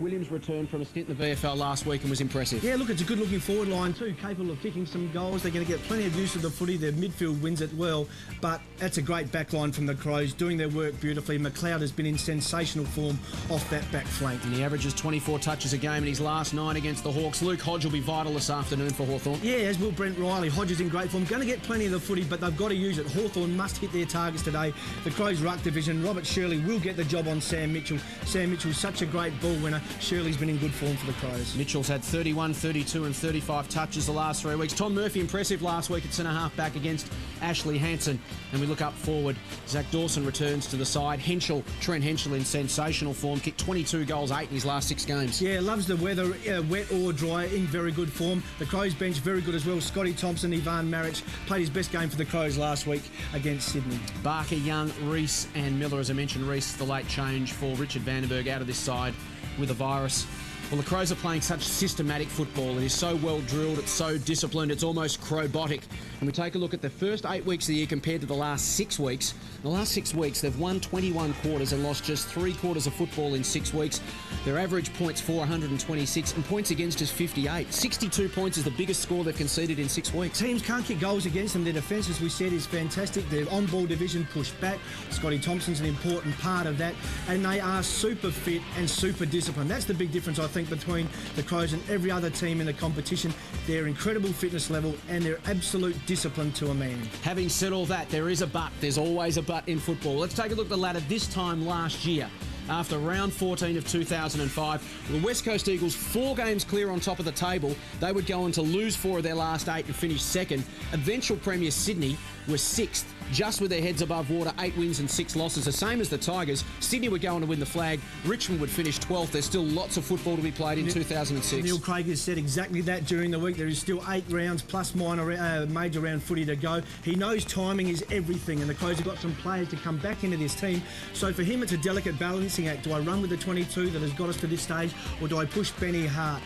Williams returned from a stint in the VFL last week and was impressive. Yeah, look, it's a good-looking forward line too, capable of kicking some goals. They're going to get plenty of use of the footy. Their midfield wins it well, but that's a great back line from the Crows, doing their work beautifully. McLeod has been in sensational form off that back flank. And he averages 24 touches a game in his last 9 against the Hawks. Luke Hodge will be vital this afternoon for Hawthorn. Yeah, as will Brent Riley. Hodge is in great form. Going to get plenty of the footy, but they've got to use it. Hawthorn must hit their targets today. The Crows ruck division, Robert Shirley will get the job on Sam Mitchell. Sam Mitchell's such a great ball winner. Shirley's been in good form for the Crows. Mitchell's had 31, 32 and 35 touches the last 3 weeks. Tom Murphy impressive last week at centre-half back against Ashley Hansen. And we look up forward. Zach Dawson returns to the side. Trent Henschel in sensational form. Kicked 22 goals, 8 in his last 6 games. Yeah, loves the weather, wet or dry, in very good form. The Crows bench very good as well. Scotty Thompson, Ivan Maric played his best game for the Crows last week against Sydney. Barker, Young, Reese and Miller. As I mentioned, Reese, the late change for Richard Vandenberg out of this side with a virus. Well, the Crows are playing such systematic football. It is so well drilled, it's so disciplined, it's almost crobotic. And we take a look at the first 8 weeks of the year compared to the last 6 weeks. In the last 6 weeks, they've won 21 quarters and lost just 3 quarters of football in 6 weeks. Their average points for 126 and points against is 58. 62 points is the biggest score they've conceded in 6 weeks. Teams can't kick goals against them. Their defence, as we said, is fantastic. Their on-ball division pushed back. Scotty Thompson's an important part of that. And they are super fit and super disciplined. That's the big difference, I think, between the Crows and every other team in the competition. Their incredible fitness level and their absolute discipline to a man. Having said all that, there is a but. There's always a but in football. Let's take a look at the ladder this time last year. After round 14 of 2005, the West Coast Eagles 4 games clear on top of the table. They would go on to lose 4 of their last 8 and finish second. Eventual Premier Sydney were 6th, just with their heads above water, 8 wins and 6 losses, the same as the Tigers. Sydney would go on to win the flag. Richmond would finish 12th. There's still lots of football to be played in 2006. Neil Craig has said exactly that during the week. There is still 8 rounds plus major round footy to go. He knows timing is everything, and the Crows have got some players to come back into this team. So for him, it's a delicate balancing act. Do I run with the 22 that has got us to this stage, or do I push Benny Hart,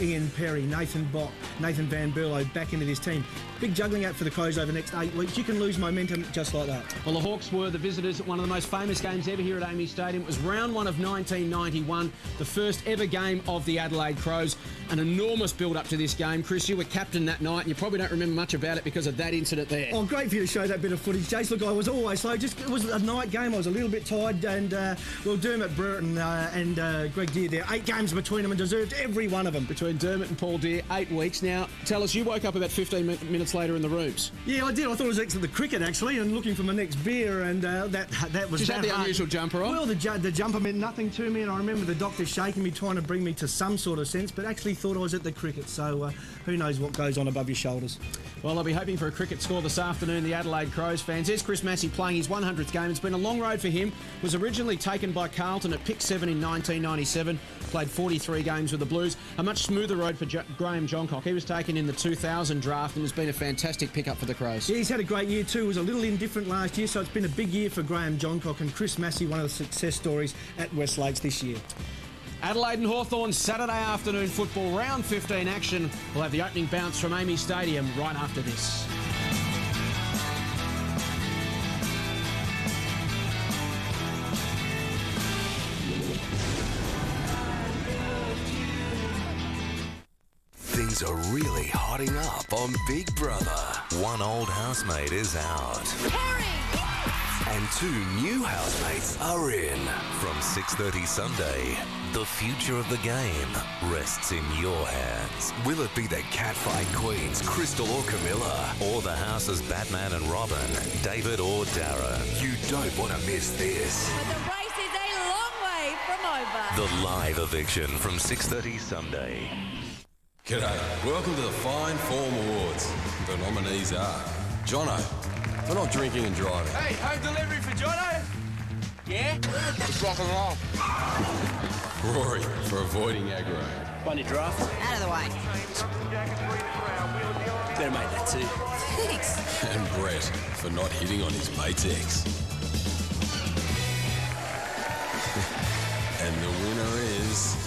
Ian Perry, Nathan Bock, Nathan Van Berlo back into this team? Big juggling act for the Crows over the next 8 weeks. You can lose momentum just like that. Well, the Hawks were the visitors at one of the most famous games ever here at AAMI Stadium. It was round 1 of 1991, the first ever game of the Adelaide Crows. An enormous build-up to this game. Chris, you were captain that night, and you probably don't remember much about it because of that incident there. Oh, great for you to show that bit of footage, Jace. Look, I was always slow. It was a night game. I was a little bit tired, and well, Dermot Brereton and Greg Deere there, 8 games between them and deserved every one of them. Between Dermot and Paul Deere, 8 weeks. Now, tell us, you woke up about 15 minutes later in the rooms. Yeah, I did. I thought it was actually the cricket, actually, and looking for my next beer, and that was Just that had the hard. unusual jumper on? Well, the jumper meant nothing to me, and I remember the doctor shaking me, trying to bring me to some sort of sense, but actually thought I was at the cricket, so who knows what goes on above your shoulders. Well, I'll be hoping for a cricket score this afternoon, the Adelaide Crows fans. There's Chris Massey playing his 100th game. It's been a long road for him. Was originally taken by Carlton at pick 7 in 1997. Played 43 games with the Blues. A much smoother road for Graham Johncock. He was taken in the 2000 draft and has been a fantastic pickup for the Crows. Yeah, he's had a great year too. Was a little indifferent last year, so it's been a big year for Graham Johncock, and Chris Massey, one of the success stories at West Lakes this year. Adelaide and Hawthorn, Saturday afternoon football, round 15 action. We'll have the opening bounce from AAMI Stadium right after this. Things are really hotting up on Big Brother. One old housemate is out. Harry! And 2 new housemates are in. From 6:30 Sunday, the future of the game rests in your hands. Will it be the catfight queens, Crystal or Camilla? Or the house's Batman and Robin, David or Darren? You don't want to miss this. But the race is a long way from over. The live eviction from 6:30 Sunday. G'day, welcome to the Fine Form Awards. The nominees are Jono, for not drinking and driving. Hey, home delivery for Jono? Yeah? Just rock and roll. Rory, for avoiding aggro. Bunny draft. Out of the way. Better make that too. Thanks. And Brett, for not hitting on his mate's ex. And the winner is...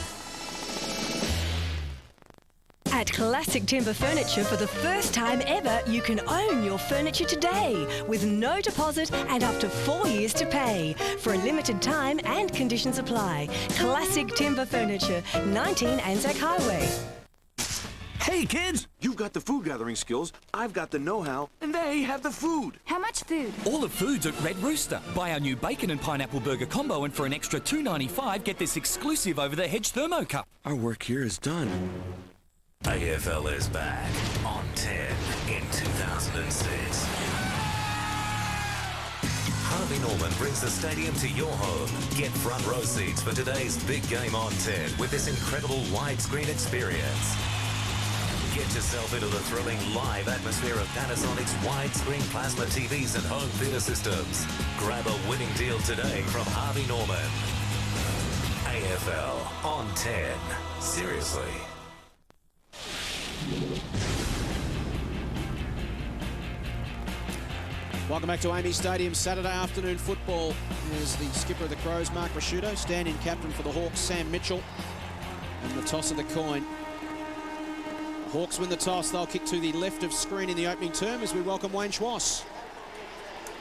At Classic Timber Furniture, for the first time ever, you can own your furniture today with no deposit and up to 4 years to pay. For a limited time and conditions apply. Classic Timber Furniture, 19 Anzac Highway. Hey kids, you've got the food gathering skills, I've got the know-how, and they have the food. How much food? All the food's at Red Rooster. Buy our new bacon and pineapple burger combo, and for an extra $2.95, get this exclusive over-the-hedge thermo cup. Our work here is done. AFL is back on 10 in 2006. Harvey Norman brings the stadium to your home. Get front row seats for today's big game on 10 with this incredible widescreen experience. Get yourself into the thrilling live atmosphere of Panasonic's widescreen plasma TVs and home theatre systems. Grab a winning deal today from Harvey Norman. AFL on 10. Seriously. Welcome back to Amy Stadium, Saturday afternoon football. There's the skipper of the Crows, Mark Rasciuto, stand-in captain for the Hawks, Sam Mitchell, and the toss of the coin. Hawks win the toss. They'll kick to the left of screen in the opening term as we welcome Wayne Schwass.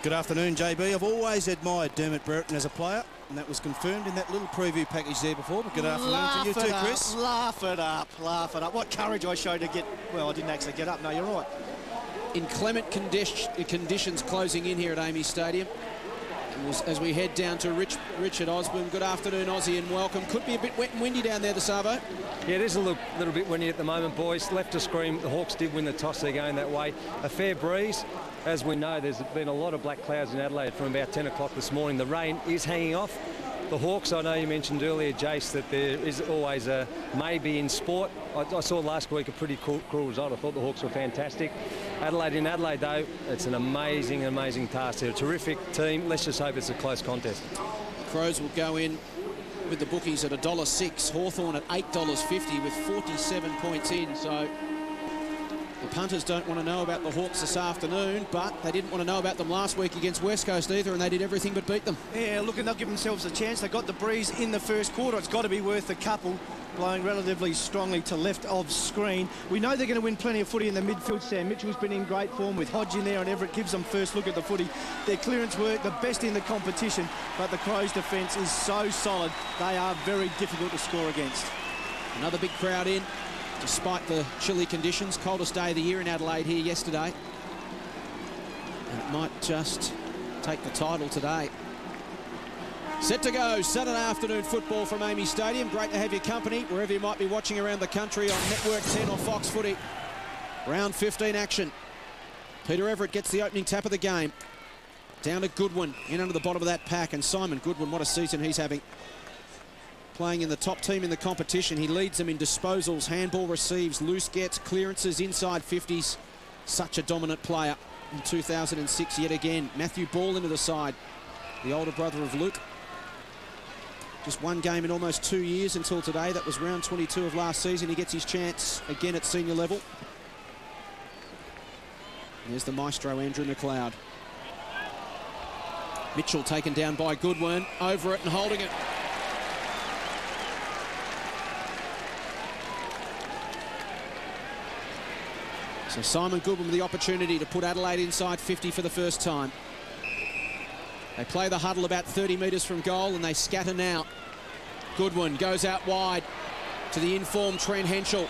Good afternoon, JB. I've always admired Dermott Brereton as a player, and that was confirmed in that little preview package there before. But good afternoon to you too, Chris. Laugh it up. What courage I showed to get... Well, I didn't actually get up. No, you're right. Inclement conditions closing in here at Amy Stadium. As we head down to Richard Osborne. Good afternoon, Aussie, and welcome. Could be a bit wet and windy down there, the Savo. Yeah, it is a little bit windy at the moment, boys. Left to scream, the Hawks did win the toss. They're going that way. A fair breeze. As we know, there's been a lot of black clouds in Adelaide from about 10 o'clock this morning. The rain is hanging off. The Hawks, I know you mentioned earlier, Jace, that there is always a maybe in sport. I saw last week a pretty cool result. I thought the Hawks were fantastic. In Adelaide, though, it's an amazing task. They're a terrific team. Let's just hope it's a close contest. Crows will go in with the bookies at $1.06. Hawthorn at $8.50 with 47 points in. So the punters don't want to know about the Hawks this afternoon, but they didn't want to know about them last week against West Coast either, and they did everything but beat them. Yeah, look, and they'll give themselves a chance. They got the breeze in the first quarter. It's got to be worth a couple. Blowing relatively strongly to left of screen. We know they're going to win plenty of footy in the midfield. Sam Mitchell's been in great form with Hodge in there, and Everett gives them first look at the footy. Their clearance work, the best in the competition, but the Crows' defence is so solid. They are very difficult to score against. Another big crowd in, despite the chilly conditions. Coldest day of the year in Adelaide here yesterday. And it might just take the title today. Set to go, Saturday afternoon football from Amy Stadium. Great to have your company wherever you might be watching around the country on Network 10 or Fox Footy. Round 15 action. Peter Everett gets the opening tap of the game. Down to Goodwin, in under the bottom of that pack. And Simon Goodwin, what a season he's having. Playing in the top team in the competition. He leads them in disposals, handball receives, loose gets, clearances, inside 50s. Such a dominant player in 2006 yet again. Matthew Ball into the side, the older brother of Luke. Just one game in almost 2 years until today. That was round 22 of last season. He gets his chance again at senior level. There's the maestro, Andrew McLeod. Mitchell taken down by Goodwin. Over it and holding it. So Simon Goodwin with the opportunity to put Adelaide inside 50 for the first time. They play the huddle about 30 metres from goal and they scatter now. Goodwin goes out wide to the informed Trent Henschel.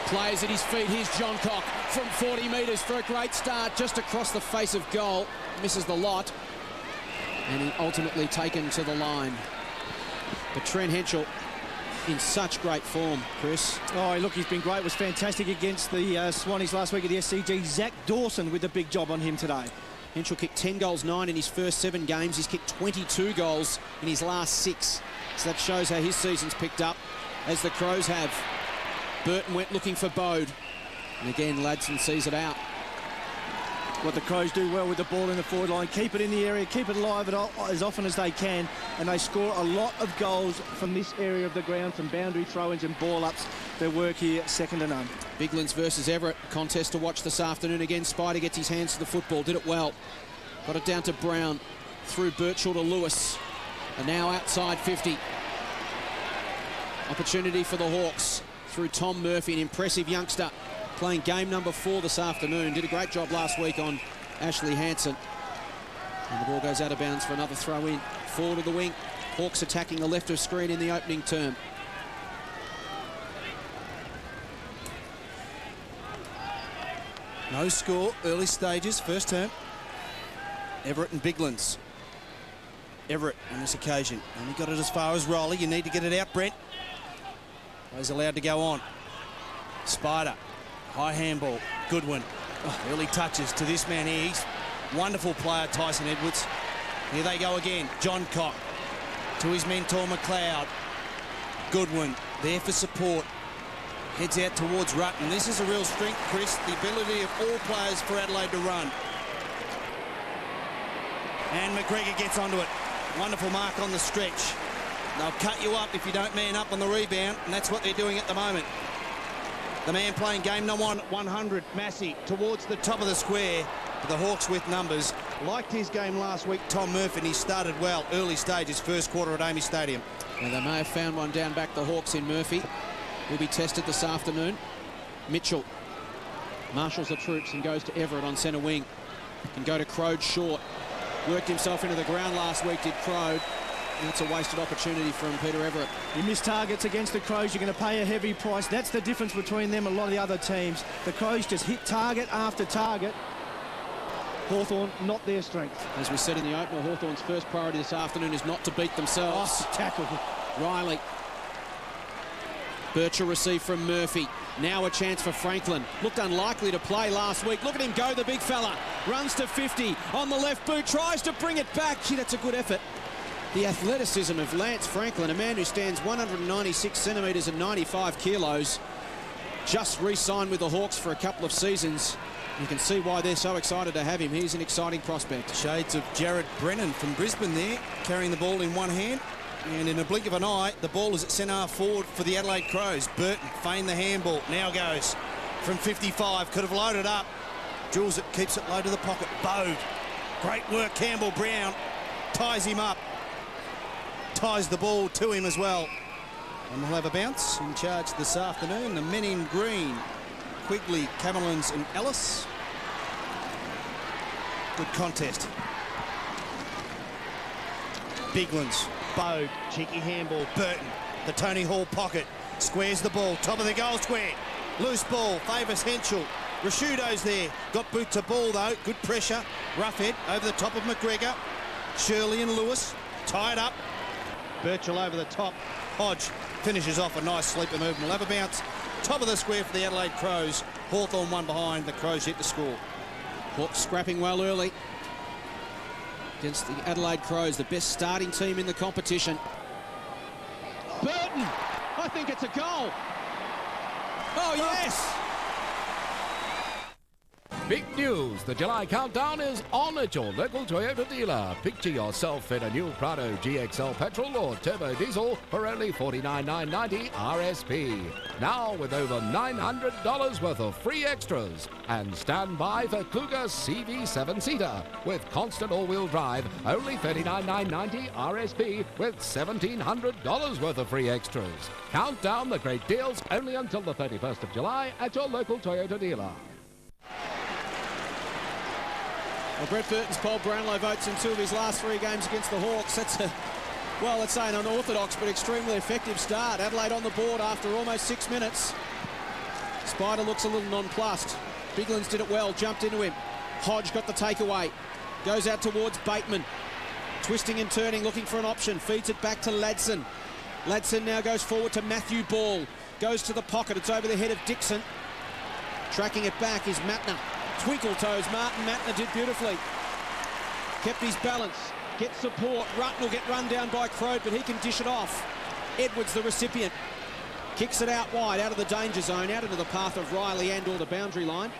Plays at his feet. Here's John Cock from 40 metres for a great start just across the face of goal. Misses the lot. And he ultimately taken to the line. But Trent Henschel in such great form, Chris. Oh, look, he's been great. Was fantastic against the Swannies last week at the SCG. Zach Dawson with a big job on him today. Henschel kicked 10 goals, 9 in his first 7 games. He's kicked 22 goals in his last 6. So that shows how his season's picked up, as the Crows have. Burton went looking for Bode. And again, Ladson sees it out. What the Crows do well with the ball in the forward line, keep it in the area, keep it alive as often as they can, and they score a lot of goals from this area of the ground, from boundary throw-ins and ball-ups. Their work here, second to none. Biglands versus Everett, contest to watch this afternoon again. Spider gets his hands to the football, did it well. Got it down to Brown, through Birchall to Lewis, and now outside 50. Opportunity for the Hawks. through Tom Murphy, an impressive youngster playing game number 4 this afternoon. Did a great job last week on Ashley Hansen. And the ball goes out of bounds for another throw in. Forward of the wing. Hawks attacking the left of screen in the opening term. No score, early stages, first term. Everett and Biglands. Everett on this occasion. Only got it as far as Riley. You need to get it out, Brent. He's allowed to go on. Spider. High handball. Goodwin. Oh, early touches to this man here. He's wonderful player, Tyson Edwards. Here they go again. John Cock to his mentor, McLeod. Goodwin there for support. Heads out towards Rutten. This is a real strength, Chris, the ability of all players for Adelaide to run. And McGregor gets onto it. Wonderful mark on the stretch. They'll cut you up if you don't man up on the rebound, and that's what they're doing at the moment. The man playing game number 100, Massey, towards the top of the square. The Hawks with numbers. Liked his game last week, Tom Murphy, and he started well, early stages, first quarter at Amy Stadium. Well, they may have found one down back, the Hawks in Murphy. Will be tested this afternoon. Mitchell marshals the troops and goes to Everett on centre wing. Can go to Crode short. Worked himself into the ground last week, did Crode. And it's a wasted opportunity from Peter Everett. You miss targets against the Crows, you're going to pay a heavy price. That's the difference between them and a lot of the other teams. The Crows just hit target after target. Hawthorn, not their strength. As we said in the opener, Hawthorn's first priority this afternoon is not to beat themselves. Oh, tackle. Riley. Birchall received from Murphy. Now a chance for Franklin. Looked unlikely to play last week. Look at him go, the big fella. Runs to 50 on the left boot. Tries to bring it back. Gee, that's a good effort. The athleticism of Lance Franklin, a man who stands 196 centimetres and 95 kilos. Just re-signed with the Hawks for a couple of seasons. You can see why they're so excited to have him. He's an exciting prospect. Shades of Jared Brennan from Brisbane there, carrying the ball in one hand. And in a blink of an eye, the ball is at centre forward for the Adelaide Crows. Burton feigned the handball. Now goes from 55. Could have loaded up. Jules it keeps it low to the pocket. Bode. Great work, Campbell Brown. Ties him up. Ties the ball to him as well. And we'll have a bounce in charge this afternoon. The men in green. Quigley, Camerlins and Ellis. Good contest. Biglands. Bode, cheeky handball, Burton, the Tony Hall pocket, squares the ball, top of the goal square, loose ball, favours Henschel, Rashudo's there, got boot to ball though, good pressure, Roughhead over the top of McGregor, Shirley and Lewis, tied up, Birchall over the top, Hodge finishes off a nice sleeper move, and we'll have a bounce, top of the square for the Adelaide Crows, Hawthorn one behind, the Crows yet to score. Hawks scrapping well early against the Adelaide Crows, the best starting team in the competition. Burton, I think it's a goal. Oh, yes! Big news, the July countdown is on at your local Toyota dealer. Picture yourself in a new Prado GXL petrol or turbo diesel for only $49,990 RSP. Now with over $900 worth of free extras. And stand by for Cougar CV 7-seater with constant all-wheel drive, only $39,990 RSP with $1,700 worth of free extras. Count down the great deals only until the 31st of July at your local Toyota dealer. Well, Brett Burton's polled Brownlow votes in 2 of his last 3 games against the Hawks. That's well, let's say an unorthodox but extremely effective start. Adelaide on the board after almost 6 minutes. Spider looks a little nonplussed. Biglands did it well, jumped into him. Hodge got the takeaway. Goes out towards Bateman. Twisting and turning, looking for an option. Feeds it back to Ladson. Ladson now goes forward to Matthew Ball. Goes to the pocket. It's over the head of Dixon. Tracking it back is Matner. Twinkle toes, Martin Matner did beautifully. Kept his balance, gets support. Rutten will get run down by Crode, but he can dish it off. Edwards, the recipient, kicks it out wide, out of the danger zone, out into the path of Riley and or the boundary line.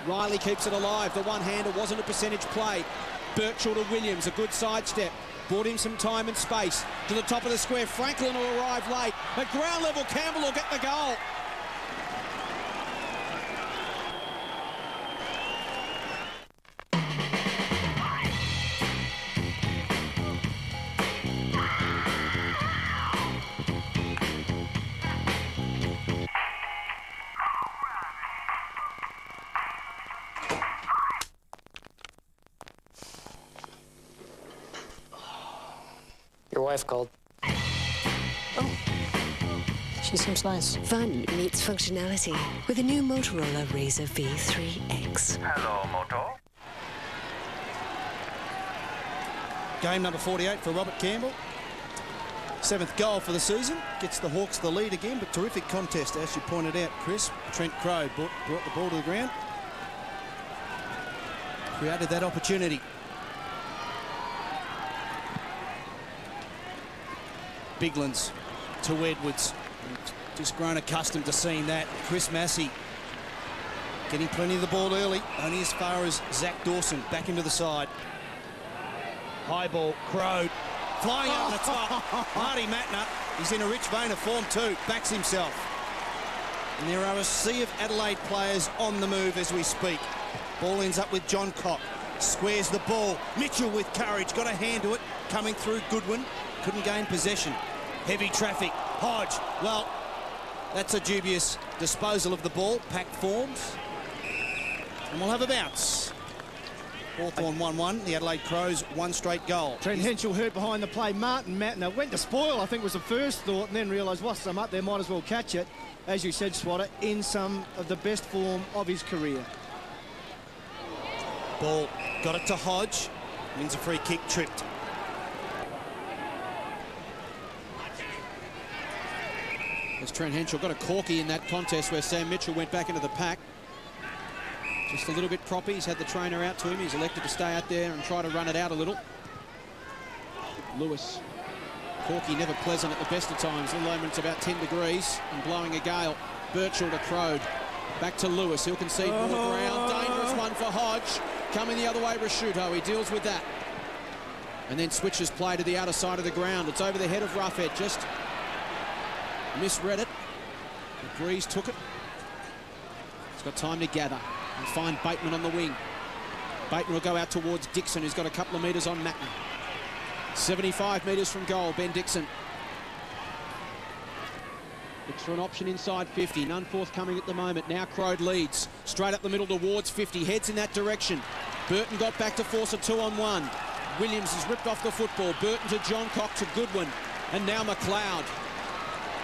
Riley keeps it alive. The one-hander wasn't a percentage play. Birchall to Williams, a good sidestep. Bought him some time and space. To the top of the square, Franklin will arrive late. At ground level, Campbell will get the goal. wife called. Oh. She seems nice. Fun meets functionality with a new Motorola Razr V3X. Hello, Moto. Game number 48 for Robert Campbell. 7th goal for the season. Gets the Hawks the lead again, but terrific contest, as you pointed out, Chris. Trent Crowe brought the ball to the ground. Created that opportunity. Biglands to Edwards. Just grown accustomed to seeing that. Chris Massey getting plenty of the ball early, only as far as Zach Dawson. Back into the side. High ball, Crowe flying over the top. Marty Matner, he's in a rich vein of form too, backs himself. And there are a sea of Adelaide players on the move as we speak. Ball ends up with John Cock. Squares the ball. Mitchell with courage, got a hand to it. Coming through Goodwin, couldn't gain possession. Heavy traffic. Hodge, well, that's a dubious disposal of the ball. Pack forms. And we'll have a bounce. Hawthorn 1-1. The Adelaide Crows, one straight goal. Trent Henschel hurt behind the play. Martin Matner went to spoil, I think was the first thought, and then realised whilst I'm up there, might as well catch it. As you said, Swatter, in some of the best form of his career. Ball got it to Hodge. Wins a free kick, tripped. As Trent Henschel got a corky in that contest where Sam Mitchell went back into the pack. Just a little bit proppy. He's had the trainer out to him. He's elected to stay out there and try to run it out a little. Lewis. Corky never pleasant at the best of times. Little moment it's about 10 degrees and blowing a gale. Birchall to Crode. Back to Lewis. He'll concede more ground. Dangerous one for Hodge. Coming the other way, Rashuto. He deals with that. And then switches play to the outer side of the ground. It's over the head of Roughhead. Just misread it. The Breeze took it. He's got time to gather and find Bateman on the wing. Bateman will go out towards Dixon, who's got a couple of metres on Matton. 75 metres from goal, Ben Dixon. Looks for an option inside 50. None forthcoming at the moment. Now Crode leads. Straight up the middle towards 50. Heads in that direction. Burton got back to force a 2-on-1. Williams has ripped off the football. Burton to John Cock to Goodwin. And now McLeod.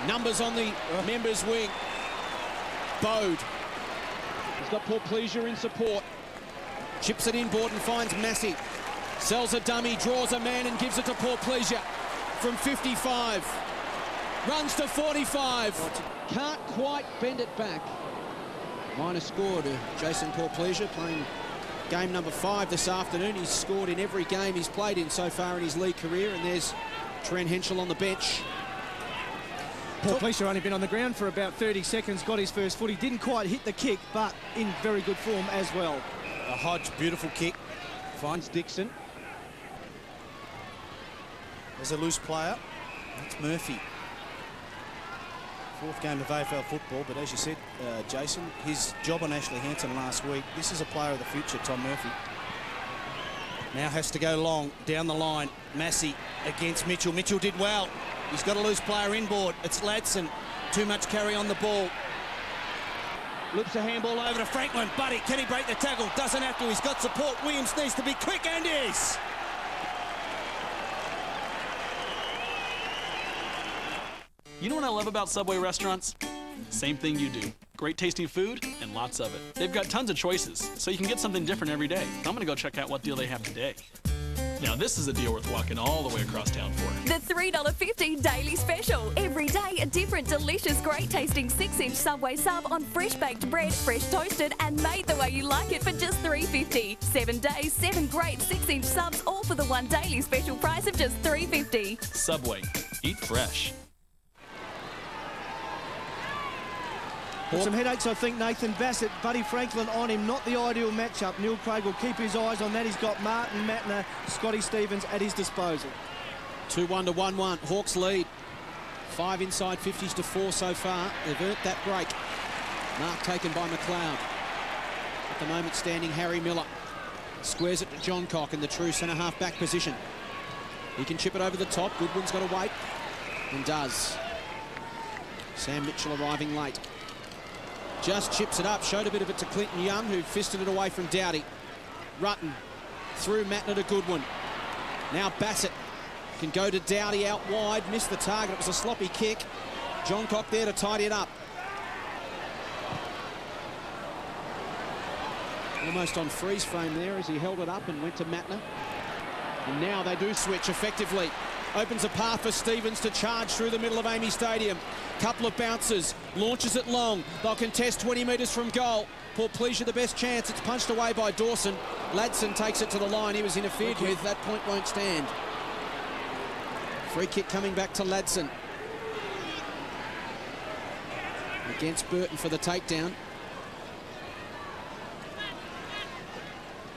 Numbers on the members' wing. Bode. He's got Paul Pleasure in support. Chips it inboard and finds Massey. Sells a dummy, draws a man and gives it to Paul Pleasure from 55. Runs to 45. Can't quite bend it back. Minor score to Jason Paul Pleasure, playing game number 5 this afternoon. He's scored in every game he's played in so far in his league career. And there's Trent Henschel on the bench. Paul Pleasure only been on the ground for about 30 seconds, got his first foot. He didn't quite hit the kick, but in very good form as well. A Hodge, beautiful kick. Finds Dixon. There's a loose player. That's Murphy. 4th game of AFL football, but as you said, Jason, his job on Ashley Hansen last week, this is a player of the future, Tom Murphy. Now has to go long, down the line. Massey against Mitchell. Mitchell did well. He's got a loose player inboard. It's Ladson. Too much carry on the ball. Loops a handball over to Franklin. Buddy, can he break the tackle? Doesn't have to. He's got support. Williams needs to be quick, and is. You know what I love about Subway restaurants? Same thing you do. Great tasting food and lots of it. They've got tons of choices, so you can get something different every day. I'm gonna go check out what deal they have today. Now this is a deal worth walking all the way across town for. The $3.50 daily special. Every day a different delicious, great tasting 6-inch Subway sub on fresh baked bread, fresh toasted and made the way you like it for just $3.50. 7 days, 7 great 6-inch subs, all for the one daily special price of just $3.50. Subway. Eat fresh. Got some headaches, I think, Nathan Bassett. Buddy Franklin on him, not the ideal matchup. Neil Craig will keep his eyes on that. He's got Martin Matner, Scotty Stevens at his disposal. 2-1 to 1-1. Hawks lead. 5 inside 50s to 4 so far. They've earned that break. Mark taken by McLeod. At the moment standing Harry Miller. Squares it to John Cock in the true centre-half back position. He can chip it over the top. Goodwin's got to wait. And does. Sam Mitchell arriving late. Just chips it up, showed a bit of it to Clinton Young, who fisted it away from Doughty. Rutten through Matner to Goodwin. Now Bassett Can go to Dowdy out wide, missed the target. It was a sloppy kick. John Cock there to tidy it up. Almost on freeze frame there as he held it up and went to Matner. And now they do switch effectively. Opens a path for Stevens to charge through the middle of Amy Stadium. Couple of bounces, launches it long. They'll contest 20 metres from goal. Port Pleasure the best chance. It's punched away by Dawson. Ladson takes it to the line. He was interfered with. That point won't stand. Free kick coming back to Ladson. Against Burton for the takedown.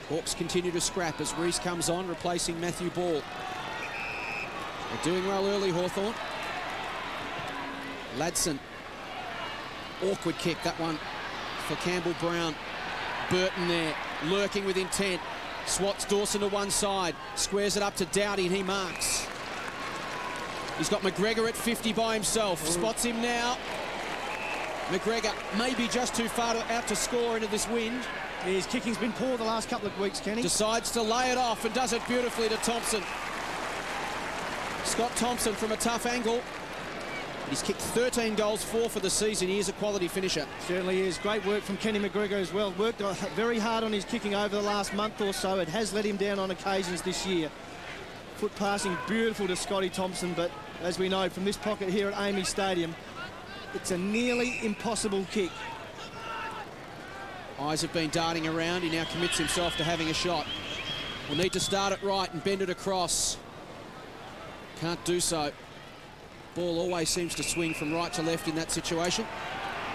Hawks continue to scrap as Reese comes on, replacing Matthew Ball. They're doing well early, Hawthorn. Ladson. Awkward kick, that one for Campbell Brown. Burton there, lurking with intent. Swats Dawson to one side, squares it up to Dowdy and he marks. He's got McGregor at 50 by himself. Spots him now. McGregor maybe just too far out to score into this wind. His kicking's been poor the last couple of weeks, Kenny. Decides to lay it off and does it beautifully to Thompson. Scott Thompson from a tough angle. He's kicked 13 goals, 4 for the season. He is a quality finisher. Certainly is. Great work from Kenny McGregor as well. Worked very hard on his kicking over the last month or so. It has let him down on occasions this year. Foot passing beautiful to Scotty Thompson, but as we know from this pocket here at Amy Stadium, it's a nearly impossible kick. Eyes have been darting around. He now commits himself to having a shot. Will need to start it right and bend it across. Can't do so. Ball always seems to swing from right to left in that situation.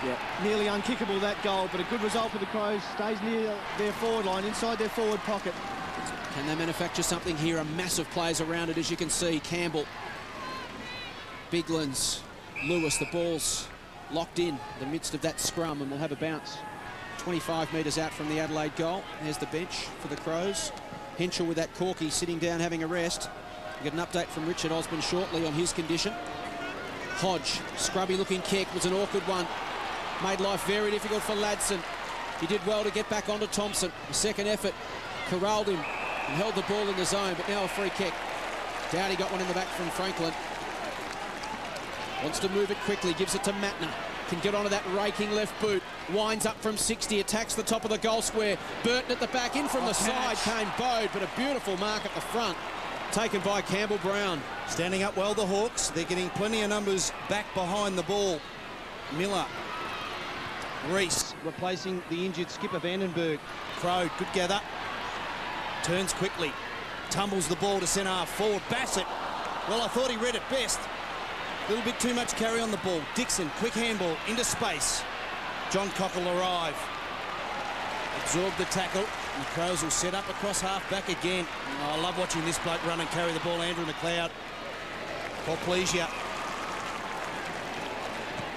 Yeah, nearly unkickable that goal, but a good result for the Crows. Stays near their forward line, inside their forward pocket. Can they manufacture something here? A massive players around it, as you can see. Campbell, Biglands, Lewis. The ball's locked in the midst of that scrum and will have a bounce 25 metres out from the Adelaide goal. There's the bench for the Crows. Henschel with that corky sitting down having a rest. We'll get an update from Richard Osborne shortly on his condition. Hodge, scrubby looking kick, was an awkward one. Made life very difficult for Ladson. He did well to get back onto Thompson. The second effort corralled him and held the ball in the zone, but now a free kick. Dowdy got one in the back from Franklin. Wants to move it quickly, gives it to Matner. Can get onto that raking left boot. Winds up from 60, attacks the top of the goal square. Burton at the back, in from the side came Bode, but a beautiful mark at the front. Taken by Campbell Brown. Standing up well, the Hawks. They're getting plenty of numbers back behind the ball. Miller. Reese replacing the injured skipper Vandenberg. Crow, good gather. Turns quickly. Tumbles the ball to centre half forward. Bassett. Well, I thought he read it best. A little bit too much carry on the ball. Dixon, quick handball into space. John Cock will arrive. Absorb the tackle. And the Crows will set up across half-back again. Oh, I love watching this bloke run and carry the ball. Andrew McLeod. For pleasure.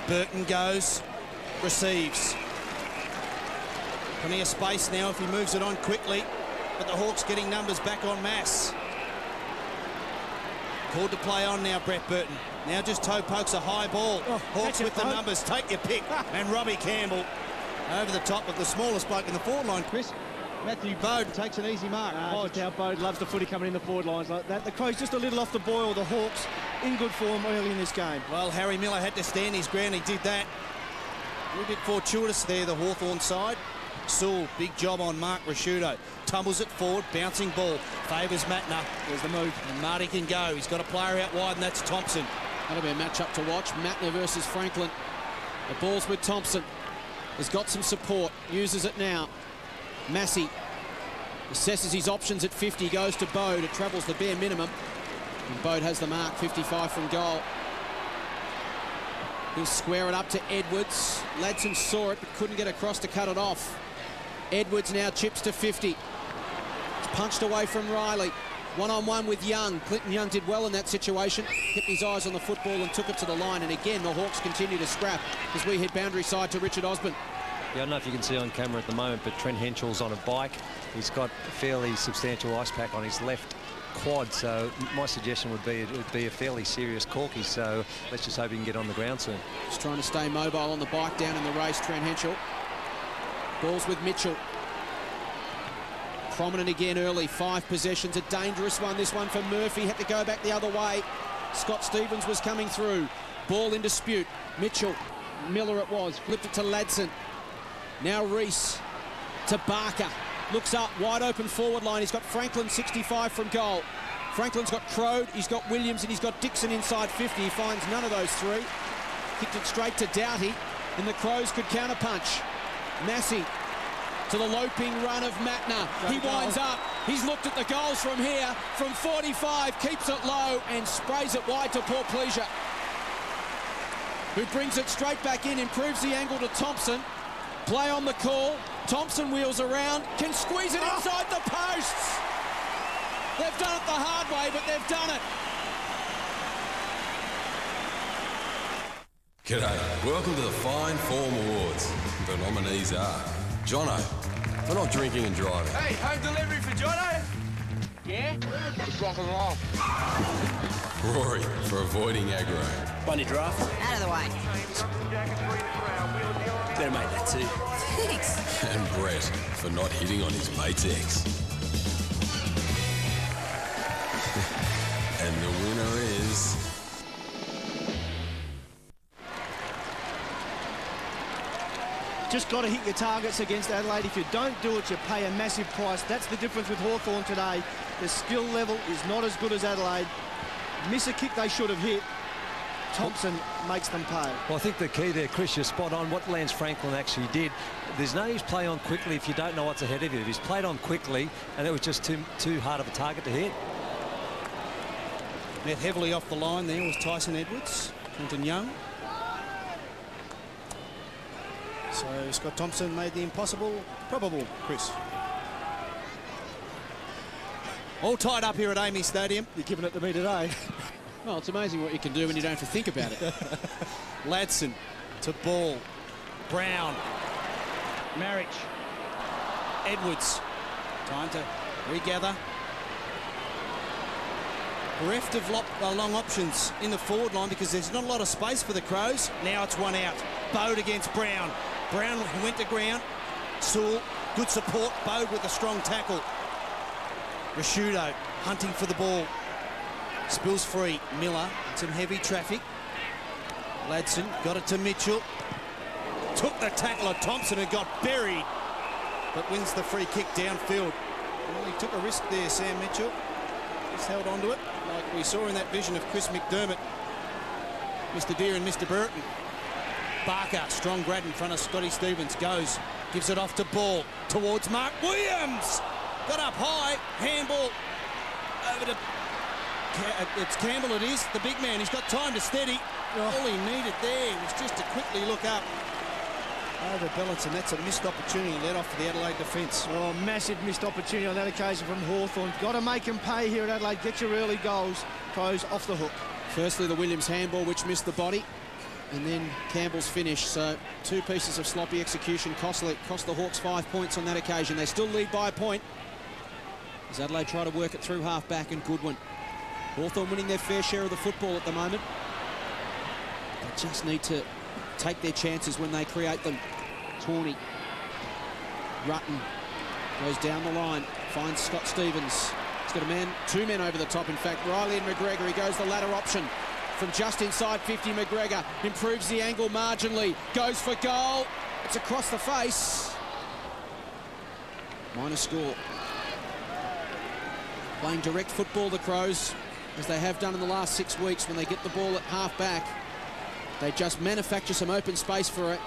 Burton goes. Receives. Plenty of space now if he moves it on quickly. But the Hawks getting numbers back en masse. Called to play on now, Brett Burton. Now just toe pokes a high ball. Hawks with the numbers. Take your pick. And Robbie Campbell over the top of the smallest bloke in the forward line, Chris. Matthew Bode takes an easy mark. Just how Bode loves the footy coming in the forward lines like that. The Crows just a little off the boil. The Hawks in good form early in this game. Well, Harry Miller had to stand his ground. He did that. A little bit fortuitous there, the Hawthorn side. Sewell, big job on Mark Rasciuto. Tumbles it forward, bouncing ball. Favours Matner. There's the move. And Marty can go. He's got a player out wide, and that's Thompson. That'll be a match-up to watch. Matner versus Franklin. The ball's with Thompson. Has got some support. Uses it now. Massey assesses his options at 50. Goes to Bode. It travels the bare minimum. And Bode has the mark, 55 from goal. He'll square it up to Edwards. Ladson saw it, but couldn't get across to cut it off. Edwards now chips to 50. It's punched away from Riley. One-on-one with Young. Clinton Young did well in that situation. Kept his eyes on the football and took it to the line. And again, the Hawks continue to scrap as we head boundary side to Richard Osborne. Yeah, I don't know if you can see on camera at the moment, but Trent Henschel's on a bike. He's got a fairly substantial ice pack on his left quad, so my suggestion would be it would be a fairly serious corky, so let's just hope he can get on the ground soon. Just trying to stay mobile on the bike down in the race, Trent Henschel. Ball's with Mitchell. prominent again early. 5 possessions, a dangerous one. This one for Murphy, had to go back the other way. Scott Stevens was coming through. Ball in dispute. Mitchell, Miller it was, flipped it to Ladson. Now Reese to Barker. Looks up, wide open forward line. He's got Franklin 65 from goal. Franklin's got Crode, he's got Williams, and he's got Dixon inside 50. He finds none of those 3. Kicked it straight to Doughty, and the Crows could counterpunch. Massey to the loping run of Matner. He winds up. He's looked at the goals from here. From 45, keeps it low and sprays it wide to Portpleasure, who brings it straight back in, improves the angle to Thompson. Play on the call. Thompson wheels around, can squeeze it inside the posts. They've done it the hard way, but they've done it. G'day. Welcome to the Fine Form Awards. The nominees are Jono, for not drinking and driving. Hey, home delivery for Jono? Yeah? It's rock and roll. Rory, for avoiding aggro. Bunny giraffe. Out of the way. Better make that too. Thanks. And Brett, for not hitting on his mate's ex. And the winner is... Just got to hit your targets against Adelaide. If you don't do it, you pay a massive price. That's the difference with Hawthorn today. The skill level is not as good as Adelaide. Miss a kick they should have hit. Thompson makes them pay. Well, I think the key there, Chris, you're spot on. What Lance Franklin actually did, there's no use play on quickly if you don't know what's ahead of you. He's played on quickly, and it was just too hard of a target to hit. Met heavily off the line there was Tyson Edwards, Quinton Young. So Scott Thompson made the impossible probable, Chris. All tied up here at Amy Stadium. You're giving it to me today. Well, it's amazing what you can do when you don't have to think about it. Ladson to Ball. Brown. Marriage. Edwards. Time to regather. Bereft of long options in the forward line because there's not a lot of space for the Crows. Now it's one out. Bode against Brown. Brown went to ground. Sewell, good support. Bode with a strong tackle. Rashudo hunting for the ball. Spills free. Miller, some heavy traffic. Ladson got it to Mitchell. Took the tackle of Thompson and got buried, but wins the free kick downfield. Well, he took a risk there, Sam Mitchell. Just held on to it, like we saw in that vision of Chris McDermott, Mr. Deere and Mr. Burton. Barker, strong grab in front of Scotty Stevens, goes, gives it off to Ball, towards Mark Williams. Got up high, handball over to... It's Campbell, it is, the big man. He's got time to steady. All he needed there was just to quickly look up. Over Albertson, that's a missed opportunity led off for the Adelaide defence. Oh, massive missed opportunity on that occasion from Hawthorn. Got to make them pay here at Adelaide. Get your early goals. Crows off the hook. Firstly, the Williams handball, which missed the body, and then Campbell's finish. So 2 pieces of sloppy execution cost the Hawks 5 points on that occasion. They still lead by a point as Adelaide try to work it through half-back and Goodwin. Hawthorn winning their fair share of the football at the moment. They just need to take their chances when they create them. Tawney. Rutten goes down the line, finds Scott Stevens. He's got 2 men over the top, in fact. Riley and McGregor. He goes the latter option. From just inside 50, McGregor improves the angle marginally. Goes for goal. It's across the face. Minor score. Playing direct football, the Crows, as they have done in the last 6 weeks. When they get the ball at half-back, they just manufacture some open space for it.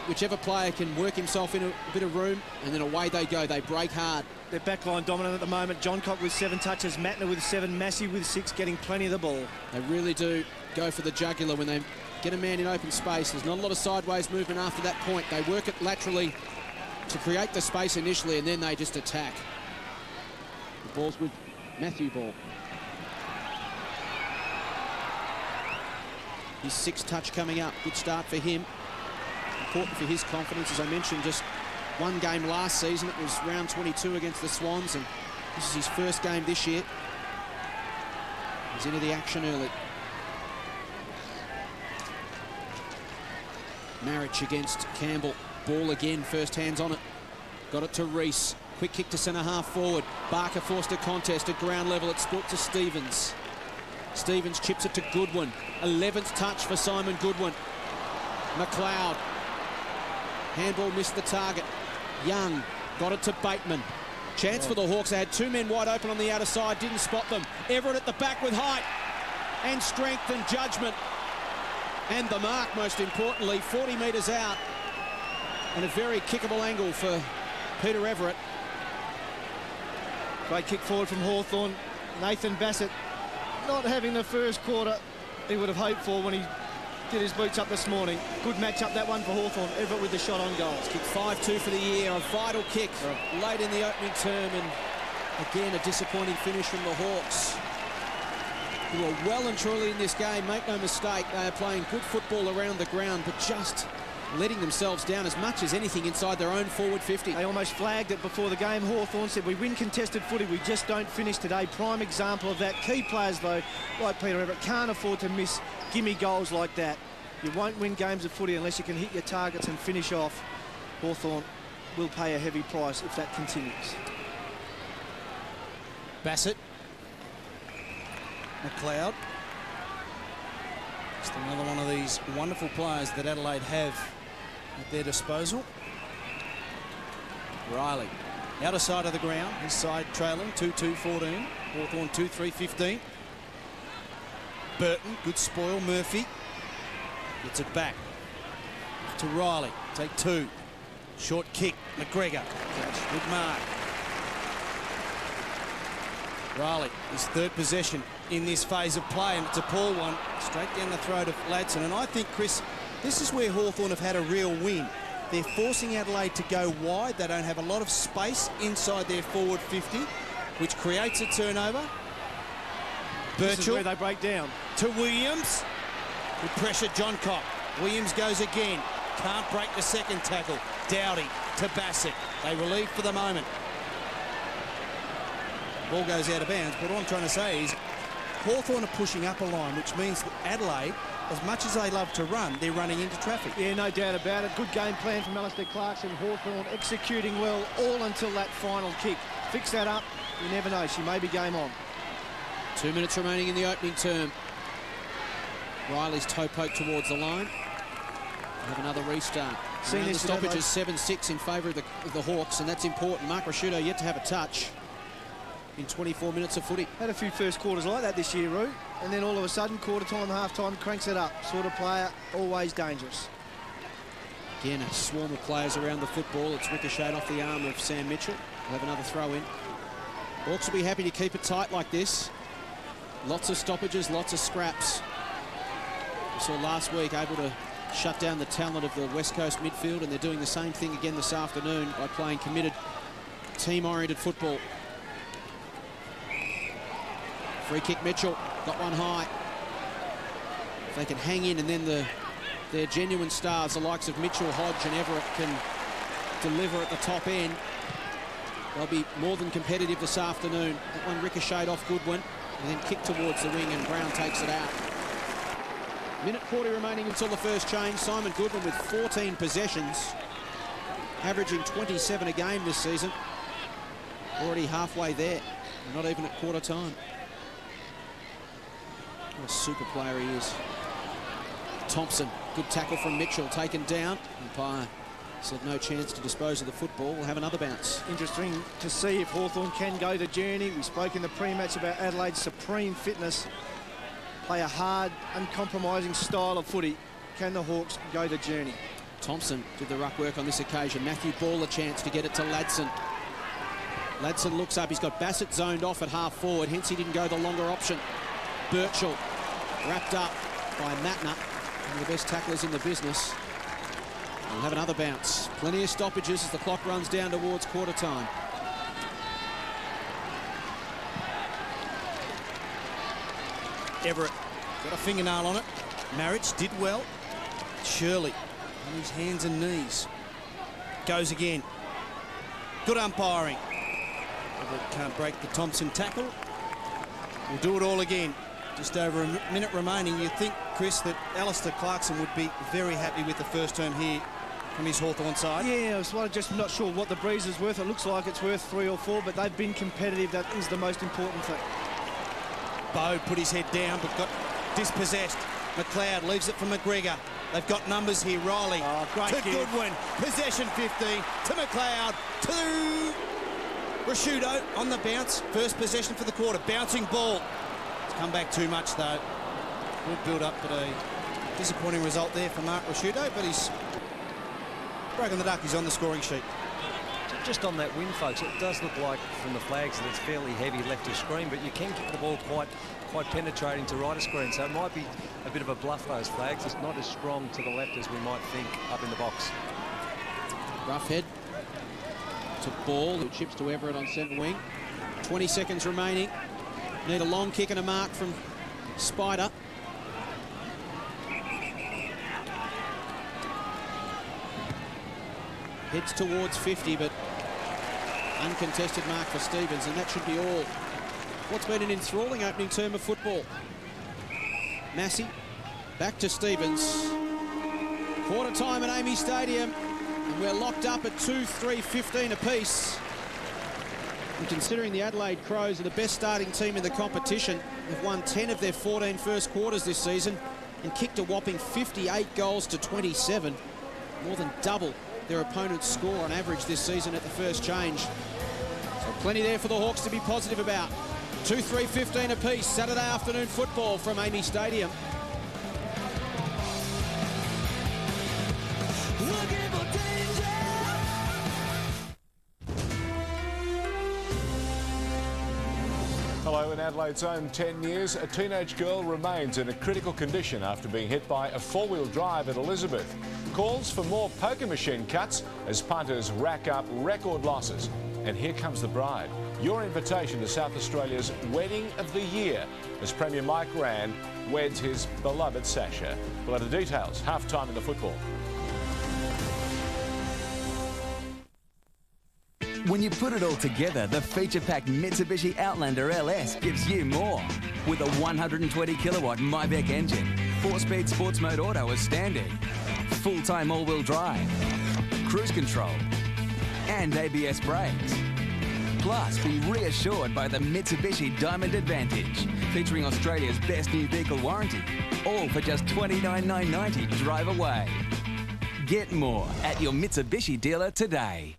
Whichever player can work himself in a bit of room, and then away they go. They break hard. Their backline dominant at the moment. Johncock with 7 touches, Matner with 7, Massey with 6, getting plenty of the ball. They really do go for the jugular when they get a man in open space. There's not a lot of sideways movement after that point. They work it laterally to create the space initially, and then they just attack. The ball's with Matthew Ball. His 6th touch coming up. Good start for him. Important for his confidence, as I mentioned, just 1 game last season. It was round 22 against the Swans, and this is his 1st game this year. He's into the action early. Marriage against Campbell. Ball again, first hands on it. Got it to Reese. Quick kick to centre half forward. Barker forced a contest at ground level. It's split to Stevens. Stevens chips it to Goodwin. 11th touch for Simon Goodwin. McLeod. Handball missed the target. Young got it to Bateman. Chance for the Hawks. They had two men wide open on the outer side. Didn't spot them. Everett at the back with height and strength and judgment. And the mark, most importantly, 40 metres out. And a very kickable angle for Peter Everett. Great kick forward from Hawthorn. Nathan Bassett not having the first quarter he would have hoped for when he did his boots up this morning. Good match up that one for Hawthorn. Everett with the shot on goal. Kick 5-2 for the year. A vital kick late in the opening term, and again a disappointing finish from the Hawks, who are well and truly in this game. Make no mistake, they are playing good football around the ground, but just letting themselves down as much as anything inside their own forward 50. They almost flagged it before the game. Hawthorn said, we win contested footy, we just don't finish today. Prime example of that. Key players, though, like Peter Everett, can't afford to miss gimme goals like that. You won't win games of footy unless you can hit your targets and finish off. Hawthorn will pay a heavy price if that continues. Bassett. McLeod. Just another one of these wonderful players that Adelaide have at their disposal. Riley, outer side of the ground, his side trailing 2-2-14. Hawthorn 2-3-15. Burton, good spoil. Murphy gets it back to Riley. Take two. Short kick. McGregor. Catch. Good mark. Riley, his third possession in this phase of play, and it's a poor one straight down the throat of Ladson. And I think, Chris, this is where Hawthorn have had a real win. They're forcing Adelaide to go wide. They don't have a lot of space inside their forward 50, which creates a turnover. This is Birchall, where they break down. To Williams. Good pressure, John Cock. Williams goes again. Can't break the second tackle. Dowdy to Bassett. They relieve for the moment. Ball goes out of bounds, but all I'm trying to say is Hawthorn are pushing up a line, which means that Adelaide, as much as they love to run, they're running into traffic. Yeah, no doubt about it. Good game plan from Alistair Clarkson. Hawthorn executing well all until that final kick. Fix that up, you never know, she may be game on. 2 minutes remaining in the opening term. Riley's toe poke towards the line. We'll have another restart. Seen The this stoppage is 7-6 in favour of the Hawks, and that's important. Mark Rasciuto yet to have a touch in 24 minutes of footy. Had a few first quarters like that this year, Roo, and then all of a sudden, quarter time, half time, cranks it up. Sort of player, always dangerous. Again, a swarm of players around the football. It's ricocheted off the arm of Sam Mitchell. We'll have another throw in. Hawks will be happy to keep it tight like this. Lots of stoppages, lots of scraps. We saw last week able to shut down the talent of the West Coast midfield, and they're doing the same thing again this afternoon by playing committed, team-oriented football. Free kick, Mitchell. Got one high. If they can hang in, and then their genuine stars, the likes of Mitchell, Hodge and Everett, can deliver at the top end, they'll be more than competitive this afternoon. That one ricocheted off Goodwin and then kicked towards the wing, and Brown takes it out. Minute 40 remaining until the first change. Simon Goodwin with 14 possessions, averaging 27 a game this season. Already halfway there, not even at quarter time. What a super player he is. Thompson, good tackle from Mitchell, taken down. Umpire said no chance to dispose of the football. We'll have another bounce. Interesting to see if Hawthorn can go the journey. We spoke in the pre-match about Adelaide's supreme fitness. Play a hard, uncompromising style of footy. Can the Hawks go the journey? Thompson did the ruck work on this occasion. Matthew Ball a chance to get it to Ladson. Ladson looks up. He's got Bassett zoned off at half forward, hence he didn't go the longer option. Birchall wrapped up by Matner, one of the best tacklers in the business. We'll have another bounce. Plenty of stoppages as the clock runs down towards quarter time. Everett got a fingernail on it. Marriage did well. Shirley on his hands and knees. Goes again. Good umpiring. Everett can't break the Thompson tackle. We'll do it all again. Just over a minute remaining. You'd think, Chris, that Alistair Clarkson would be very happy with the first term here from his Hawthorn side. Yeah, I was just not sure what the breeze is worth. It looks like it's worth 3 or 4, but they've been competitive. That is the most important thing. Bowe put his head down but got dispossessed. McLeod leaves it for McGregor. They've got numbers here. Riley to Goodwin. Possession 15 to McLeod to Rashudo on the bounce. First possession for the quarter. Bouncing ball. It's come back too much though. Good build up, but a disappointing result there for Mark Rashudo, but he's broken the duck. He's on the scoring sheet. Just on that win, folks, it does look like from the flags that it's fairly heavy left of screen, but you can kick the ball quite penetrating to right of screen, so it might be a bit of a bluff, those flags. It's not as strong to the left as we might think up in the box. Roughhead to Ball, who chips to Everett on centre wing. 20 seconds remaining. Need a long kick and a mark from Spider. Heads towards 50, but uncontested mark for Stevens, and that should be all. What's been an enthralling opening term of football. Massey, back to Stevens. Quarter time at Amy Stadium, and we're locked up at 2-3-15 apiece. And considering the Adelaide Crows are the best starting team in the competition, they've won 10 of their 14 first quarters this season and kicked a whopping 58 goals to 27, more than double their opponent's score on average this season at the first change. So plenty there for the Hawks to be positive about. 2-3-15 apiece, Saturday afternoon football from Amy Stadium. Hello, in Adelaide's own 10 years, a teenage girl remains in a critical condition after being hit by a four-wheel drive at Elizabeth. Calls for more poker machine cuts as punters rack up record losses. And here comes the bride. Your invitation to South Australia's Wedding of the Year as Premier Mike Rand weds his beloved Sasha. We'll have the details, half-time in the football. When you put it all together, the feature-packed Mitsubishi Outlander LS gives you more. With a 120-kilowatt MyVec engine, 4-speed sports mode auto as standard, full-time all-wheel drive, cruise control, and ABS brakes. Plus, be reassured by the Mitsubishi Diamond Advantage, featuring Australia's best new vehicle warranty, all for just $29,990 drive away. Get more at your Mitsubishi dealer today.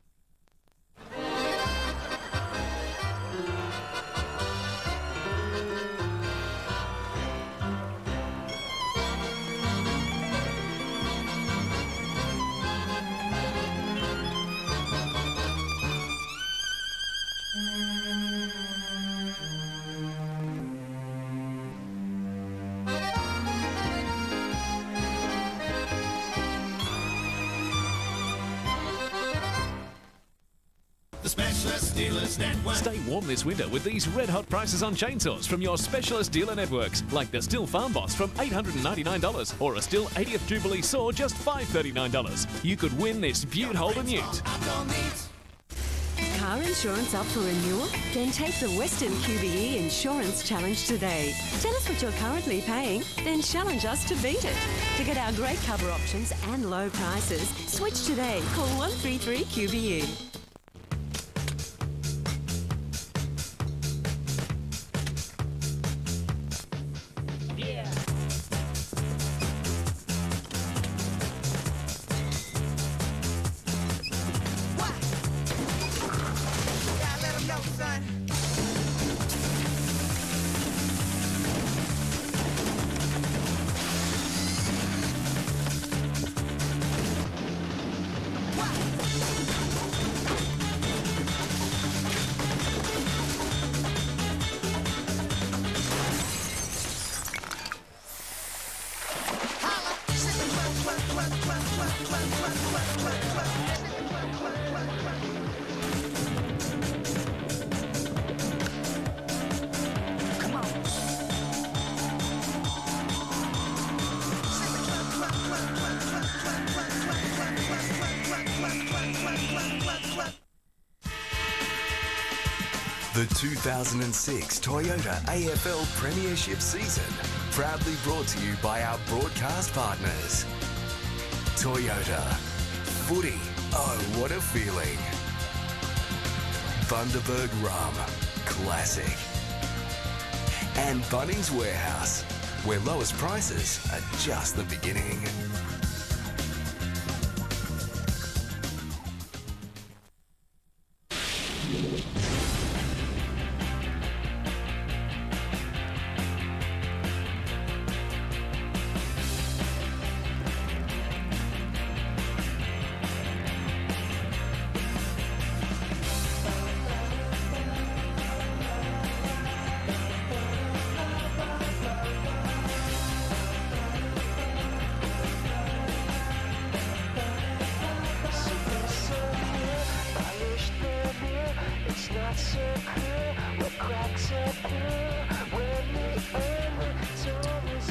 Stay warm this winter with these red-hot prices on chainsaws from your specialist dealer networks, like the Stihl Farm Boss from $899 or a Stihl 80th Jubilee saw just $539. You could win this Butte Holden Ute. Car insurance up for renewal? Then take the Western QBE Insurance Challenge today. Tell us what you're currently paying, then challenge us to beat it. To get our great cover options and low prices, switch today. Call 133-QBE. The 2006 Toyota AFL Premiership season, proudly brought to you by our broadcast partners. Toyota, footy. Oh, what a feeling. Bundaberg Rum, classic. And Bunnings Warehouse, where lowest prices are just the beginning.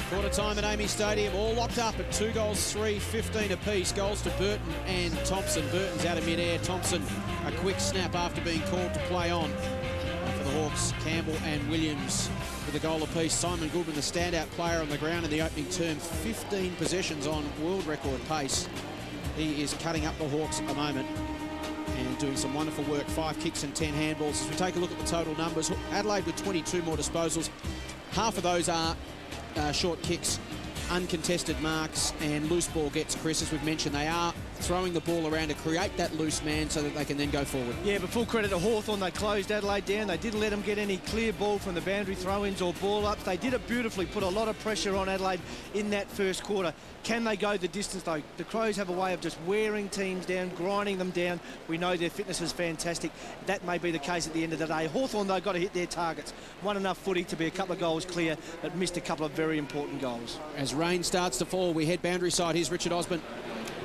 Quarter time at Amy Stadium, all locked up at 2 goals, 3, 15 apiece. Goals to Burton and Thompson. Burton's out of mid-air. Thompson, a quick snap after being called to play on. And for the Hawks, Campbell and Williams with a goal apiece. Simon Goodwin, the standout player on the ground in the opening term. 15 possessions on world record pace. He is cutting up the Hawks at the moment and doing some wonderful work. 5 kicks and 10 handballs. As we take a look at the total numbers, Adelaide with 22 more disposals. Half of those are short kicks, uncontested marks, and loose ball gets, Chris, as we've mentioned. They are throwing the ball around to create that loose man so that they can then go forward. Yeah, but full credit to Hawthorn. They closed Adelaide down. They didn't let them get any clear ball from the boundary throw-ins or ball-ups. They did it beautifully, put a lot of pressure on Adelaide in that first quarter. Can they go the distance, though? The Crows have a way of just wearing teams down, grinding them down. We know their fitness is fantastic. That may be the case at the end of the day. Hawthorn, though, got to hit their targets. Won enough footy to be a couple of goals clear, but missed a couple of very important goals. As rain starts to fall, we head boundary side. Here's Richard Osborne.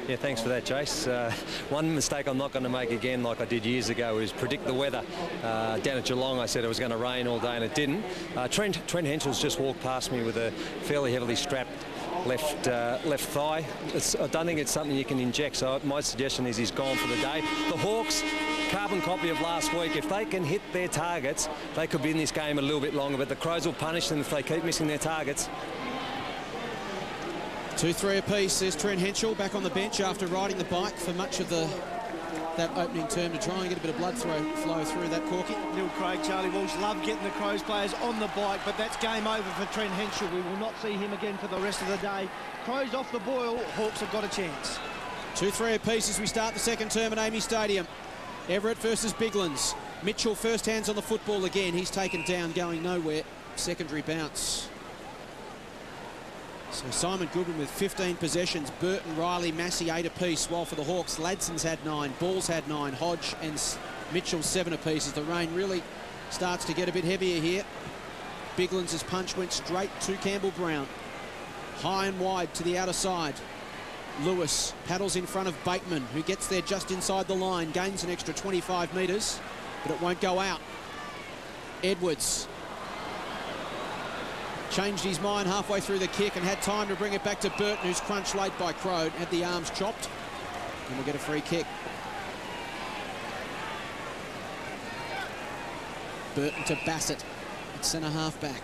Yeah, thanks for that, Jace. One mistake I'm not going to make again like I did years ago is predict the weather. Down at Geelong, I said it was going to rain all day and it didn't. Trent Henschel's just walked past me with a fairly heavily strapped left thigh. I don't think it's something you can inject, so my suggestion is he's gone for the day. The Hawks, carbon copy of last week. If they can hit their targets, they could be in this game a little bit longer, but the Crows will punish them if they keep missing their targets. 2-3 apiece. There's Trent Henschel back on the bench after riding the bike for much of that opening term to try and get a bit of blood flow through that corky. Neil Craig, Charlie Walsh love getting the Crows players on the bike, but that's game over for Trent Henschel. We will not see him again for the rest of the day. Crows off the boil. Hawks have got a chance. 2-3 apiece as we start the second term at Amy Stadium. Everett versus Biglands. Mitchell first hands on the football again. He's taken down, going nowhere. Secondary bounce. So Simon Goodwin with 15 possessions. Burton, Riley, Massey 8 apiece. While for the Hawks, Ladson's had 9, Balls had 9, Hodge and Mitchell 7 apiece. As the rain really starts to get a bit heavier here. Biglands' punch went straight to Campbell Brown. High and wide to the outer side. Lewis paddles in front of Bateman, who gets there just inside the line, gains an extra 25 metres, but it won't go out. Edwards changed his mind halfway through the kick and had time to bring it back to Burton, who's crunched late by Crode, had the arms chopped, and we'll get a free kick. Burton to Bassett at centre half back.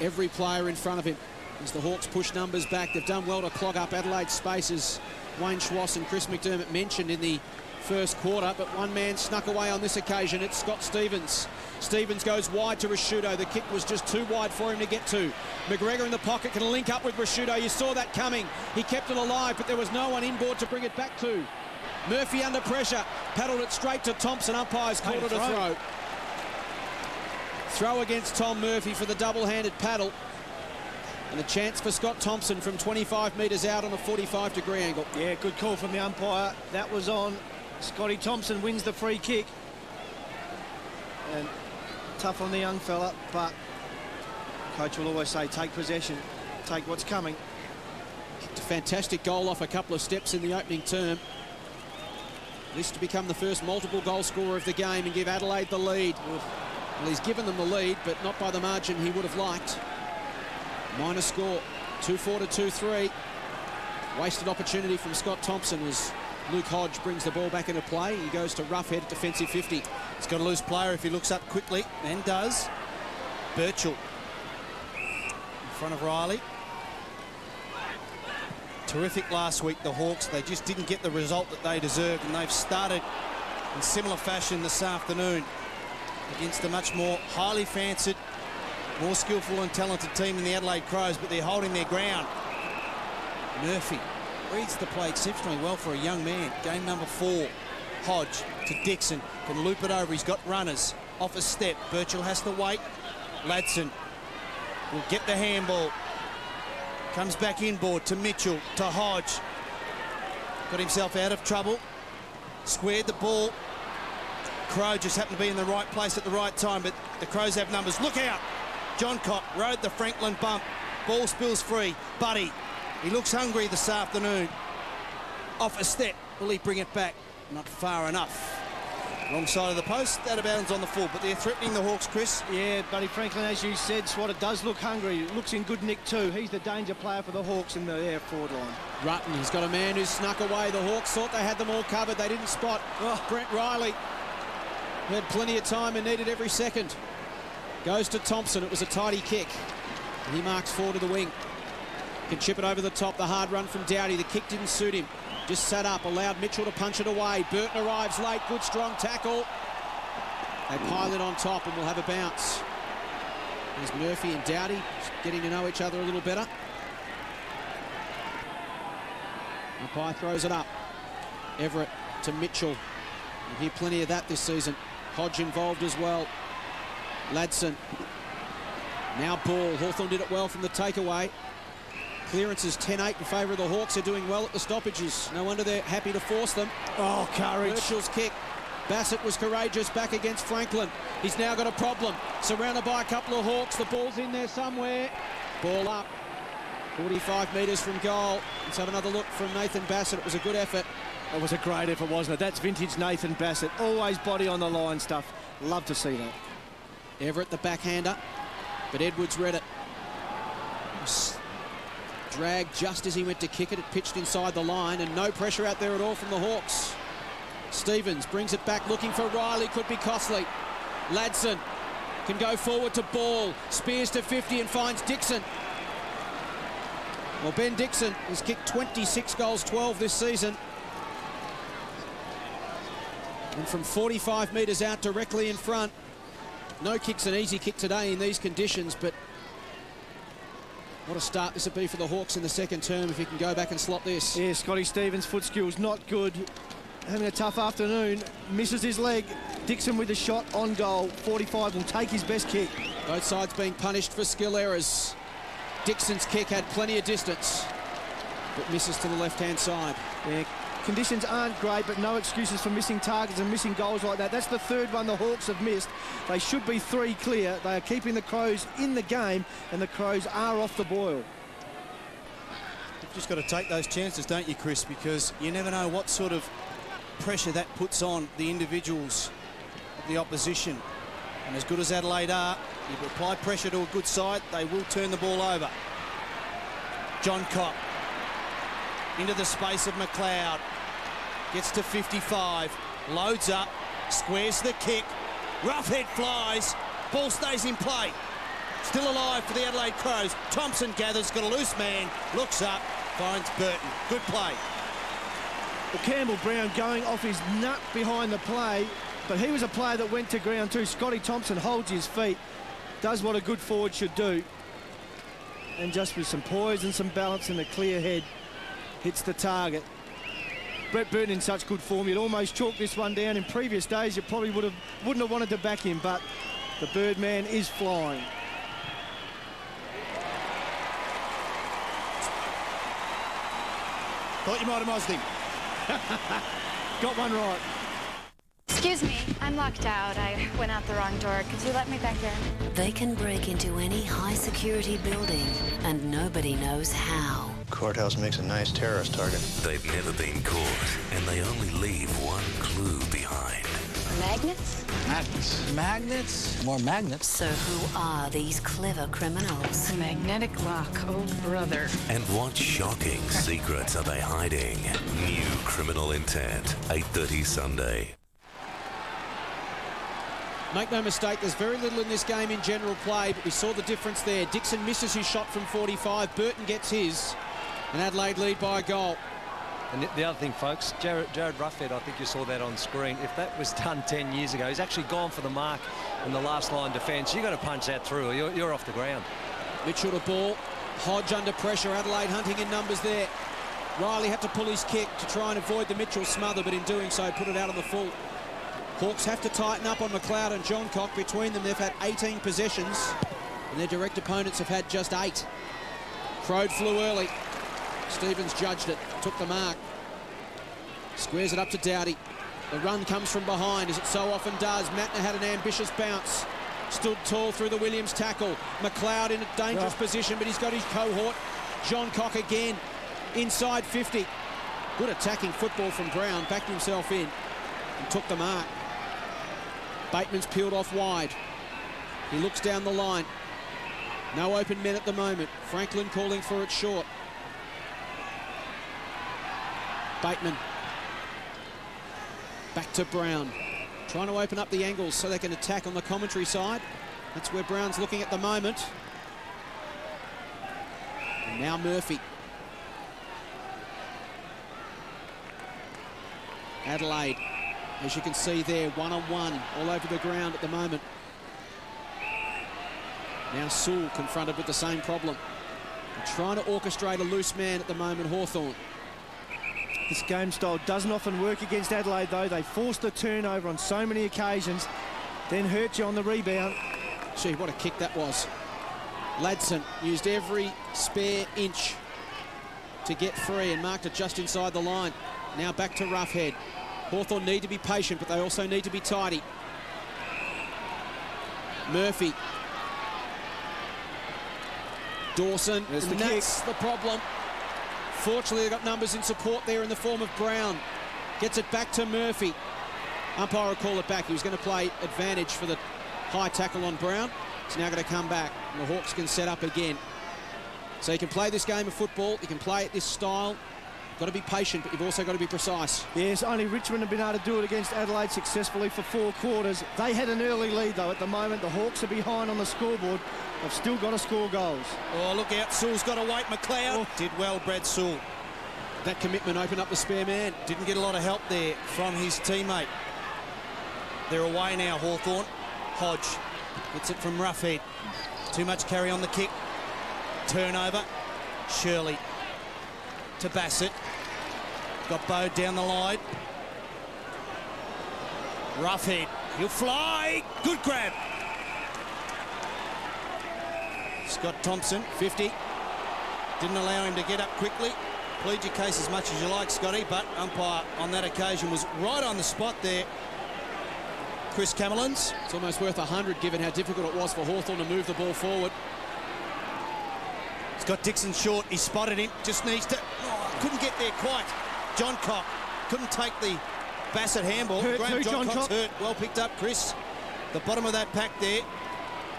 Every player in front of him as the Hawks push numbers back. They've done well to clog up Adelaide's spaces. Wayne Schwass and Chris McDermott mentioned in the first quarter, but one man snuck away on this occasion. It's Scott Stevens. Stevens goes wide to Rashudo. The kick was just too wide for him to get to. McGregor in the pocket can link up with Rashudo. You saw that coming. He kept it alive, but there was no one inboard to bring it back to. Murphy under pressure. Paddled it straight to Thompson. Umpires called it a throw. Throw against Tom Murphy for the double-handed paddle. And a chance for Scott Thompson from 25 metres out on a 45-degree angle. Yeah, good call from the umpire. That was on. Scotty Thompson wins the free kick. And tough on the young fella, but coach will always say, take possession, take what's coming. Kicked a fantastic goal off a couple of steps in the opening term. This to become the first multiple goal scorer of the game and give Adelaide the lead. Well, he's given them the lead, but not by the margin he would have liked. Minor score, 2-4 to 2-3. Wasted opportunity from Scott Thompson as Luke Hodge brings the ball back into play. He goes to rough head at defensive 50. He's got a loose player if he looks up quickly, and does. Birchall in front of Riley. terrific last week, the Hawks. They just didn't get the result that they deserved, and they've started in similar fashion this afternoon against a much more highly fancied, more skillful and talented team in the Adelaide Crows, but they're holding their ground. Murphy reads the play exceptionally well for a young man. Game number 4. Hodge to Dixon, can loop it over. He's got runners. Off a step. Birchall has to wait. Ladson will get the handball. Comes back inboard to Mitchell, to Hodge. Got himself out of trouble. Squared the ball. Crow just happened to be in the right place at the right time, but the Crows have numbers. Look out! John Cott rode the Franklin bump. Ball spills free. Buddy, he looks hungry this afternoon. Off a step. Will he bring it back? Not far enough. Wrong side of the post. Out of bounds on the full, but they're threatening the Hawks, Chris. Yeah, Buddy Franklin, as you said, Swatter does look hungry. Looks in good nick too. He's the danger player for the Hawks in the forward line. Rutten, he's got a man who's snuck away. The Hawks thought they had them all covered. They didn't spot Brent Riley. He had plenty of time and needed every second. Goes to Thompson. It was a tidy kick. He marks forward to the wing. Can chip it over the top. The hard run from Dowdy. The kick didn't suit him. Just sat up, allowed Mitchell to punch it away. Burton arrives late. Good strong tackle. They pile it on top and will have a bounce. There's Murphy and Dowdy getting to know each other a little better. Mackay throws it up. Everett to Mitchell. You hear plenty of that this season. Hodge involved as well. Ladson. Now ball. Hawthorn did it well from the takeaway. Clearances 10-8 in favour of the Hawks. Are doing well at the stoppages. No wonder they're happy to force them. Oh, courage. Herschel's kick. Bassett was courageous back against Franklin. He's now got a problem. Surrounded by a couple of Hawks. The ball's in there somewhere. Ball up. 45 metres from goal. Let's have another look from Nathan Bassett. It was a good effort. It was a great effort, wasn't it? That's vintage Nathan Bassett. Always body on the line stuff. Love to see that. Everett, the backhander. But Edwards read it. Dragged just as he went to kick it. It pitched inside the line, and no pressure out there at all from the Hawks. Stevens brings it back, looking for Riley. Could be costly. Ladson can go forward to Ball. Spears to 50 and finds Dixon. Well, Ben Dixon has kicked 26 goals, 12 this season. And from 45 metres out, directly in front. No kick's an easy kick today in these conditions, but what a start this would be for the Hawks in the second term if he can go back and slot this. Yeah, Scotty Stevens' foot skills not good. Having a tough afternoon. Misses his leg. Dixon with a shot on goal. 45 will take his best kick. Both sides being punished for skill errors. Dixon's kick had plenty of distance, but misses to the left-hand side. Yeah, conditions aren't great, but no excuses for missing targets and missing goals like that. That's the third one the Hawks have missed. They should be 3 clear. They are keeping the Crows in the game, and the Crows are off the boil. You've just got to take those chances, don't you, Chris? Because you never know what sort of pressure that puts on the individuals of the opposition. And as good as Adelaide are, if you apply pressure to a good side, they will turn the ball over. John Cott into the space of McLeod. Gets to 55. Loads up. Squares the kick. Rough head flies. Ball stays in play. Still alive for the Adelaide Crows. Thompson gathers. Got a loose man. Looks up. Finds Burton. Good play. Well, Campbell Brown going off his nut behind the play, but he was a player that went to ground too. Scotty Thompson holds his feet, does what a good forward should do, and just with some poise and some balance and a clear head, hits the target. Brett Burton in such good form, you'd almost chalk this one down. In previous days, you probably wouldn't have wanted to back him, but the Birdman is flying. Thought you might have mozzed him. Got one right. Excuse me, I'm locked out. I went out the wrong door. Could you let me back in? They can break into any high-security building, and nobody knows how. Courthouse makes a nice terrorist target. They've never been caught, and they only leave one clue behind. Magnets? Magnets. Magnets? More magnets. So who are these clever criminals? Magnetic lock, oh brother. And what shocking secrets are they hiding? New Criminal Intent, 8:30 Sunday. Make no mistake, there's very little in this game in general play, but we saw the difference there. Dixon misses his shot from 45. Burton gets his. And Adelaide lead by a goal. And the other thing, folks, Jared Ruffhead, I think you saw that on screen. If that was done 10 years ago, he's actually gone for the mark in the last line defence. You've got to punch that through, or you're off the ground. Mitchell to ball. Hodge under pressure. Adelaide hunting in numbers there. Riley had to pull his kick to try and avoid the Mitchell smother, but in doing so, put it out on the full. Hawks have to tighten up on McLeod and Johncock. Between them, they've had 18 possessions, and their direct opponents have had just 8. Crowd flew early. Stevens judged it, took the mark. Squares it up to Doughty. The run comes from behind, as it so often does. Matner had an ambitious bounce. Stood tall through the Williams tackle. McLeod in a dangerous position, but he's got his cohort. Johncock again, inside 50. Good attacking football from Brown, backed himself in and took the mark. Bateman's peeled off wide. He looks down the line. No open men at the moment. Franklin calling for it short. Bateman. Back to Brown. Trying to open up the angles so they can attack on the commentary side. That's where Brown's looking at the moment. And now Murphy. Adelaide, as you can see there, one-on-one all over the ground at the moment. Now Sewell confronted with the same problem. They're trying to orchestrate a loose man at the moment, Hawthorn. This game style doesn't often work against Adelaide, though. They force the turnover on so many occasions, then hurt you on the rebound. Gee, what a kick that was. Ladson used every spare inch to get free and marked it just inside the line. Now back to Ruffhead. Hawthorn need to be patient, but they also need to be tidy. Murphy. Dawson, There's and the that's the problem. Fortunately, they've got numbers in support there in the form of Brown. Gets it back to Murphy. Umpire will call it back. He was going to play advantage for the high tackle on Brown. It's now going to come back, and the Hawks can set up again. So you can play this game of football. You can play it this style. Got to be patient, but you've also got to be precise. Yes, only Richmond have been able to do it against Adelaide successfully for 4 quarters. They had an early lead, though. At the moment, the Hawks are behind on the scoreboard. They've still got to score goals. Oh, look out. Sewell's got to wait. McLeod did well, Brad Sewell. That commitment opened up the spare man. Didn't get a lot of help there from his teammate. They're away now, Hawthorn. Hodge gets it from Ruffhead. Too much carry on the kick. Turnover. Shirley to Bassett. Got Bode down the line. Ruffhead. He'll fly. Good grab. Scott Thompson, 50. Didn't allow him to get up quickly. Plead your case as much as you like, Scotty, but umpire on that occasion was right on the spot there. Chris Camelins. It's almost worth 100 given how difficult it was for Hawthorn to move the ball forward. It's got Dixon short. He spotted him. Just needs to... Oh, couldn't get there quite. Johncock couldn't take the Bassett handball. Graham Johncock's hurt. Well picked up, Chris. The bottom of that pack there.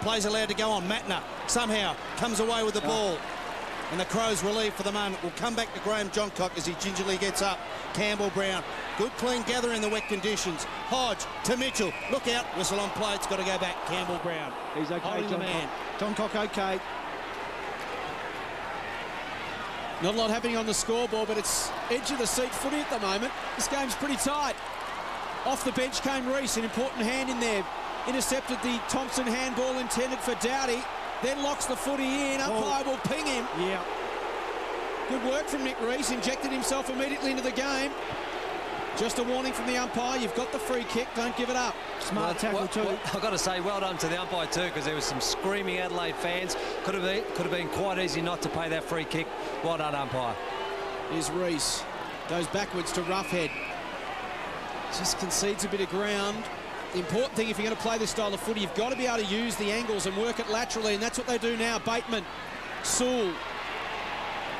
Play's allowed to go on. Matner somehow comes away with the ball. And the Crows relieved for the moment. We'll come back to Graham Johncock as he gingerly gets up. Campbell Brown. Good clean gather in the wet conditions. Hodge to Mitchell. Look out. Whistle on play. It's got to go back. Campbell Brown. He's okay, holding the man. Johncock okay. Not a lot happening on the scoreboard, but it's edge of the seat footy at the moment. This game's pretty tight. Off the bench came Reese, an important hand in there. Intercepted the Thompson handball intended for Doughty. Then locks the footy in. Umpire will ping him. Yeah. Good work from Nick Reese. Injected himself immediately into the game. Just a warning from the umpire. You've got the free kick. Don't give it up. Smart tackle too. I've got to say, well done to the umpire too, because there was some screaming Adelaide fans. Could have been quite easy not to pay that free kick. Well done, umpire. Here's Reese. Goes backwards to Ruffhead. Just concedes a bit of ground. The important thing, if you're going to play this style of footy, you've got to be able to use the angles and work it laterally, and that's what they do now. Bateman, Sewell,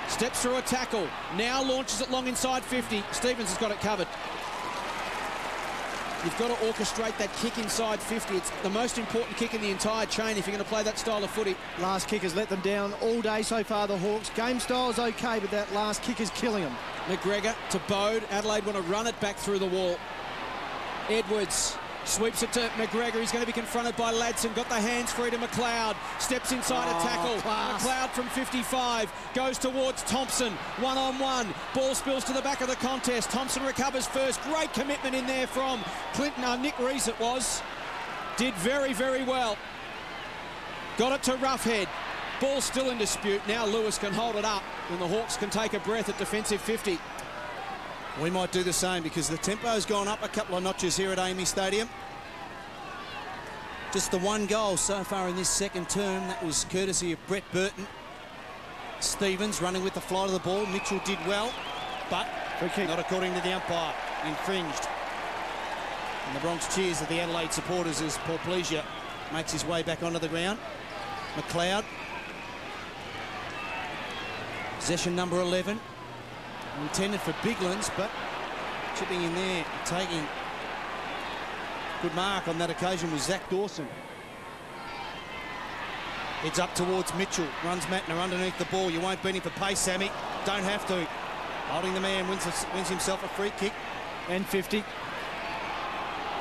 steps through a tackle, now launches it long inside 50. Stevens has got it covered. You've got to orchestrate that kick inside 50. It's the most important kick in the entire chain if you're going to play that style of footy. Last kick has let them down all day so far, the Hawks. Game style is okay, but that last kick is killing them. McGregor to Bode. Adelaide want to run it back through the wall. Edwards Sweeps it to McGregor. He's going to be confronted by Ladson. Got the hands free to McLeod. Steps inside a tackle. McLeod from 55 goes towards Thompson. One-on-one. Ball spills to the back of the contest. Thompson recovers first. Great commitment in there from Nick Rees it was. Did very, very well. Got it to Roughhead. Ball still in dispute. Now Lewis can hold it up and the Hawks can take a breath at defensive 50. We might do the same because the tempo's gone up a couple of notches here at Amy Stadium. Just the one goal so far in this second term. That was courtesy of Brett Burton. Stevens running with the flight of the ball. Mitchell did well, but not according to the umpire. Infringed. And the Bronx cheers at the Adelaide supporters as Paul Pleasure makes his way back onto the ground. McLeod. Possession number 11. Intended for Biglands, but chipping in there, taking good mark on that occasion was Zach Dawson. Heads up towards Mitchell, runs Mattner underneath the ball. You won't beat him for pace, Sammy. Don't have to. Holding the man, wins himself a free kick. And 50.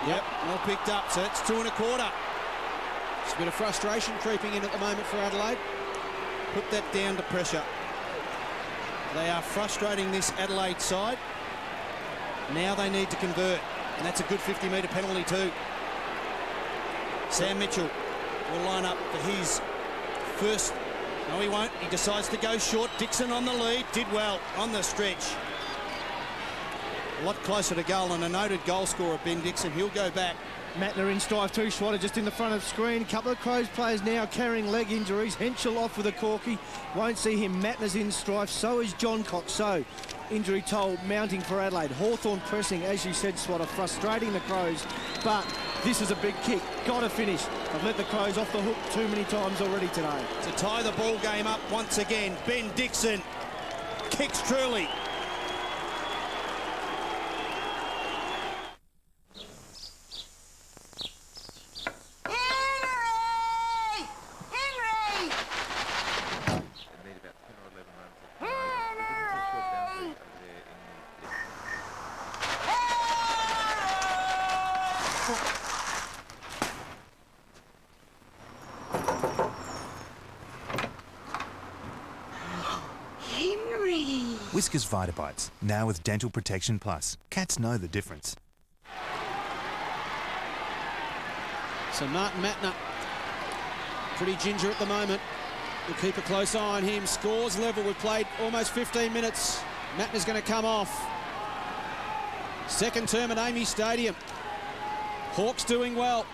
Yep, well picked up, so it's 2 1/4. Just a bit of frustration creeping in at the moment for Adelaide. Put that down to pressure. They are frustrating this Adelaide side. Now they need to convert, and that's a good 50-metre penalty too. Sam Mitchell will line up for his first. No, he won't. He decides to go short. Dixon on the lead. Did well on the stretch. A lot closer to goal, and a noted goal scorer, Ben Dixon. He'll go back. Mattner in strife too. Schwatter just in the front of screen. A couple of Crows players now carrying leg injuries. Henschel off with a corky. Won't see him. Mattner's in strife. So is John Cox. So injury toll mounting for Adelaide. Hawthorn pressing, as you said, Schwatter, frustrating the Crows. But this is a big kick. Got to finish. I've let the Crows off the hook too many times already today. To tie the ball game up once again, Ben Dixon kicks truly. Whiskas Vitabites, now with Dental Protection Plus. Cats know the difference. So Martin Mattner, pretty ginger at the moment. We'll keep a close eye on him. Scores level. We've played almost 15 minutes. Mattner's going to come off. Second term at Amy Stadium. Hawks doing well.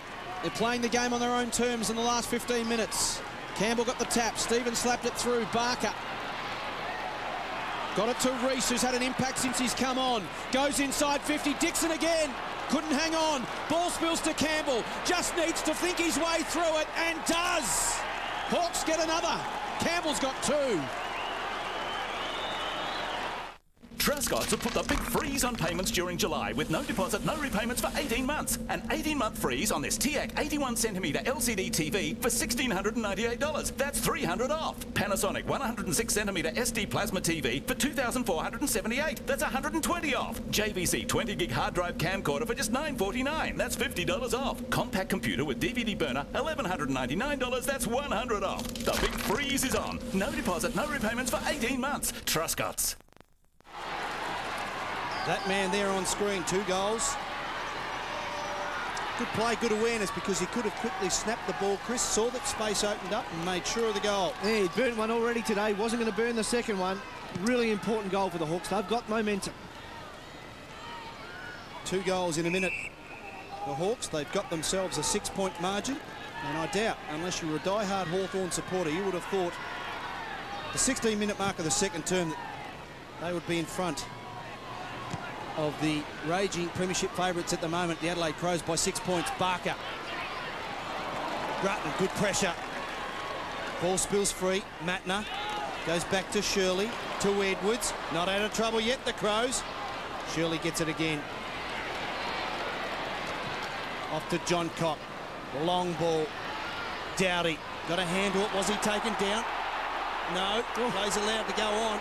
They're playing the game on their own terms in the last 15 minutes. Campbell got the tap. Stevens slapped it through. Barker got it to Rees, who's had an impact since he's come on. Goes inside 50. Dixon again. Couldn't hang on. Ball spills to Campbell. Just needs to think his way through it, and does. Hawks get another. Campbell's got 2. Truscott's have put the big freeze on payments during July with no deposit, no repayments for 18 months. An 18-month freeze on this TIAC 81cm LCD TV for $1,698. That's $300 off. Panasonic 106cm SD plasma TV for $2,478. That's $120 off. JVC 20-gig hard drive camcorder for just $949. That's $50 off. Compact computer with DVD burner, $1,199. That's $100 off. The big freeze is on. No deposit, no repayments for 18 months. Truscott's. That man there on screen, 2 goals. Good play, good awareness, because he could have quickly snapped the ball. Chris saw that space opened up and made sure of the goal. Yeah, he burnt one already today. Wasn't going to burn the second one. Really important goal for the Hawks. They've got momentum. 2 goals in a minute. The Hawks, they've got themselves a 6-point margin. And I doubt, unless you were a die-hard Hawthorn supporter, you would have thought the 16-minute mark of the second term that they would be in front of the raging premiership favourites at the moment, the Adelaide Crows, by 6 points. Barker. Grutton, good pressure. Ball spills free. Mattner goes back to Shirley, to Edwards. Not out of trouble yet, the Crows. Shirley gets it again. Off to John Cock. Long ball. Dowdy got a hand to it. Was he taken down? No. Play's allowed to go on.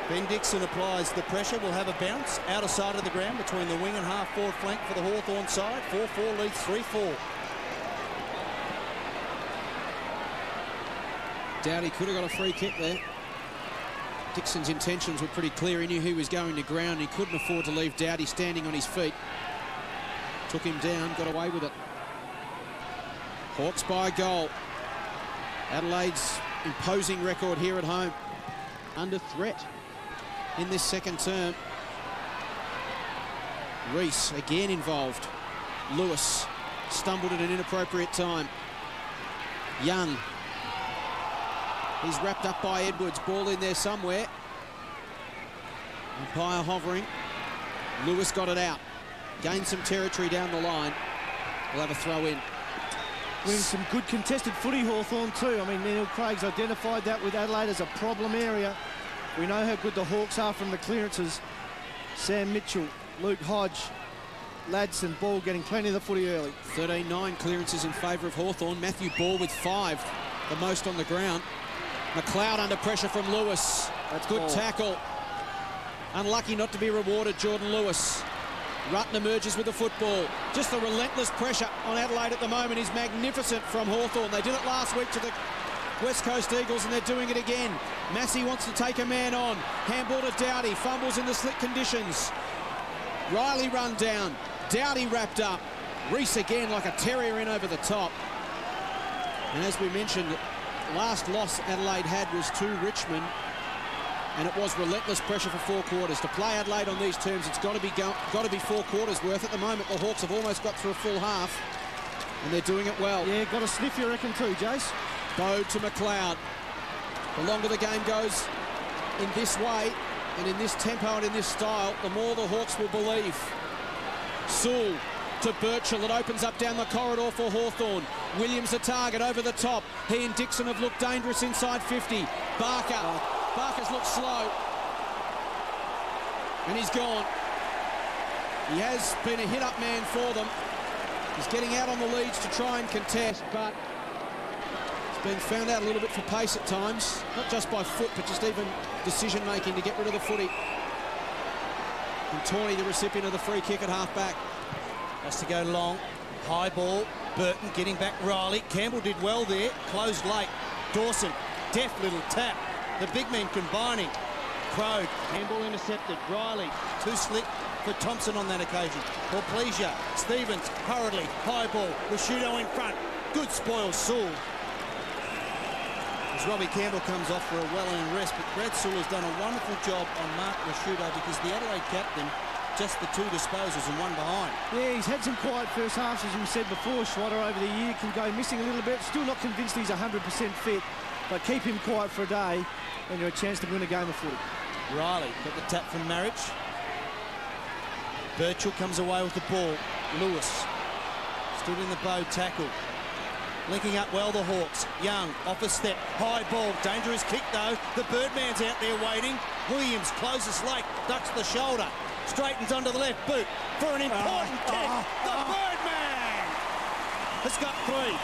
Ben Dixon applies the pressure. Will have a bounce out of side of the ground between the wing and half-forward flank for the Hawthorn side. 4-4 leads 3-4. Dowdy could have got a free kick there. Dixon's intentions were pretty clear. He knew he was going to ground. He couldn't afford to leave Dowdy standing on his feet. Took him down, got away with it. Hawks by a goal. Adelaide's imposing record here at home under threat in this second term. Reese again involved. Lewis stumbled at an inappropriate time. Young. He's wrapped up by Edwards. Ball in there somewhere. Umpire hovering. Lewis got it out. Gained some territory down the line. We'll have a throw in. Winning some good contested footy, Hawthorn too. I mean, Neil Craig's identified that with Adelaide as a problem area. We know how good the Hawks are from the clearances. Sam Mitchell, Luke Hodge, Ladson, Ball getting plenty of the footy early. 13-9 clearances in favour of Hawthorn. Matthew Ball with 5, the most on the ground. McLeod under pressure from Lewis. That's good ball. Tackle. Unlucky not to be rewarded, Jordan Lewis. Rutten emerges with the football. Just the relentless pressure on Adelaide at the moment is magnificent from Hawthorn. They did it last week to the West Coast Eagles and they're doing it again. Massey wants to take a man on. Handball to Dowdy. Fumbles in the slick conditions. Riley run down. Dowdy wrapped up. Reese again like a terrier in over the top. And as we mentioned, the last loss Adelaide had was to Richmond. And it was relentless pressure for 4 quarters. To play Adelaide on these terms, it's got to be 4 quarters worth. At the moment, the Hawks have almost got through a full half, and they're doing it well. Yeah, got a sniff, you reckon, too, Jace? Bode to McLeod. The longer the game goes in this way, and in this tempo and in this style, the more the Hawks will believe. Sewell to Birchall. It opens up down the corridor for Hawthorn. Williams the target over the top. He and Dixon have looked dangerous inside 50. Barker's looked slow. And he's gone. He has been a hit-up man for them. He's getting out on the leads to try and contest, but he's been found out a little bit for pace at times. Not just by foot, but just even decision-making to get rid of the footy. And Tawney, the recipient of the free kick at half-back. Has to go long. High ball. Burton getting back Riley. Campbell did well there. Closed late. Dawson. Deft little tap. The big men combining. Crow. Handball intercepted. Riley. Too slick for Thompson on that occasion. For Pleasure. Stevens. Hurriedly. High ball. Rashudo in front. Good spoil. Sewell. As Robbie Campbell comes off for a well-earned rest, but Brad Sewell has done a wonderful job on Mark Rashudo because the Adelaide captain, just the 2 disposals and 1 behind. Yeah, he's had some quiet first halves, as we said before. Schwatter over the year can go missing a little bit. Still not convinced he's 100% fit, but keep him quiet for a day and you're a chance to win a game of footy. Riley got the tap from Marriage. Birchall comes away with the ball. Lewis stood in the bow tackle. Linking up well the Hawks. Young off a step. High ball. Dangerous kick though. The Birdman's out there waiting. Williams closes late. Ducks the shoulder. Straightens onto the left boot for an important kick. The Birdman has got 3.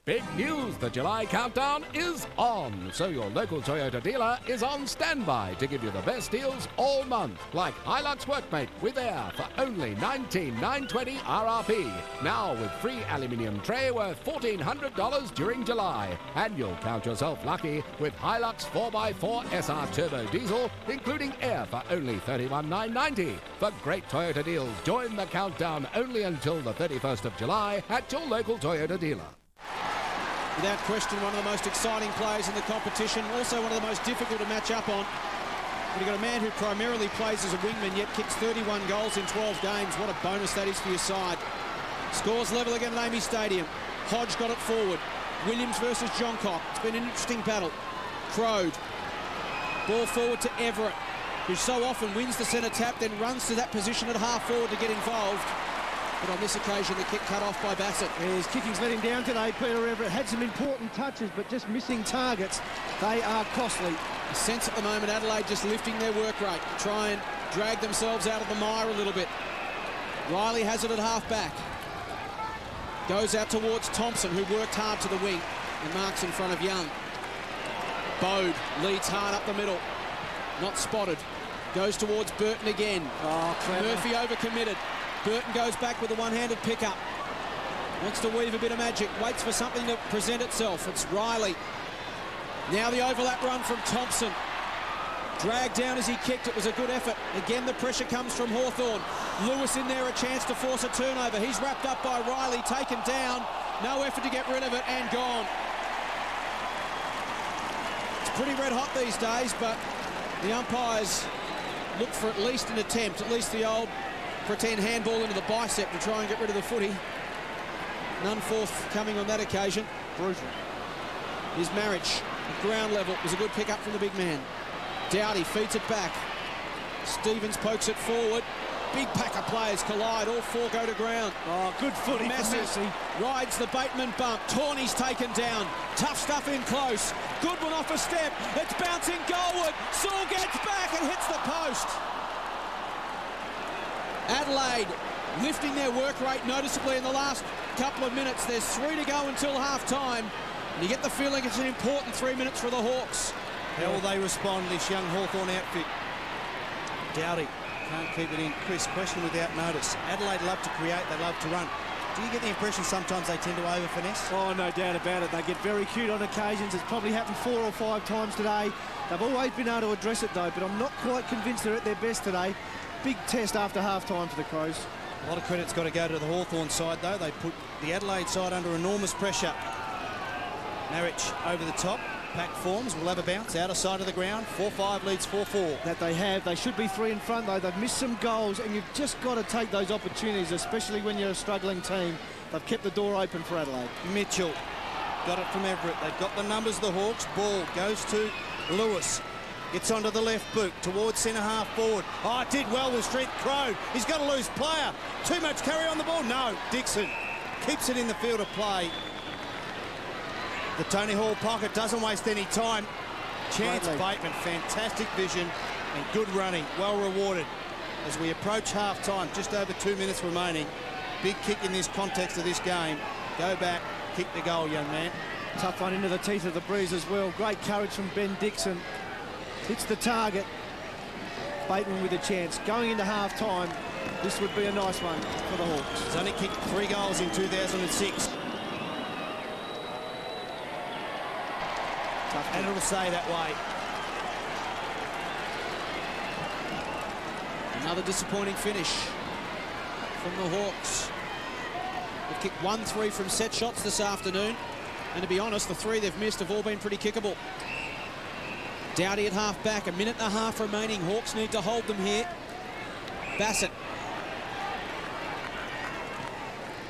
Big news, the July countdown is on. So your local Toyota dealer is on standby to give you the best deals all month. Like Hilux Workmate with air for only $19,920 RRP. Now with free aluminium tray worth $1,400 during July. And you'll count yourself lucky with Hilux 4x4 SR Turbo Diesel, including air for only $31,990. For great Toyota deals, join the countdown only until the 31st of July at your local Toyota dealer. Without question, one of the most exciting players in the competition, also one of the most difficult to match up on. But you've got a man who primarily plays as a wingman, yet kicks 31 goals in 12 games. What a bonus that is for your side. Scores level again at Amy Stadium. Hodge got it forward. Williams versus Johncock. It's been an interesting battle. Crowed. Ball forward to Everett, who so often wins the centre tap, then runs to that position at half forward to get involved. But on this occasion, the kick cut off by Bassett. His kicking's let him down today, Peter Everett. Had some important touches, but just missing targets. They are costly. A sense at the moment, Adelaide just lifting their work rate to try and drag themselves out of the mire a little bit. Riley has it at half-back. Goes out towards Thompson, who worked hard to the wing, and marks in front of Young. Bode leads hard up the middle. Not spotted. Goes towards Burton again. Oh, clever. Murphy overcommitted. Burton goes back with a one-handed pickup. Wants to weave a bit of magic. Waits for something to present itself. It's Riley. Now the overlap run from Thompson. Dragged down as he kicked. It was a good effort. Again, the pressure comes from Hawthorn. Lewis in there, a chance to force a turnover. He's wrapped up by Riley, taken down. No effort to get rid of it, and gone. It's pretty red hot these days, but the umpires look for at least an attempt, at least the old pretend handball into the bicep to try and get rid of the footy. None forthcoming on that occasion. Brutal. His Marriage at ground level was a good pick up from the big man. Doughty feeds it back. Stevens pokes it forward. Big pack of players collide. All four go to ground. Oh, good footy. Massey rides the Bateman bump. Tawney's taken down. Tough stuff in close. Goodwin off a step. It's bouncing goalward. Saul gets back and hits the post. Adelaide lifting their work rate noticeably in the last couple of minutes. There's 3 to go until half-time. And you get the feeling it's an important 3 minutes for the Hawks. How will they respond, this young Hawthorn outfit? Doughty can't keep it in. Chris, question without notice. Adelaide love to create, they love to run. Do you get the impression sometimes they tend to over-finesse? Oh, no doubt about it. They get very cute on occasions. It's probably happened 4 or 5 times today. They've always been able to address it, though, but I'm not quite convinced they're at their best today. Big test after half-time for the Crows. A lot of credit's got to go to the Hawthorn side, though. They put the Adelaide side under enormous pressure. Marriage over the top. Pack forms, will have a bounce out of side of the ground. 4-5 leads 4-4. That they have. They should be 3 in front, though. They've missed some goals, and you've just got to take those opportunities, especially when you're a struggling team. They've kept the door open for Adelaide. Mitchell got it from Everett. They've got the numbers, the Hawks. Ball goes to Lewis. Gets onto the left boot towards centre half forward. Oh, it did well with strength. Crow. He's got a loose player. Too much carry on the ball. No, Dixon keeps it in the field of play. The Tony Hall pocket doesn't waste any time. Chance Bateman, fantastic vision and good running, well rewarded. As we approach half-time, just over 2 minutes remaining. Big kick in this context of this game. Go back, kick the goal, young man. Tough one into the teeth of the breeze as well. Great courage from Ben Dixon. Hits the target. Bateman with a chance. Going into half-time, this would be a nice one for the Hawks. He's only kicked 3 goals in 2006. And it'll stay that way. Another disappointing finish from the Hawks. They've kicked 1-3 from set shots this afternoon. And to be honest, the 3 they've missed have all been pretty kickable. Doughty at half-back, 1.5 minutes remaining. Hawks need to hold them here. Bassett.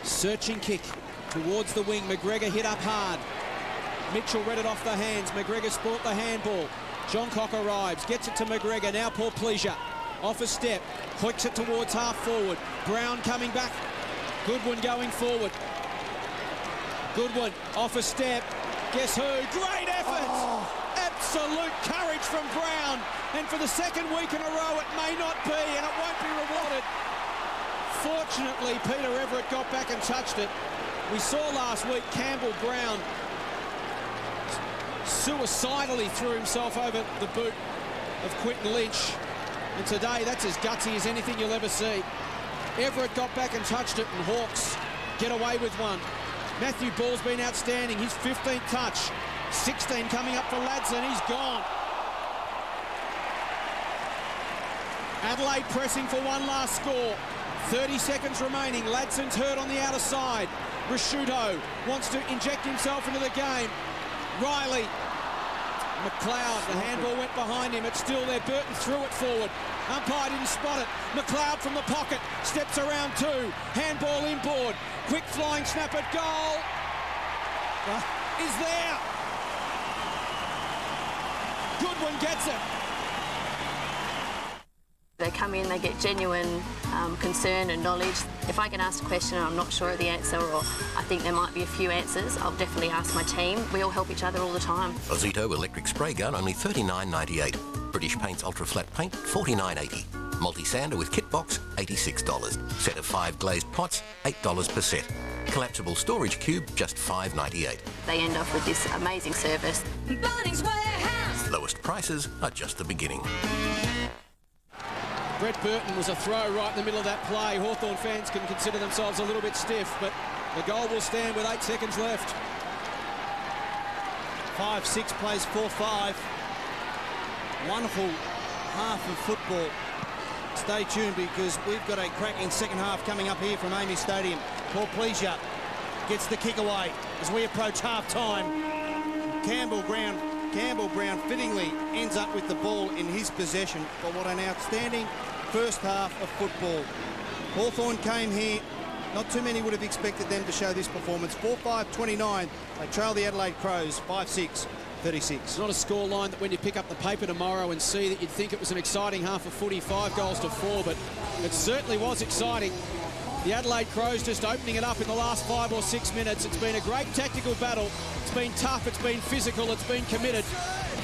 Searching kick towards the wing. McGregor hit up hard. Mitchell read it off the hands. McGregor sport the handball. John Cock arrives, gets it to McGregor. Now Paul Pleasure off a step, clicks it towards half forward. Brown coming back. Goodwin going forward. Goodwin off a step. Guess who? Great effort! Oh. Absolute courage from Brown. And for the second week in a row, it may not be, and it won't be rewarded. Fortunately, Peter Everett got back and touched it. We saw last week Campbell Brown suicidally threw himself over the boot of Quinton Lynch. And today, that's as gutsy as anything you'll ever see. Everett got back and touched it, and Hawks get away with one. Matthew Ball's been outstanding. His 15th touch. 16 coming up for Ladson. He's gone. Adelaide pressing for one last score. 30 seconds remaining. Ladson's hurt on the outer side. Rashuto wants to inject himself into the game. Riley. McLeod, the handball went behind him. It's still there. Burton threw it forward. Umpire didn't spot it. McLeod from the pocket. Steps around 2. Handball inboard. Quick flying snap at goal. Is there. Goodwin gets it. They come in, they get genuine concern and knowledge. If I can ask a question and I'm not sure of the answer, or I think there might be a few answers, I'll definitely ask my team. We all help each other all the time. Ozito electric spray gun, only $39.98. British Paints Ultra Flat Paint, $49.80. Multi-sander with kit box, $86. Set of 5 glazed pots, $8 per set. Collapsible storage cube, just $5.98. They end off with this amazing service. Bunnings Warehouse. Lowest prices are just the beginning. Brett Burton was a throw right in the middle of that play. Hawthorn fans can consider themselves a little bit stiff, but the goal will stand with 8 seconds left. 5-6 plays 4-5. Wonderful half of football. Stay tuned because we've got a cracking second half coming up here from Amy Stadium. Paul Pleasure gets the kick away as we approach half-time. Campbell Brown fittingly ends up with the ball in his possession. But what an outstanding first half of football. Hawthorn came here. Not too many would have expected them to show this performance. 4-5-29. They trail the Adelaide Crows 5-6. 36. It's not a scoreline that when you pick up the paper tomorrow and see that you'd think it was an exciting half of footy, 5 goals to 4, but it certainly was exciting. The Adelaide Crows just opening it up in the last 5 or 6 minutes. It's been a great tactical battle. It's been tough, it's been physical, it's been committed.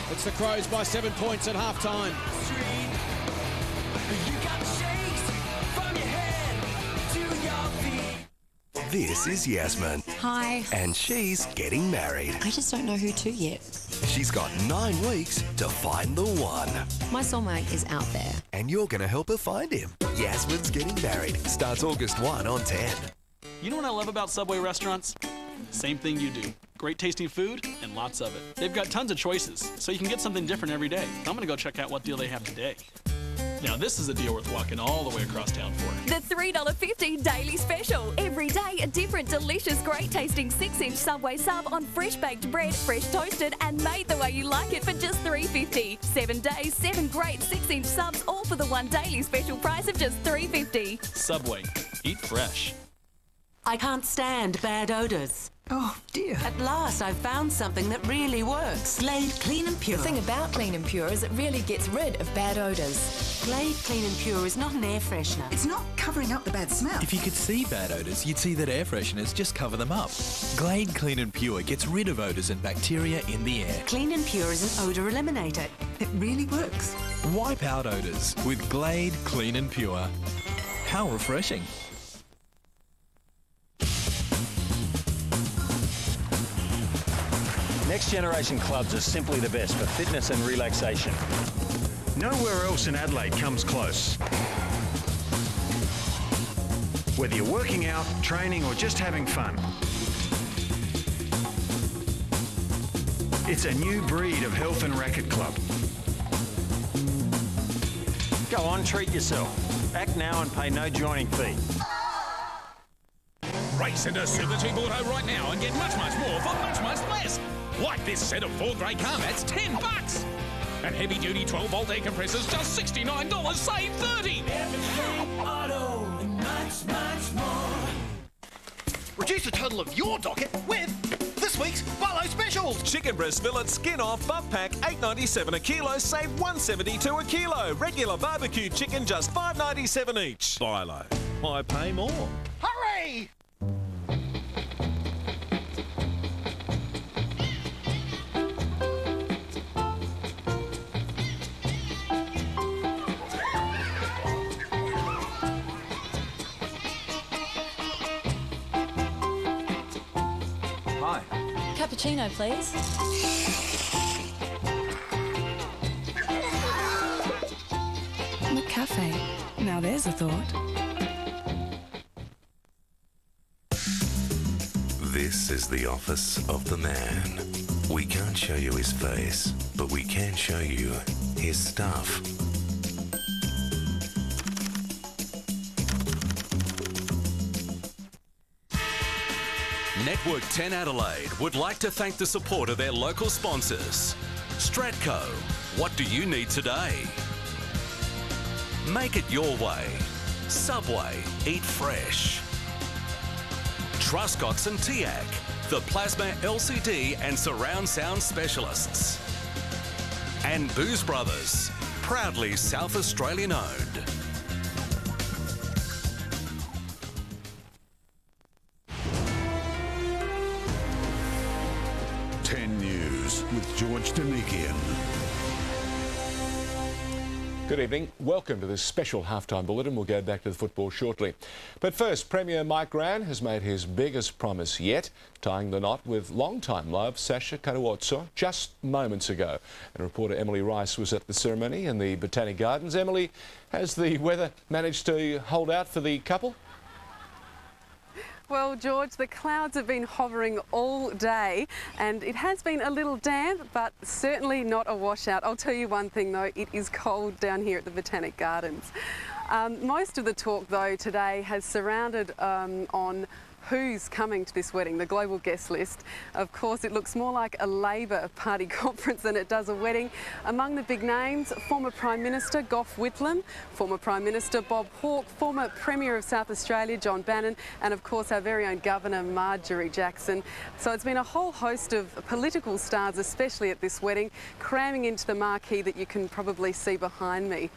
It's the Crows by 7 points at half-time. This is Yasmin. Hi. And she's getting married. I just don't know who to yet. She's got 9 weeks to find the one. My soulmate is out there. And you're going to help her find him. Yasmin's Getting Married. Starts August 1 on 10. You know what I love about Subway restaurants? Same thing you do. Great tasting food and lots of it. They've got tons of choices, so you can get something different every day. I'm going to go check out what deal they have today. Now this is a deal worth walking all the way across town for. The $3.50 daily special. Every day a different delicious, great tasting 6-inch Subway sub on fresh baked bread, fresh toasted and made the way you like it for just $3.50. 7 days, 7 great 6-inch subs, all for the one daily special price of just $3.50. Subway. Eat fresh. I can't stand bad odours. Oh, dear. At last, I've found something that really works. Glade Clean and Pure. The thing about Clean and Pure is it really gets rid of bad odours. Glade Clean and Pure is not an air freshener. It's not covering up the bad smell. If you could see bad odours, you'd see that air fresheners just cover them up. Glade Clean and Pure gets rid of odours and bacteria in the air. Clean and Pure is an odour eliminator. It really works. Wipe out odours with Glade Clean and Pure. How refreshing. Next Generation clubs are simply the best for fitness and relaxation. Nowhere else in Adelaide comes close. Whether you're working out, training or just having fun. It's a new breed of health and racket club. Go on, treat yourself. Act now and pay no joining fee. Race into Super Cheap Auto right now and get much more for much less. Like this set of 4 grey car mats, $10. And heavy-duty 12-volt air compressors, just $69, save $30. Everything auto and much more. Reduce the total of your docket with this week's Barlow specials. Chicken breast fillet, skin off, buff pack, $8.97 a kilo, save $1.72 a kilo. Regular barbecue chicken, just $5.97 each. Barlow, I pay more. Hurry! Hi. Cappuccino, please. McCafe. Now there's a thought. This is the office of the man. We can't show you his face, but we can show you his stuff. Network 10 Adelaide would like to thank the support of their local sponsors. Stratco, what do you need today? Make it your way. Subway, eat fresh. Truscott's and TIAC, the plasma LCD and surround sound specialists. And Booze Brothers, proudly South Australian owned. News with George Danikian. Good evening. Welcome to this special halftime bulletin. We'll go back to the football shortly. But first, Premier Mike Grant has made his biggest promise yet, tying the knot with long-time love Sasha Karuotso just moments ago. And reporter Emily Rice was at the ceremony in the Botanic Gardens. Emily, has the weather managed to hold out for the couple? Well, George, the clouds have been hovering all day and it has been a little damp, but certainly not a washout. I'll tell you one thing though, it is cold down here at the Botanic Gardens. Most of the talk though today has surrounded on who's coming to this wedding, the global guest list. Of course, it looks more like a Labor Party conference than it does a wedding. Among the big names, former Prime Minister Gough Whitlam, former Prime Minister Bob Hawke, former Premier of South Australia John Bannon, and of course our very own Governor Marjorie Jackson. So it's been a whole host of political stars, especially at this wedding, cramming into the marquee that you can probably see behind me.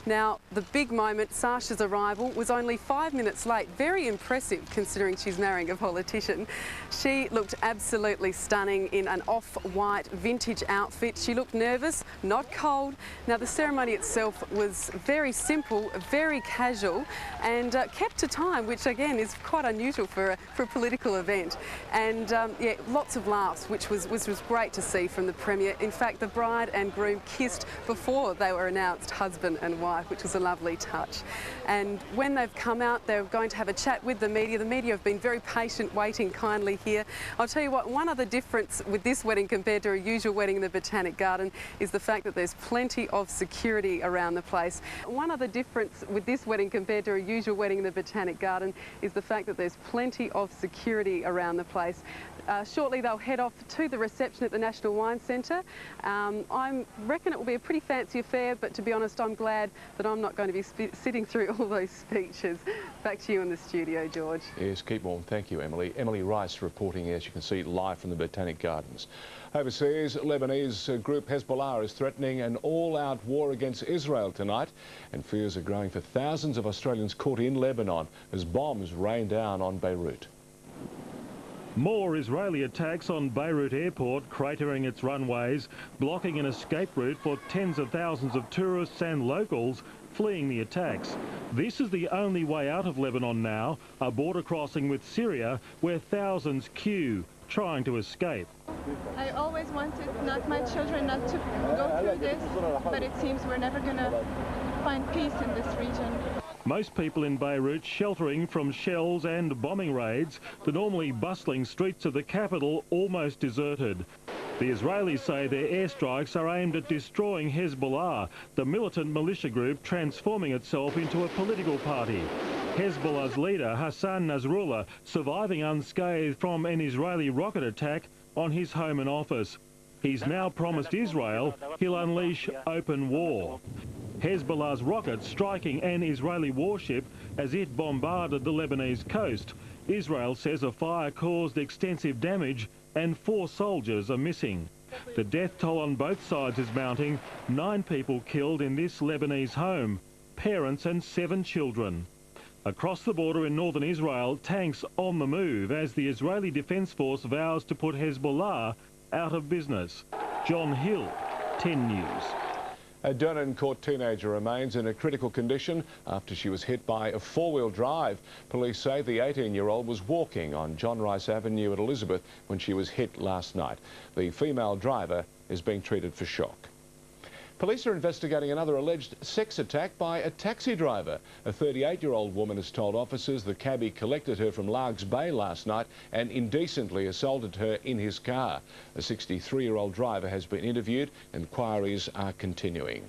Now, the big moment, Sasha's arrival, was only 5 minutes late. Very impressive considering she's marrying a politician. She looked absolutely stunning in an off-white vintage outfit. She looked nervous, not cold. Now, the ceremony itself was very simple, very casual and kept to time, which again is quite unusual for a political event. And yeah, lots of laughs, which was great to see from the Premier. In fact, the bride and groom kissed before they were announced husband and wife, which was a lovely touch. And when they've come out, they're going to have a chat with the media. The media have been very patient, waiting kindly here. I'll tell you what, one other difference with this wedding compared to a usual wedding in the Botanic Garden is the fact that there's plenty of security around the place. One other difference with this wedding compared to a usual wedding in the Botanic Garden is the fact that there's plenty of security around the place. Shortly they'll head off to the reception at the National Wine Centre. I reckon it will be a pretty fancy affair, but to be honest, I'm glad that I'm not going to be sitting through all those speeches. Back to you in the studio, George. Yes, keep warm. Thank you, Emily. Emily Rice reporting, as you can see, live from the Botanic Gardens. Overseas, Lebanese group Hezbollah is threatening an all-out war against Israel tonight, and fears are growing for thousands of Australians caught in Lebanon as bombs rain down on Beirut. More Israeli attacks on Beirut airport, cratering its runways, blocking an escape route for tens of thousands of tourists and locals fleeing the attacks. This is the only way out of Lebanon now, a border crossing with Syria where thousands queue, trying to escape. I always wanted my children not to go through this, but it seems we're never going to find peace in this region. Most people in Beirut sheltering from shells and bombing raids, the normally bustling streets of the capital almost deserted. The Israelis say their airstrikes are aimed at destroying Hezbollah, the militant militia group transforming itself into a political party. Hezbollah's leader, Hassan Nasrallah, surviving unscathed from an Israeli rocket attack on his home and office. He's now promised Israel he'll unleash open war. Hezbollah's rockets striking an Israeli warship as it bombarded the Lebanese coast. Israel says a fire caused extensive damage and 4 soldiers are missing. The death toll on both sides is mounting. 9 people killed in this Lebanese home, parents and 7 children. Across the border in northern Israel, tanks on the move as the Israeli Defence Force vows to put Hezbollah out of business. John Hill, 10 News. A Dernancourt teenager remains in a critical condition after she was hit by a 4-wheel drive. Police say the 18-year-old was walking on John Rice Avenue at Elizabeth when she was hit last night. The female driver is being treated for shock. Police are investigating another alleged sex attack by a taxi driver. A 38-year-old woman has told officers the cabbie collected her from Largs Bay last night and indecently assaulted her in his car. A 63-year-old driver has been interviewed. Inquiries are continuing.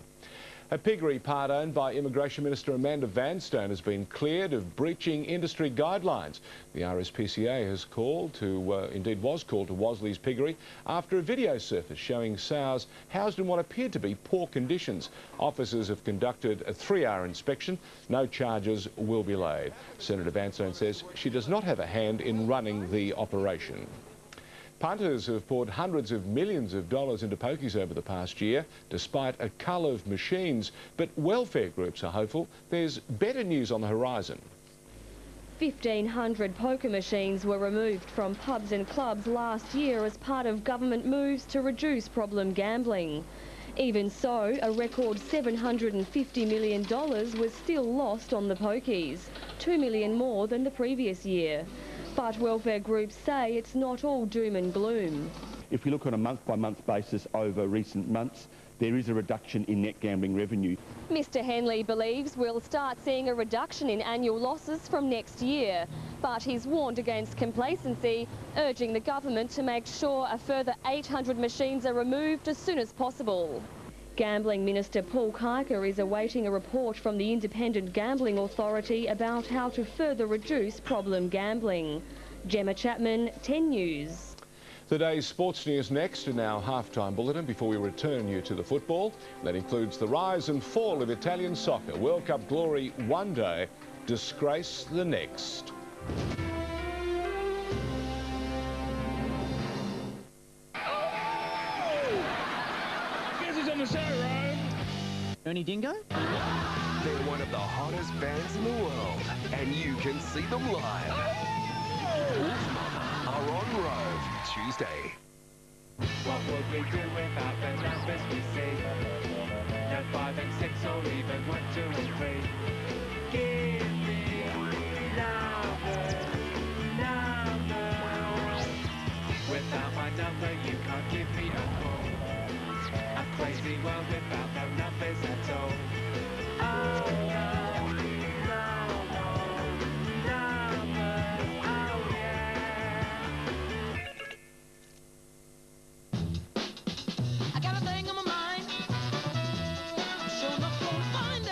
A piggery part owned by Immigration Minister Amanda Vanstone has been cleared of breaching industry guidelines. The RSPCA has called to, indeed was called to Wasley's piggery after a video surfaced showing sows housed in what appeared to be poor conditions. Officers have conducted a 3-hour inspection. No charges will be laid. Senator Vanstone says she does not have a hand in running the operation. Punters have poured hundreds of millions of dollars into pokies over the past year, despite a cull of machines. But welfare groups are hopeful there's better news on the horizon. 1,500 poker machines were removed from pubs and clubs last year as part of government moves to reduce problem gambling. Even so, a record $750 million was still lost on the pokies, $2 million more than the previous year. But welfare groups say it's not all doom and gloom. If we look on a month-by-month basis over recent months, there is a reduction in net gambling revenue. Mr Henley believes we'll start seeing a reduction in annual losses from next year, but he's warned against complacency, urging the government to make sure a further 800 machines are removed as soon as possible. Gambling Minister Paul Kiker is awaiting a report from the Independent Gambling Authority about how to further reduce problem gambling. Gemma Chapman, 10 News. Today's sports news next in our halftime bulletin before we return you to the football. That includes the rise and fall of Italian soccer. World Cup glory one day, disgrace the next. Guess who's on the show, Rome? Ernie Dingo? They're one of the hottest bands in the world, and you can see them live. Are on Rove Tuesday. What would we do without the numbers we see? No 5 and 6 or even 1, 2 and 3. Give me numbers, numbers. Without my number you can't give me a call. A crazy world without no numbers at all. Oh no, numbers, oh yeah. I got a thing on my mind. I'm sure enough gonna find it.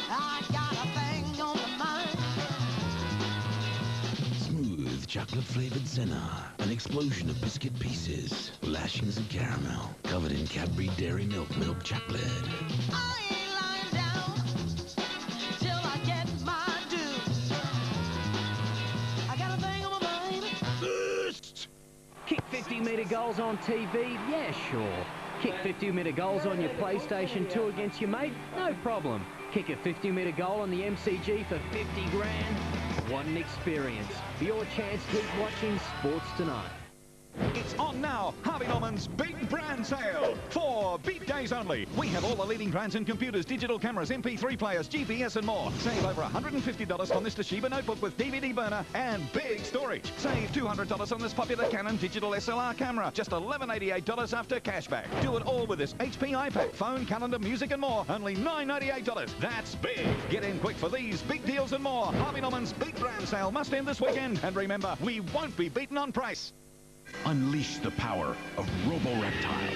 I got a thing on my mind. Smooth chocolate-flavored senna, an explosion of biscuit pieces, lashings of caramel, covered in Cadbury Dairy Milk chocolate. I ain't lying down till I get my due. I got a thing on my mind. Burst! Kick 50-metre goals on TV? Yeah, sure. Kick 50-metre goals on your PlayStation 2 against your mate? No problem. Kick a 50-metre goal on the MCG for 50 grand? What an experience. For your chance, keep watching Sports Tonight. It's on now, Harvey Norman's big brand sale. 4 beat days only. We have all the leading brands in computers, digital cameras, MP3 players, GPS and more. Save over $150 on this Toshiba notebook with DVD burner and big storage. Save $200 on this popular Canon digital SLR camera. Just $11.88 after cashback. Do it all with this HP iPad, phone, calendar, music and more. Only $9.88. That's big. Get in quick for these big deals and more. Harvey Norman's big brand sale must end this weekend. And remember, we won't be beaten on price. Unleash the power of Robo-Reptile.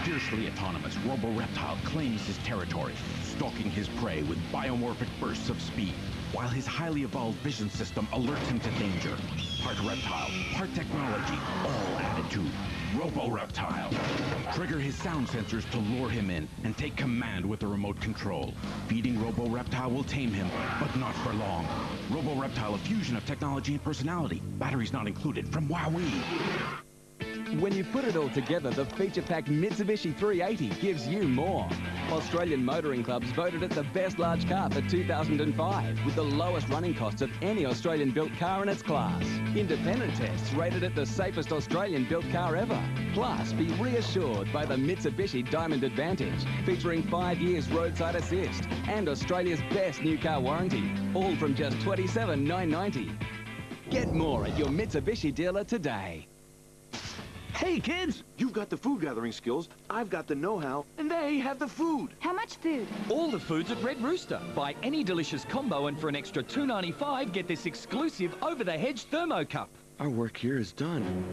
Fiercely autonomous, Robo-Reptile claims his territory, stalking his prey with biomorphic bursts of speed, while his highly evolved vision system alerts him to danger. Part reptile, part technology, all added to Robo-Reptile. Trigger his sound sensors to lure him in and take command with the remote control. Feeding Robo-Reptile will tame him, but not for long. Robo-Reptile, a fusion of technology and personality. Batteries not included from Wowee. When you put it all together, the feature-packed Mitsubishi 380 gives you more. Australian Motoring Clubs voted it the best large car for 2005, with the lowest running costs of any Australian-built car in its class. Independent tests rated it the safest Australian-built car ever. Plus, be reassured by the Mitsubishi Diamond Advantage, featuring 5 years roadside assist and Australia's best new car warranty, all from just $27,990. Get more at your Mitsubishi dealer today. Hey, kids! You've got the food gathering skills, I've got the know-how, and they have the food. How much food? All the food's at Red Rooster. Buy any delicious combo and for an extra $2.95, get this exclusive over-the-hedge thermo cup. Our work here is done.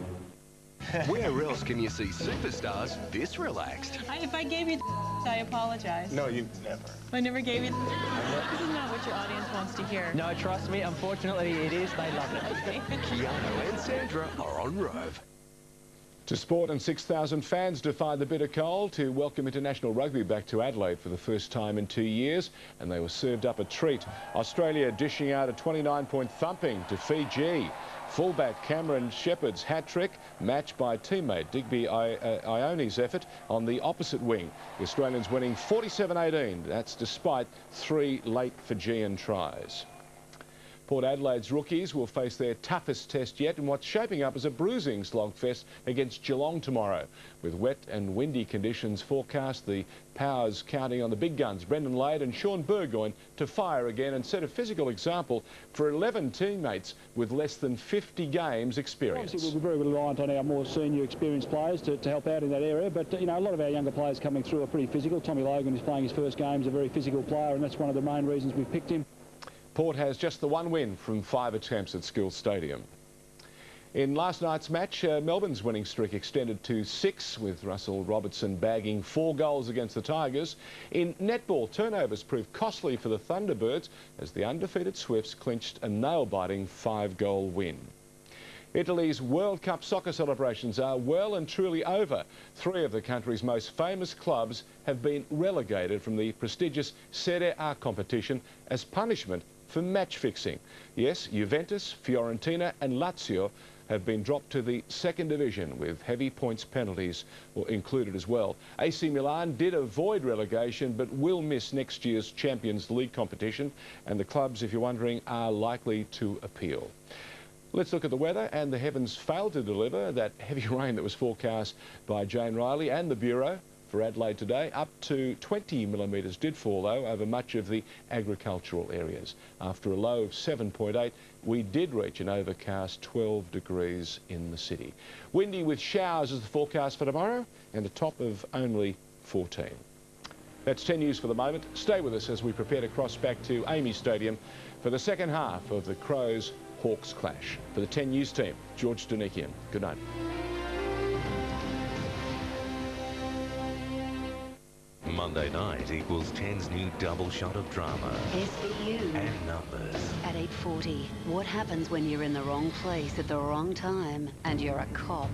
Where else can you see superstars this relaxed? If I gave you I apologize. No, you never. I never gave you This is not what your audience wants to hear. No, trust me, unfortunately it is. They love it. Okay. Keanu and Sandra are on Rove. To sport, and 6,000 fans defied the bitter cold to welcome international rugby back to Adelaide for the first time in 2 years, and they were served up a treat. Australia dishing out a 29-point thumping to Fiji. Fullback Cameron Shepherd's hat-trick, matched by teammate Digby Ione's effort on the opposite wing. The Australians winning 47-18. That's despite 3 late Fijian tries. Port Adelaide's rookies will face their toughest test yet in what's shaping up as a bruising slogfest against Geelong tomorrow. With wet and windy conditions forecast, the Powers counting on the big guns Brendan Lade and Sean Burgoyne to fire again and set a physical example for 11 teammates with less than 50 games experience. Obviously, we'll be very reliant on our more senior experienced players to help out in that area, but you know, a lot of our younger players coming through are pretty physical. Tommy Logan is playing his first game, is a very physical player, and that's one of the main reasons we've picked him. Port has just the one win from 5 attempts at Skills Stadium. In last night's match, Melbourne's winning streak extended to 6, with Russell Robertson bagging 4 goals against the Tigers. In netball, turnovers proved costly for the Thunderbirds as the undefeated Swifts clinched a nail-biting 5-goal win. Italy's World Cup soccer celebrations are well and truly over. 3 of the country's most famous clubs have been relegated from the prestigious Serie A competition as punishment for match fixing. Yes, Juventus, Fiorentina and Lazio have been dropped to the 2nd division with heavy points penalties included as well. AC Milan did avoid relegation but will miss next year's Champions League competition, and the clubs, if you're wondering, are likely to appeal. Let's look at the weather, and the heavens failed to deliver that heavy rain that was forecast by Jane Riley and the Bureau for Adelaide today. Up to 20 millimetres did fall, though, over much of the agricultural areas. After a low of 7.8, we did reach an overcast 12 degrees in the city. Windy with showers is the forecast for tomorrow, and a top of only 14. That's 10 News for the moment. Stay with us as we prepare to cross back to Amy Stadium for the second half of the Crows-Hawks clash. For the 10 News team, George Danikian. Good night. Monday night equals 10's new double shot of drama SVU and numbers. at 8:40. What happens when you're in the wrong place at the wrong time and you're a cop?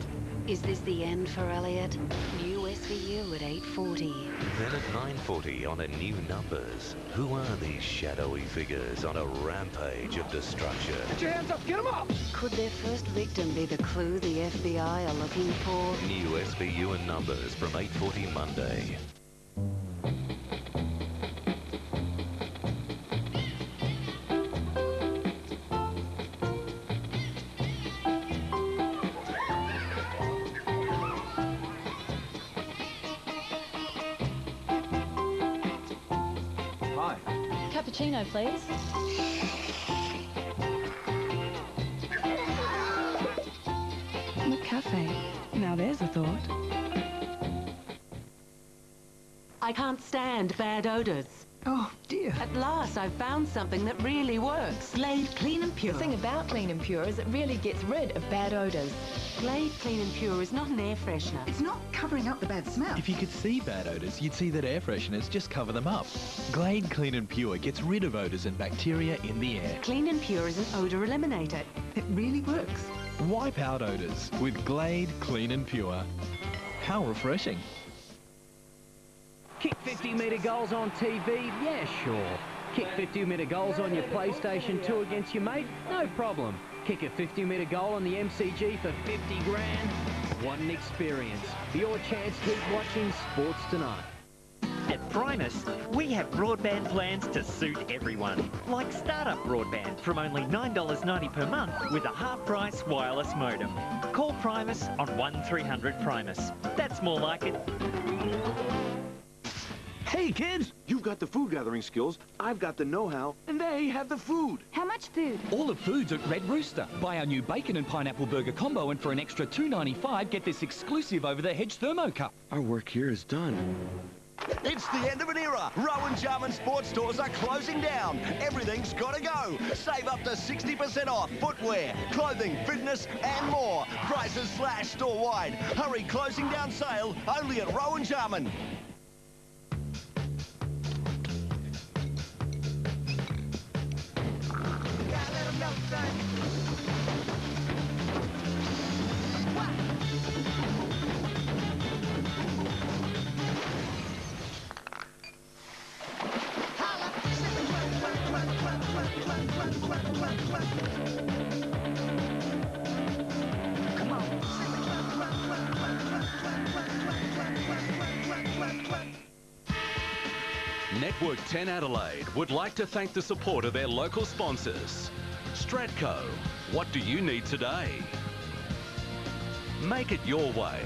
Is this the end for Elliot? New SVU at 8:40. Then at 9:40 on a new numbers. Who are these shadowy figures on a rampage of destruction? Put your hands up, get them up! Could their first victim be the clue the FBI are looking for? New SVU and numbers from 8:40 Monday. Hi. Cappuccino, please. McCafe. Now there's a thought. I can't stand bad odours. Oh, dear. At last, I've found something that really works. Glade Clean and Pure. The thing about Clean and Pure is it really gets rid of bad odours. Glade Clean and Pure is not an air freshener. It's not covering up the bad smell. If you could see bad odours, you'd see that air fresheners just cover them up. Glade Clean and Pure gets rid of odours and bacteria in the air. Clean and Pure is an odour eliminator. It really works. Wipe out odours with Glade Clean and Pure. How refreshing. Kick 50-metre goals on TV? Yeah, sure. Kick 50-metre goals on your PlayStation 2 against your mate? No problem. Kick a 50-metre goal on the MCG for 50 grand? What an experience. Your chance to keep watching Sports Tonight. At Primus, we have broadband plans to suit everyone. Like startup broadband from only $9.90 per month with a half-price wireless modem. Call Primus on 1300 Primus. That's more like it. Hey, kids! You've got the food gathering skills, I've got the know-how, and they have the food. How much food? All the food's at Red Rooster. Buy our new bacon and pineapple burger combo, and for an extra $2.95, get this exclusive over-the-hedge thermo cup. Our work here is done. It's the end of an era. Rowan Jarman sports stores are closing down. Everything's got to go. Save up to 60% off footwear, clothing, fitness and more. Prices slashed store-wide. Hurry, closing down sale only at Rowan Jarman. Network 10 Adelaide would like to thank the support of their local sponsors. Stratco, what do you need today? Make it your way.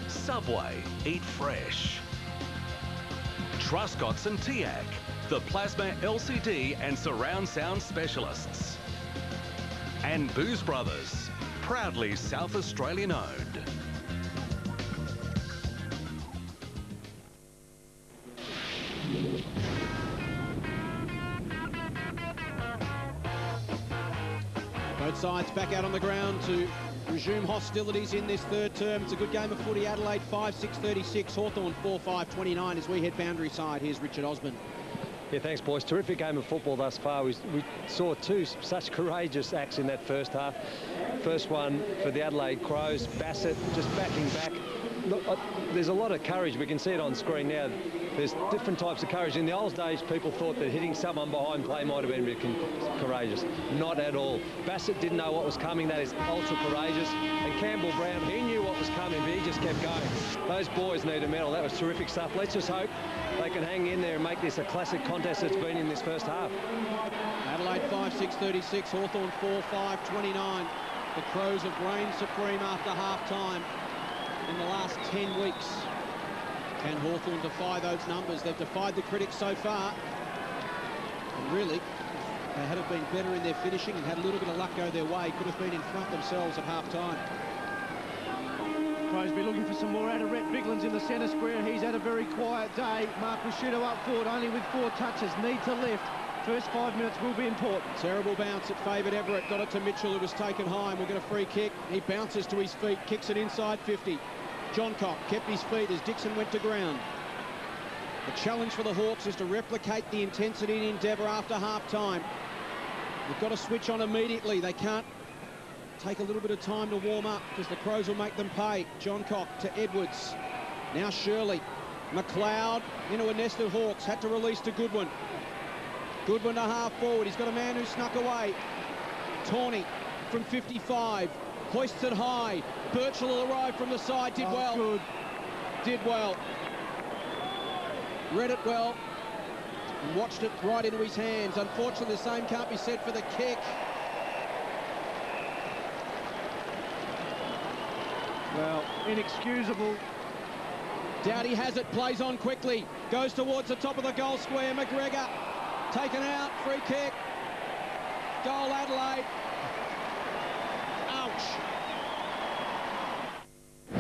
Subway, eat fresh. Truscott's and Tiac, the plasma LCD and surround sound specialists. And Booze Brothers, proudly South Australian owned. Both sides back out on the ground to resume hostilities in this third term. It's a good game of footy. Adelaide 5-6-36, Hawthorn 4-5-29 as we head boundary side. Here's Richard Osborne. Yeah, thanks, boys. Terrific game of football thus far. We saw two such courageous acts in that first half. First one for the Adelaide Crows, Bassett just backing back. Look, there's a lot of courage. We can see it on screen now. There's different types of courage. In the old days, people thought that hitting someone behind play might have been a bit courageous. Not at all. Bassett didn't know what was coming. That is ultra courageous. And Campbell Brown, he knew what was coming, but he just kept going. Those boys need a medal. That was terrific stuff. Let's just hope they can hang in there and make this a classic contest it's been in this first half. Adelaide 5-6-36, Hawthorn 4-5-29. The Crows have reigned supreme after half-time in the last 10 weeks. Can Hawthorn defy those numbers? They've defied the critics so far. And really, they had have been better in their finishing and had a little bit of luck go their way, could have been in front themselves at half-time. Crows be looking for some more out of Rhett Biglan's in the centre square. He's had a very quiet day. Mark Rashudo up forward, only with 4 touches. Need to lift. First 5 minutes will be important. Terrible bounce at favoured Everett. Got it to Mitchell, who was taken high, and we'll get a free kick. He bounces to his feet, kicks it inside 50. Johncock kept his feet as Dixon went to ground. The challenge for the Hawks is to replicate the intensity and endeavour after half-time. They've got to switch on immediately. They can't take a little bit of time to warm up because the Crows will make them pay. Johncock to Edwards. Now Shirley. McLeod into a nest of Hawks. Had to release to Goodwin. Goodwin to half forward. He's got a man who snuck away. Tawney from 55. Hoists it high. Birchall will arrive from the side. Did well. Good. Did well. Read it well. And watched it right into his hands. Unfortunately, the same can't be said for the kick. Well, inexcusable. Dowdy has it, plays on quickly, goes towards the top of the goal square. McGregor taken out, free kick. Goal Adelaide. Ouch.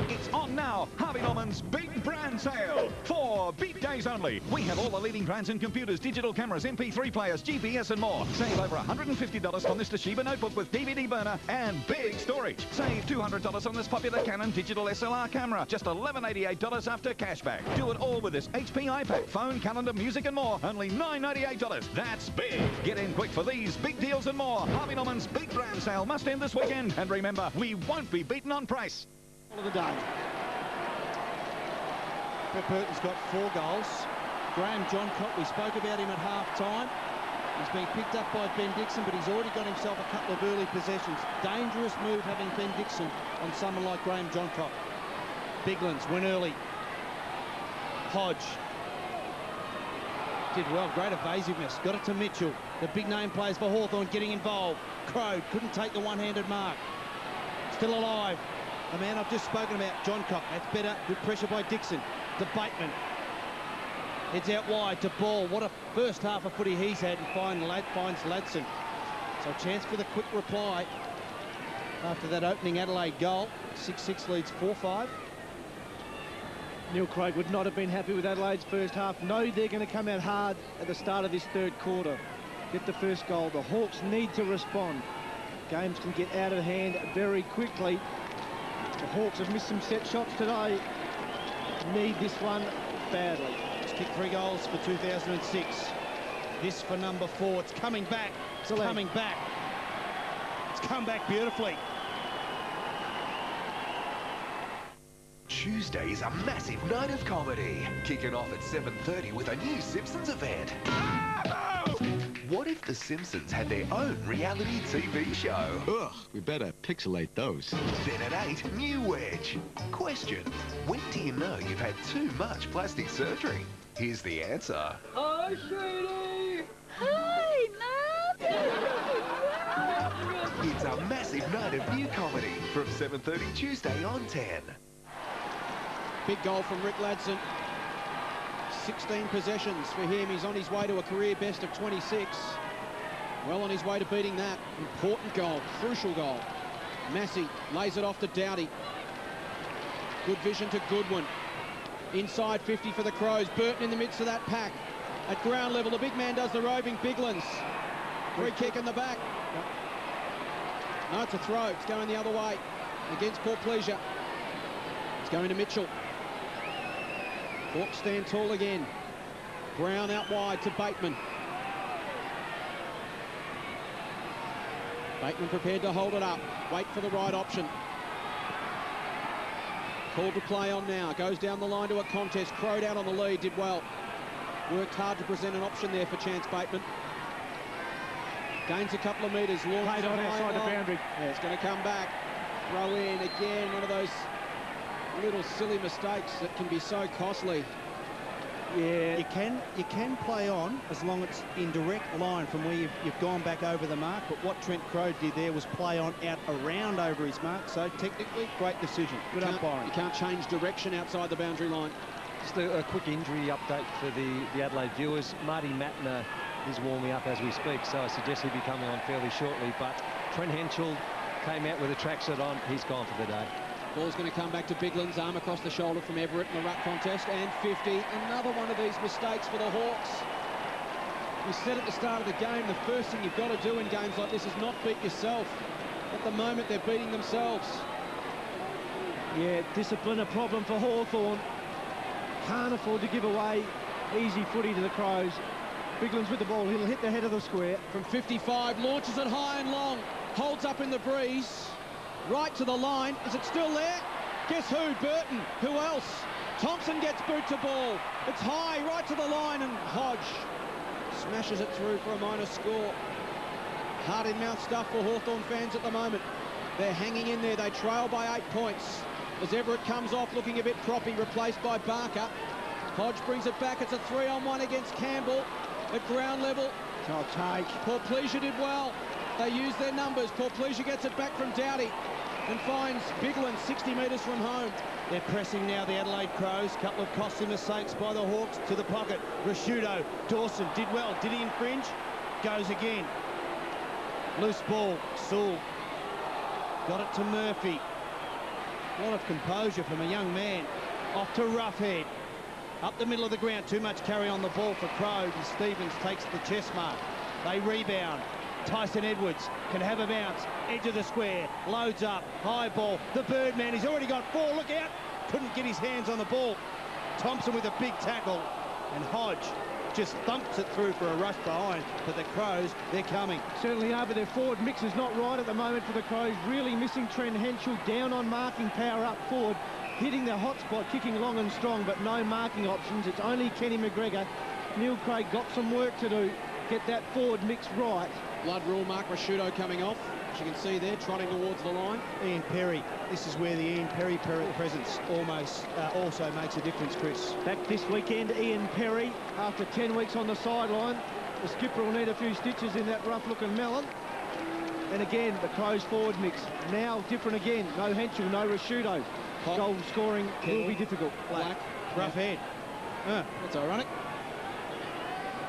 It's on now. Harvey Norman's big brand sale. 4 beat days only. We have all the leading brands in computers, digital cameras, MP3 players, GPS and more. Save over $150 on this Toshiba notebook with DVD burner and big storage. Save $200 on this popular Canon digital SLR camera. Just $1188 after cashback. Do it all with this HP iPad, phone, calendar, music and more. Only $998. That's big. Get in quick for these big deals and more. Harvey Norman's big brand sale must end this weekend. And remember, we won't be beaten on price. Of the day. Brett Burton's got 4 goals. Graham Johncock, we spoke about him at half-time. He's been picked up by Ben Dixon, but he's already got himself a couple of early possessions. Dangerous move having Ben Dixon on someone like Graham Johncock. Biglands went early. Hodge did well, great evasiveness. Got it to Mitchell. The big name players for Hawthorn getting involved. Crow couldn't take the one-handed mark. Still alive. The man I've just spoken about, Johncock. That's better. Good pressure by Dixon. To Bateman. Heads out wide to Ball. What a first half of footy he's had, and finds Ladson. So a chance for the quick reply after that opening Adelaide goal. 6-6 leads 4-5. Neil Craig would not have been happy with Adelaide's first half. No, they're going to come out hard at the start of this third quarter. Get the first goal. The Hawks need to respond. Games can get out of hand very quickly. The Hawks have missed some set shots today. Need this one badly. It's kicked 3 goals for 2006. This for number 4. It's coming back. It's coming back. It's come back beautifully. Tuesday is a massive night of comedy. Kicking off at 7:30 with a new Simpsons event. What if the Simpsons had their own reality TV show? Ugh, we better pixelate those. Then at 8, New Wedge. Question: when do you know you've had too much plastic surgery? Here's the answer. Hi, sweetie! Hi, Mum! Night of New Comedy from 7:30 Tuesday on 10. Big goal from Rick Ladson. 16 possessions for him. He's on his way to a career best of 26. Well on his way to beating that. Important goal, crucial goal. Massey lays it off to Doughty. Good vision to Goodwin. Inside 50 for the Crows. Burton in the midst of that pack. At ground level, the big man does the roving. Biglands. Free kick in the back. No, it's a throw. It's going the other way against Port Pleasure. It's going to Mitchell. Hawks stand tall again. Brown out wide to Bateman. Bateman prepared to hold it up. Wait for the right option. Called to play on now. Goes down the line to a contest. Crowed out on the lead. Did well. Worked hard to present an option there for Chance Bateman. Gains a couple of metres. Played on outside the boundary. Yeah, it's going to come back. Throw in again. One of those little silly mistakes that can be so costly. Yeah, you can play on as long as it's in direct line from where you've gone back over the mark. But what Trent Crowe did there was play on out around over his mark. So technically, great decision. Good umpiring. You can't change direction outside the boundary line. Just a quick injury update for the Adelaide viewers. Marty Mattner is warming up as we speak, so I suggest he'll be coming on fairly shortly. But Trent Henschel came out with a tracksuit on. He's gone for the day. Ball's going to come back to Biglands, arm across the shoulder from Everett in the ruck contest, and 50. Another one of these mistakes for the Hawks. We said at the start of the game, the first thing you've got to do in games like this is not beat yourself. At the moment, they're beating themselves. Yeah, discipline a problem for Hawthorn. Can't afford to give away easy footy to the Crows. Biglands with the ball. He'll hit the head of the square. From 55, launches it high and long. Holds up in the breeze. Right to the line. Is it still there? Guess who? Burton. Who else? Thompson gets boot to ball. It's high, right to the line, and Hodge smashes it through for a minor score. Heart-in-mouth stuff for Hawthorn fans at the moment. They're hanging in there. They trail by 8 points. As Everett comes off looking a bit proppy, replaced by Barker. Hodge brings it back. It's a 3-on-1 against Campbell at ground level. I'll take. Port Pleasure did well. They used their numbers. Port Pleasure gets it back from Doughty and finds Bigland 60 metres from home. They're pressing now, the Adelaide Crows. Couple of costly mistakes by the Hawks. To the pocket. Rashudo. Dawson did well. Did he infringe? Goes again. Loose ball. Sewell. Got it to Murphy. A lot of composure from a young man. Off to Roughhead. Up the middle of the ground. Too much carry on the ball for Crows. And Stevens takes the chest mark. They rebound. Tyson Edwards can have a bounce. Edge of the square. Loads up. High ball. The Birdman. He's already got 4. Look out. Couldn't get his hands on the ball. Thompson with a big tackle. And Hodge just thumps it through for a rush behind. But the Crows, they're coming. Certainly over their forward mix is not right at the moment for the Crows. Really missing Trent Henschel. Down on marking power up forward. Hitting the hot spot, kicking long and strong, but no marking options. It's only Kenny McGregor. Neil Craig got some work to do. Get that forward mix right. Blood rule mark. Rashudo coming off. As you can see there, trotting towards the line. Ian Perry. This is where the Ian Perry presence almost also makes a difference, Chris. Back this weekend, Ian Perry, after 10 weeks on the sideline. The skipper will need a few stitches in that rough-looking melon. And again, the Crows forward mix. Now different again. No Henschel, no Rashudo. Goal scoring will be difficult. Black. Rough head. That's ironic.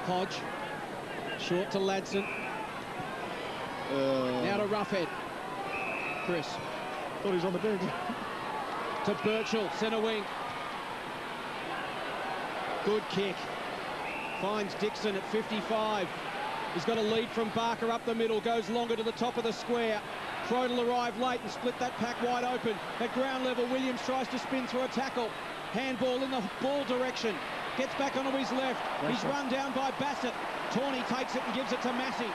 Hodge. Short to Ladson. Now to Roughhead. Chris. Thought he was on the bench. To Birchall, centre wing. Good kick. Finds Dixon at 55. He's got a lead from Barker up the middle. Goes longer to the top of the square. Crodel arrived late and split that pack wide open. At ground level, Williams tries to spin through a tackle. Handball in the ball direction. Gets back onto his left. He's run down by Bassett. Tawney takes it and gives it to Massey.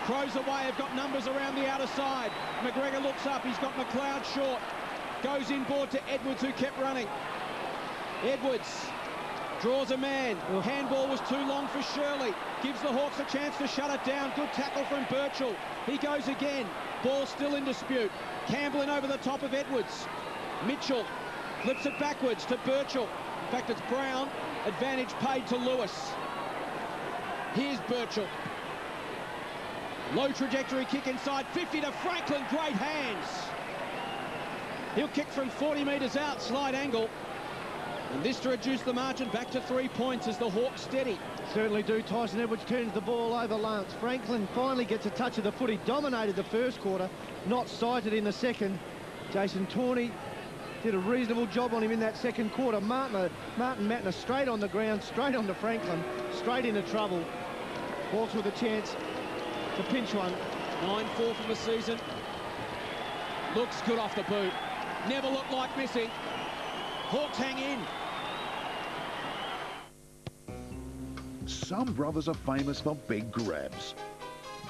Crows away, have got numbers around the outer side. McGregor looks up, he's got McLeod short. Goes inboard to Edwards, who kept running. Edwards draws a man. Handball was too long for Shirley. Gives the Hawks a chance to shut it down. Good tackle from Birchall. He goes again. Ball still in dispute. Campbell in over the top of Edwards. Mitchell flips it backwards to Birchall. In fact, it's Brown. Advantage paid to Lewis. Here's Birchall. Low trajectory kick inside 50 to Franklin. Great hands. He'll kick from 40 metres out, slight angle. And this to reduce the margin back to 3 points as the Hawks steady. Certainly do. Tyson Edwards turns the ball over. Lance Franklin finally gets a touch of the foot. He dominated the first quarter, not sighted in the second. Jason Tawney did a reasonable job on him in that second quarter. Martin Matner straight on the ground, straight on to Franklin, straight into trouble. Hawks with a chance to pinch one. 9-4 from the season. Looks good off the boot. Never looked like missing. Hawks hang in. Some brothers are famous for big grabs.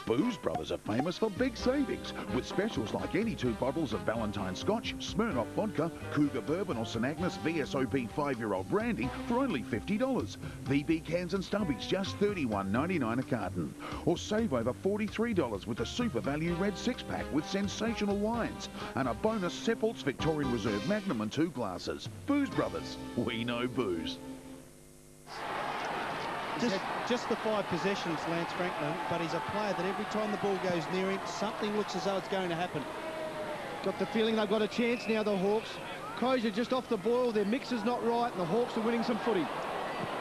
Booze Brothers are famous for big savings, with specials like any 2 bottles of Valentine Scotch, Smirnoff Vodka, Cougar Bourbon or St Agnes VSOP 5-year-old brandy for only $50. VB cans and stubbies just $31.99 a carton. Or save over $43 with the Super Value Red 6-pack with sensational wines. And a bonus Seppelt's Victorian Reserve Magnum and 2 glasses. Booze Brothers, we know booze. Just the 5 possessions, Lance Franklin, but he's a player that every time the ball goes near him, something looks as though it's going to happen. Got the feeling they've got a chance now, the Hawks. Crows are just off the boil, their mix is not right, and the Hawks are winning some footy.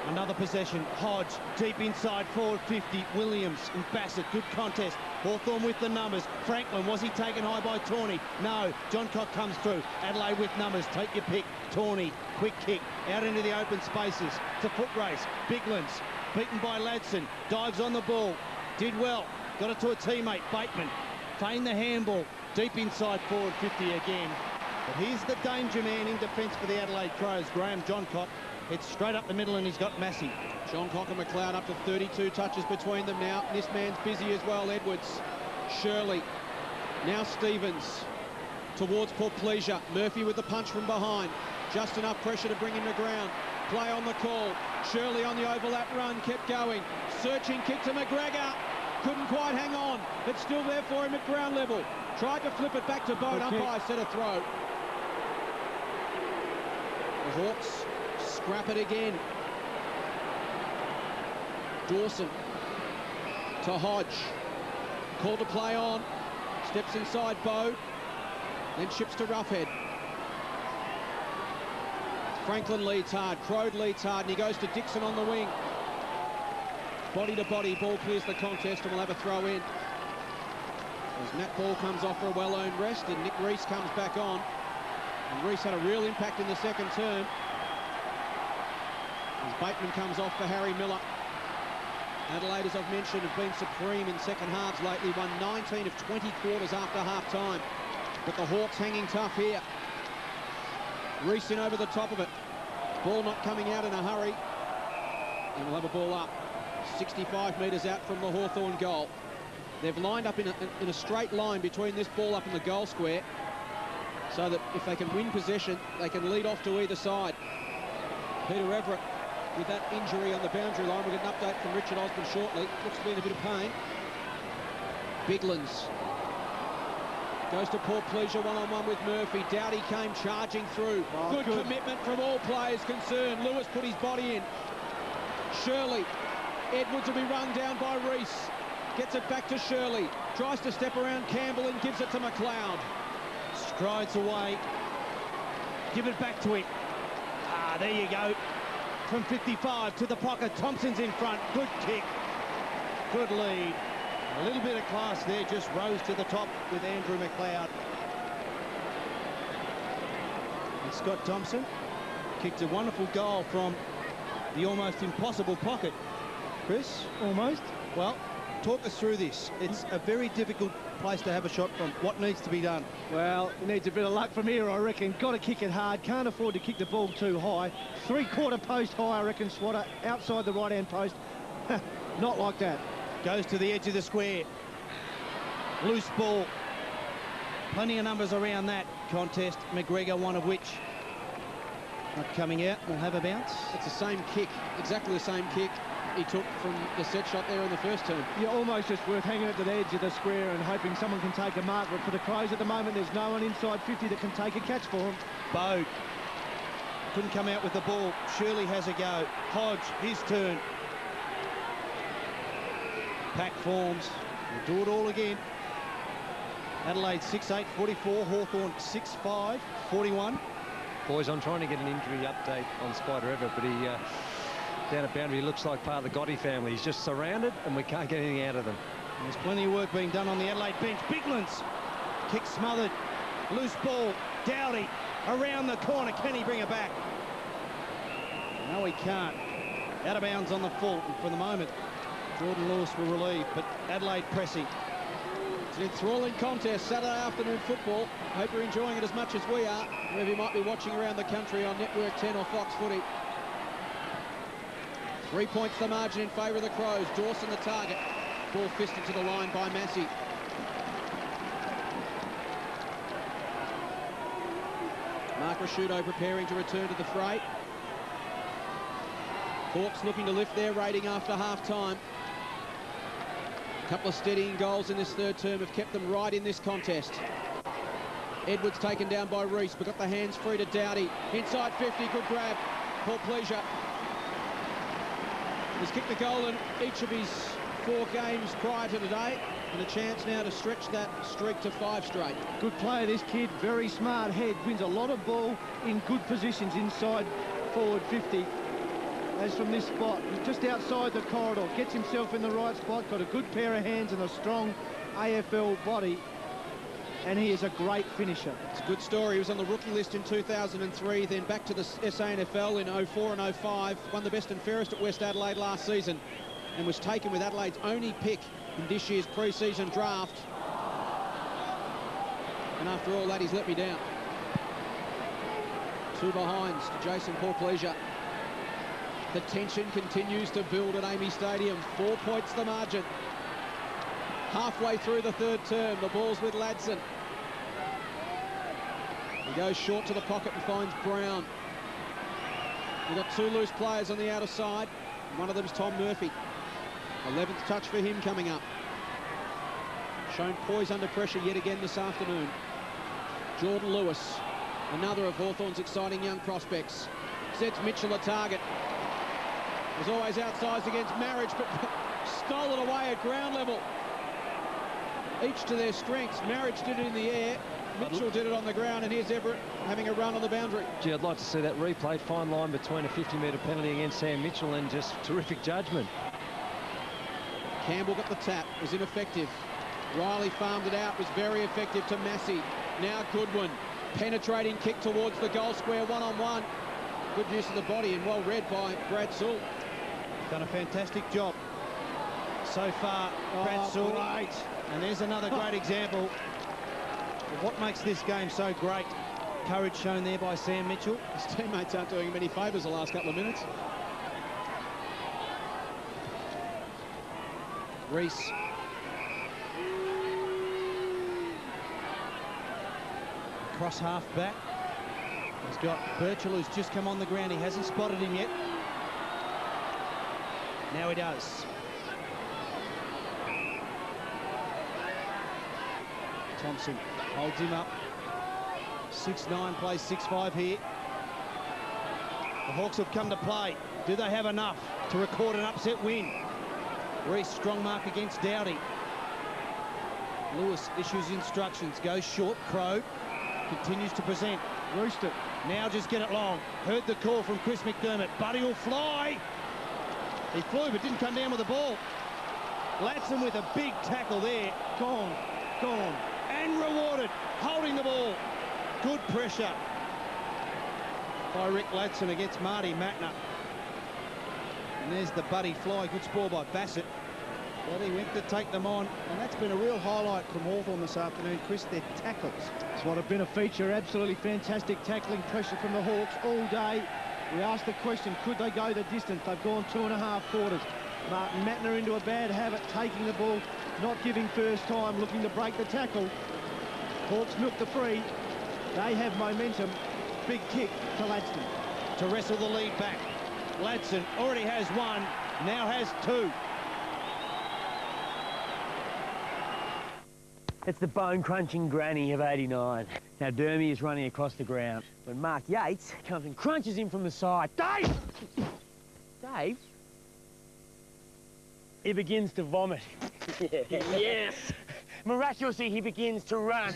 Another possession, Hodge, deep inside, forward 50, Williams and Bassett, good contest. Hawthorn with the numbers. Franklin, was he taken high by Tawney? No, John Cock comes through. Adelaide with numbers, take your pick. Tawney, quick kick, out into the open spaces. It's a foot race, Biglands, beaten by Ladson, dives on the ball, did well, got it to a teammate, Bateman, feigned the handball, deep inside, forward 50 again. But here's the danger man in defence for the Adelaide Crows, Graham Johncock. It's straight up the middle and he's got Massey. Johncock and McLeod up to 32 touches between them now. This man's busy as well, Edwards. Shirley. Now Stevens towards Port Pleasure. Murphy with the punch from behind. Just enough pressure to bring him to ground. Play on the call. Shirley on the overlap run, kept going. Searching kick to McGregor. Couldn't quite hang on. It's still there for him at ground level. Tried to flip it back to Bone. Umpire set a throw. The Hawks scrap it again. Dawson to Hodge. Call to play on. Steps inside Bode. Then ships to Roughhead. Franklin leads hard. Crode leads hard. And he goes to Dixon on the wing. Body to body. Ball clears the contest and we'll have a throw in. As Matt Ball comes off for a well-earned rest and Nick Reese comes back on. And Reese had a real impact in the second term. As Bateman comes off for Harry Miller. Adelaide, as I've mentioned, have been supreme in second halves lately. Won 19 of 20 quarters after half-time. But the Hawks hanging tough here. Reese in over the top of it. Ball not coming out in a hurry. And we'll have a ball up. 65 metres out from the Hawthorn goal. They've lined up in a straight line between this ball up and the goal square, so that if they can win possession, they can lead off to either side. Peter Everett with that injury on the boundary line. We'll get an update from Richard Osborne shortly. Looks to be in a bit of pain. Biglands goes to Port Pleasure one-on-one with Murphy. Dowdy came charging through. Good commitment from all players concerned. Lewis put his body in. Shirley. Edwards will be run down by Reese. Gets it back to Shirley. Tries to step around Campbell and gives it to McLeod. Strides away. Give it back to him. Ah, there you go. From 55 to the pocket. Thompson's in front. Good kick. Good lead. A little bit of class there. Just rose to the top with Andrew McLeod. And Scott Thompson kicked a wonderful goal from the almost impossible pocket. Chris, almost. Well, talk us through this. It's a very difficult place to have a shot from. What needs to be done? Well, it needs a bit of luck from here, I reckon. Got to kick it hard. Can't afford to kick the ball too high. Three-quarter post high, I reckon, Swatter. Outside the right-hand post. Not like that. Goes to the edge of the square. Loose ball. Plenty of numbers around that contest. McGregor, one of which not coming out. We'll have a bounce. It's the same kick. Exactly the same kick he took from the set shot there in the first term. You're almost just worth hanging at the edge of the square and hoping someone can take a mark. But for the Crows at the moment, there's no one inside 50 that can take a catch for them. Bode couldn't come out with the ball. Shirley has a go. Hodge, his turn. Pack forms. We'll do it all again. Adelaide 6'8", 44. Hawthorn 6'5", 41. Boys, I'm trying to get an injury update on Spider Everett, but he down at boundary looks like part of the Gotti family. He's just surrounded and we can't get anything out of them. And there's plenty of work being done on the Adelaide bench. Biglands, kick smothered, loose ball. Dowdy around the corner. Can he bring it back? No, he can't. Out of bounds on the full. And for the moment, Jordan Lewis will relieve, but Adelaide pressing. It's an enthralling contest, Saturday afternoon football. Hope you're enjoying it as much as we are, wherever you might be watching around the country on Network 10 or Fox Footy. 3 points the margin in favour of the Crows. Dawson the target. Ball fisted to the line by Massey. Mark Rasciuto preparing to return to the fray. Hawks looking to lift their rating after half-time. A couple of steadying goals in this third term have kept them right in this contest. Edwards taken down by Reese, but got the hands free to Dowdy. Inside 50, good grab. Paul Pleasure. He's kicked the goal in each of his 4 games prior to today, and a chance now to stretch that streak to 5 straight. Good player, this kid. Very smart head. Wins a lot of ball in good positions inside forward 50. As from this spot, just outside the corridor, gets himself in the right spot, got a good pair of hands and a strong AFL body, and he is a great finisher. It's a good story. He was on the rookie list in 2003, then back to the SANFL in 04 and 05, won the best and fairest at West Adelaide last season, and was taken with Adelaide's only pick in this year's pre-season draft. And after all that, he's let me down. 2 behinds to Jason Paul-Pleasure. The tension continues to build at Amy Stadium. 4 points the margin. Halfway through the third term, the ball's with Ladson. He goes short to the pocket and finds Brown. We've got 2 loose players on the outer side. One of them's Tom Murphy. 11th touch for him coming up. Shown poise under pressure yet again this afternoon. Jordan Lewis, another of Hawthorn's exciting young prospects. Sets Mitchell a target. Was always outsized against Marriage, but stolen away at ground level. Each to their strengths. Marriage did it in the air. Mitchell did it on the ground, and here's Everett having a run on the boundary. Gee, I'd like to see that replayed. Fine line between a 50-metre penalty against Sam Mitchell and just terrific judgment. Campbell got the tap, was ineffective. Riley farmed it out, was very effective to Massey. Now Goodwin, penetrating kick towards the goal square, one-on-one. Good use of the body and well read by Brad Sewell. Done a fantastic job so far, Brad Sewell. Great. And there's another great example of what makes this game so great. Courage shown there by Sam Mitchell. His teammates aren't doing him any favours the last couple of minutes. Reese. Cross half back. He's got Birchall, who's just come on the ground. He hasn't spotted him yet. Now he does. Thompson holds him up. 6'9", plays 6'5" here. The Hawks have come to play. Do they have enough to record an upset win? Reese, strong mark against Dowdy. Lewis issues instructions, goes short. Crow continues to present. Rooster, now just get it long. Heard the call from Chris McDermott. Buddy will fly. He flew but didn't come down with the ball. Ladson with a big tackle there. Gone, gone, and rewarded. Holding the ball. Good pressure by Rick Ladson against Marty Mackner. And there's the Buddy fly. Good spoil by Bassett. But he went to take them on, and that's been a real highlight from Hawthorn this afternoon, Chris, their tackles. It's what have been a feature. Absolutely fantastic tackling pressure from the Hawks all day. We asked the question, could they go the distance? They've gone 2.5 quarters. Martin Mackner into a bad habit, taking the ball, not giving first time, looking to break the tackle. Hawks milk the free. They have momentum. Big kick to Ladson to wrestle the lead back. Ladson already has 1, now has 2. It's the bone-crunching granny of 89. Now Dermy is running across the ground when Mark Yates comes and crunches him from the side. Dave! Dave? he begins to vomit. Yes! Miraculously, he begins to run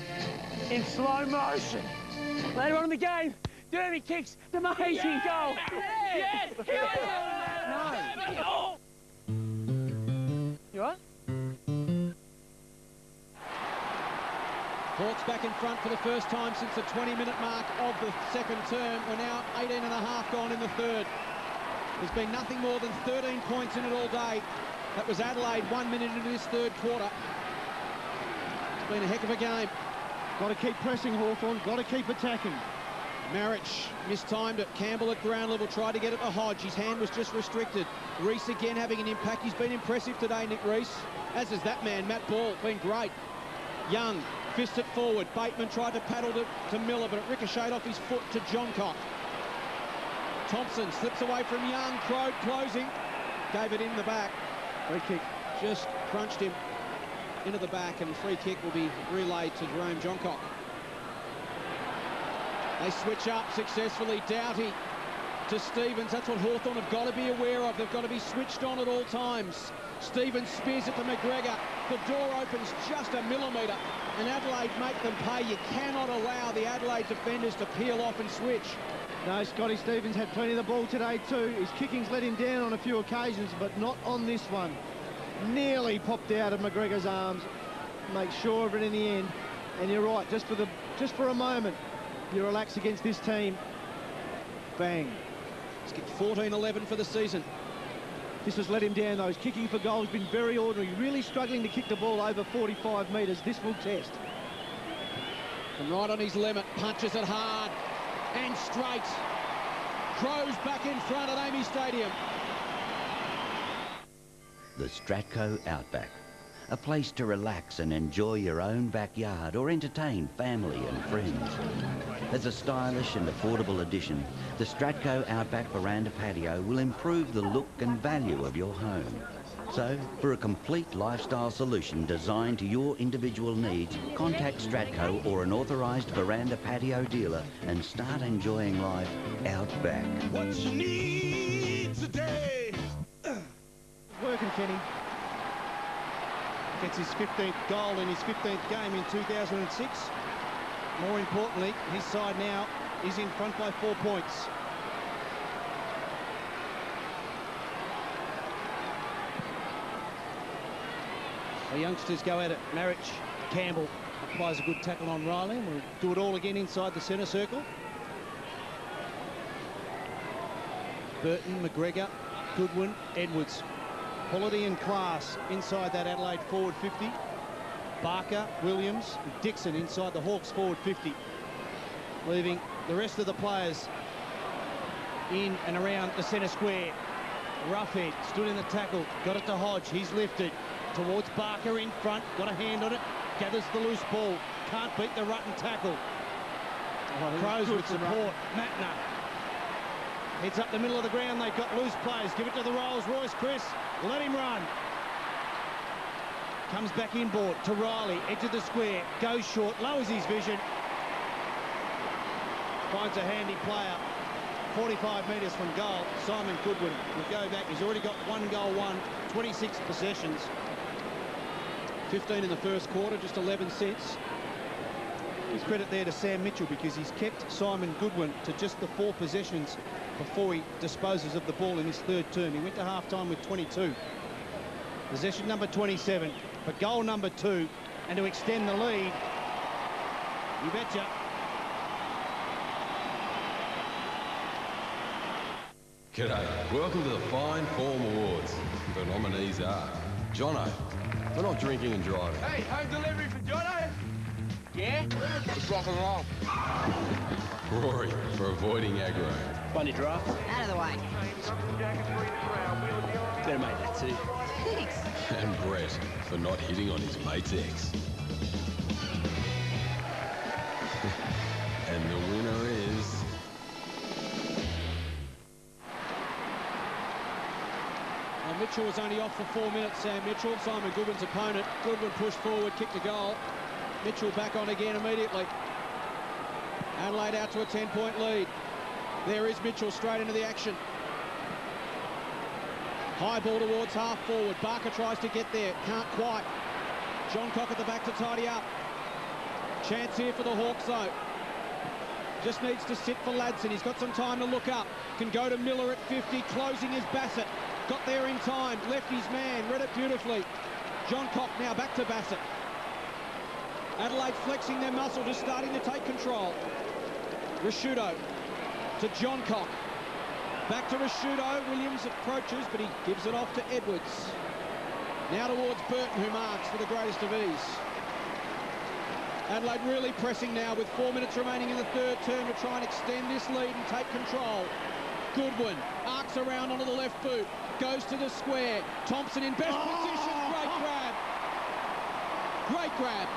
in slow motion. Later on in the game, Derby kicks the amazing goal. Yes! No. You all right? Hawks back in front for the first time since the 20-minute mark of the second term. We're now 18 and a half gone in the third. There's been nothing more than 13 points in it all day. That was Adelaide 1 minute into this third quarter. It's been a heck of a game. Got to keep pressing, Hawthorn. Got to keep attacking. Marich mistimed it. Campbell at ground level tried to get it to Hodge. His hand was just restricted. Reese again having an impact. He's been impressive today, Nick Reese. As is that man, Matt Ball. Been great. Young fist it forward. Bateman tried to paddle to Miller, but it ricocheted off his foot to Johncock. Thompson slips away from Young. Crow closing. Gave it in the back. Free kick. Just crunched him into the back, and the free kick will be relayed to Jerome Johncock. They switch up successfully. Doughty to Stevens. That's what Hawthorn have got to be aware of. They've got to be switched on at all times. Stevens spears it to McGregor. The door opens just a millimetre, and Adelaide make them pay. You cannot allow the Adelaide defenders to peel off and switch. No, Scotty Stevens had plenty of the ball today too. His kicking's let him down on a few occasions, but not on this one. Nearly popped out of McGregor's arms. Make sure of it in the end. And you're right, just for a moment, you relax against this team. Bang. Let's get 14-11 for the season. This has let him down though. His kicking for goal has been very ordinary. Really struggling to kick the ball over 45 metres. This will test. And right on his limit, punches it hard and straight. Crows back in front at Amy Stadium. The Stratco Outback. A place to relax and enjoy your own backyard or entertain family and friends. As a stylish and affordable addition, the Stratco Outback Veranda Patio will improve the look and value of your home. So, for a complete lifestyle solution designed to your individual needs, contact Stratco or an authorised veranda patio dealer and start enjoying life out back. What you need today. Working, Kenny. Gets his 15th goal in his 15th game in 2006. More importantly, his side now is in front by 4 points. The youngsters go at it. Marich, Campbell applies a good tackle on Riley. We'll do it all again inside the centre circle. Burton, McGregor, Goodwin, Edwards. Quality and class inside that Adelaide forward 50. Barker, Williams, and Dixon inside the Hawks forward 50. Leaving the rest of the players in and around the centre square. Roughhead stood in the tackle, got it to Hodge. He's lifted towards Barker in front, got a hand on it, gathers the loose ball. Can't beat the Rutten tackle. Crows with support. Matner heads up the middle of the ground. They've got loose players. Give it to the Rolls Royce. Chris, let him run. Comes back inboard to Riley, edge of the square, goes short, lowers his vision. Finds a handy player, 45 metres from goal. Simon Goodwin will go back. He's already got 1 goal, 26 possessions. 15 in the first quarter, just 11 since. Give credit there to Sam Mitchell because he's kept Simon Goodwin to just the 4 possessions before he disposes of the ball in his third term. He went to half-time with 22. Possession number 27 for goal number 2 and to extend the lead. You betcha. G'day, welcome to the Fine Form Awards. The nominees are Jono, for not drinking and driving. Hey, home delivery for Jono? Yeah? Let's rock and roll. Rory, for avoiding aggro. Bunny draft. Out of the way. Better make that too. Thanks. And Brett, for not hitting on his mate's ex. And the winner is... Well, Mitchell was only off for 4 minutes, Sam Mitchell, Simon Goodwin's opponent. Goodwin pushed forward, kicked a goal. Mitchell back on again immediately. Adelaide out to a 10-point lead. There is Mitchell straight into the action. High ball towards half forward. Barker tries to get there. Can't quite. John Cock at the back to tidy up. Chance here for the Hawks, though. Just needs to sit for Ladson. He's got some time to look up. Can go to Miller at 50. Closing is Bassett. Got there in time. Left his man. Read it beautifully. John Cock now back to Bassett. Adelaide flexing their muscle, just starting to take control. Rashudo to John Cock. Back to Rashudo. Williams approaches, but he gives it off to Edwards. Now towards Burton, who marks for the greatest of ease. Adelaide really pressing now with 4 minutes remaining in the third term to try and extend this lead and take control. Goodwin arcs around onto the left boot. Goes to the square. Thompson in best position. Great grab. Great grab.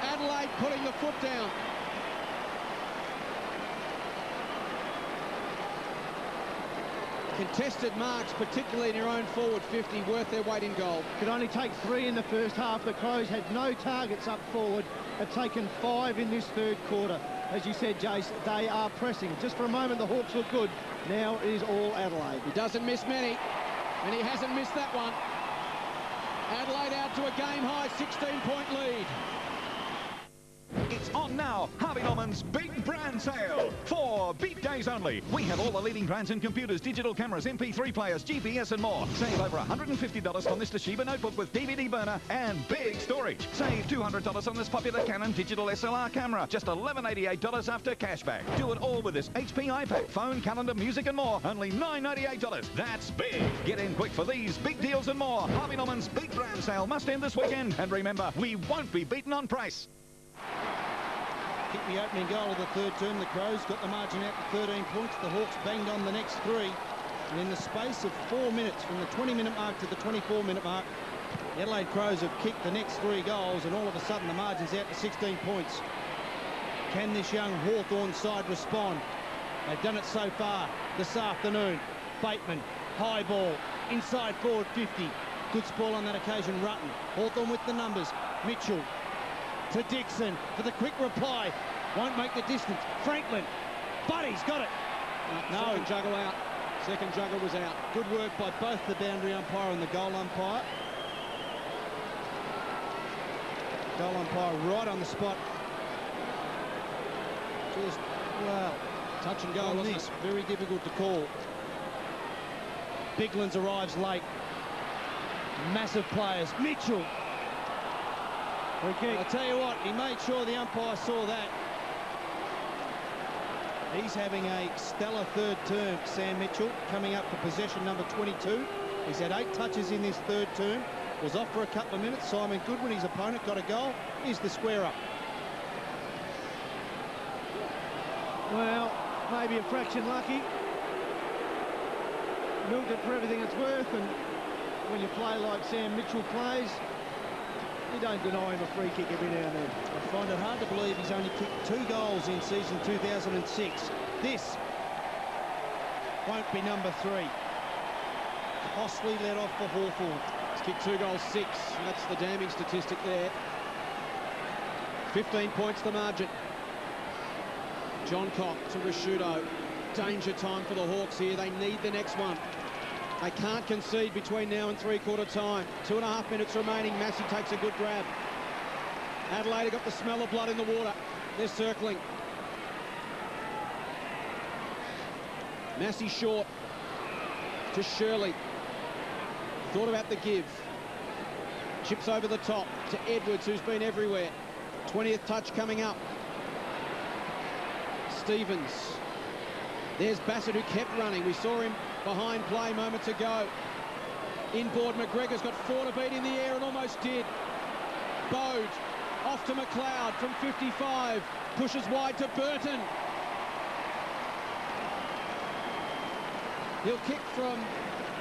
Adelaide putting the foot down. Contested marks, particularly in your own forward 50, worth their weight in gold. Could only take 3 in the first half. The Crows had no targets up forward. Have taken 5 in this third quarter. As you said, Jace, they are pressing. Just for a moment, the Hawks look good. Now it is all Adelaide. He doesn't miss many, and he hasn't missed that one. Adelaide out to a game-high 16-point lead. It's on now, Harvey Norman's big brand sale. 4 beat days only. We have all the leading brands in computers, digital cameras, MP3 players, GPS and more. Save over $150 on this Toshiba notebook with DVD burner and big storage. Save $200 on this popular Canon digital SLR camera. Just $1188 after cashback. Do it all with this HP iPad, phone, calendar, music and more. Only $998. That's big. Get in quick for these big deals and more. Harvey Norman's big brand sale must end this weekend. And remember, we won't be beaten on price. Kicked the opening goal of the third term. The Crows got the margin out to 13 points. The Hawks banged on the next 3. And in the space of 4 minutes, from the 20-minute mark to the 24-minute mark, the Adelaide Crows have kicked the next 3 goals, and all of a sudden the margin's out to 16 points. Can this young Hawthorn side respond? They've done it so far this afternoon. Bateman, high ball, inside forward 50. Good spoil on that occasion, Rutten. Hawthorn with the numbers. Mitchell to Dixon for the quick reply. Won't make the distance. Franklin. Buddy's got it. No. Second juggle out. Second juggle was out. Good work by both the boundary umpire and the goal umpire. Goal umpire right on the spot. Just, well, touch and go, wasn't it? Very difficult to call. Biglands arrives late. Massive players. Mitchell. Okay. I tell you what, he made sure the umpire saw that. He's having a stellar third term, Sam Mitchell, coming up for possession number 22. He's had 8 touches in this third term. Was off for a couple of minutes. Simon Goodwin, his opponent, got a goal. Here's the square up. Well, maybe a fraction lucky. Milked it for everything it's worth, and when you play like Sam Mitchell plays, you don't deny him a free kick every now and then. I find it hard to believe he's only kicked 2 goals in season 2006. This won't be number 3. Costly let off for Hawthorn. He's kicked 2 goals, 6. That's the damning statistic there. 15 points the margin. John Cock to Rashudo. Danger time for the Hawks here. They need the next one. They can't concede between now and 3/4 time. 2.5 minutes remaining. Massey takes a good grab. Adelaide have got the smell of blood in the water. They're circling. Massey short to Shirley. Thought about the give. Chips over the top to Edwards, who's been everywhere. 20th touch coming up. Stevens. There's Bassett, who kept running. We saw him behind play moments ago. Inboard, McGregor's got 4 to beat in the air and almost did. Bode off to McLeod from 55. Pushes wide to Burton. He'll kick from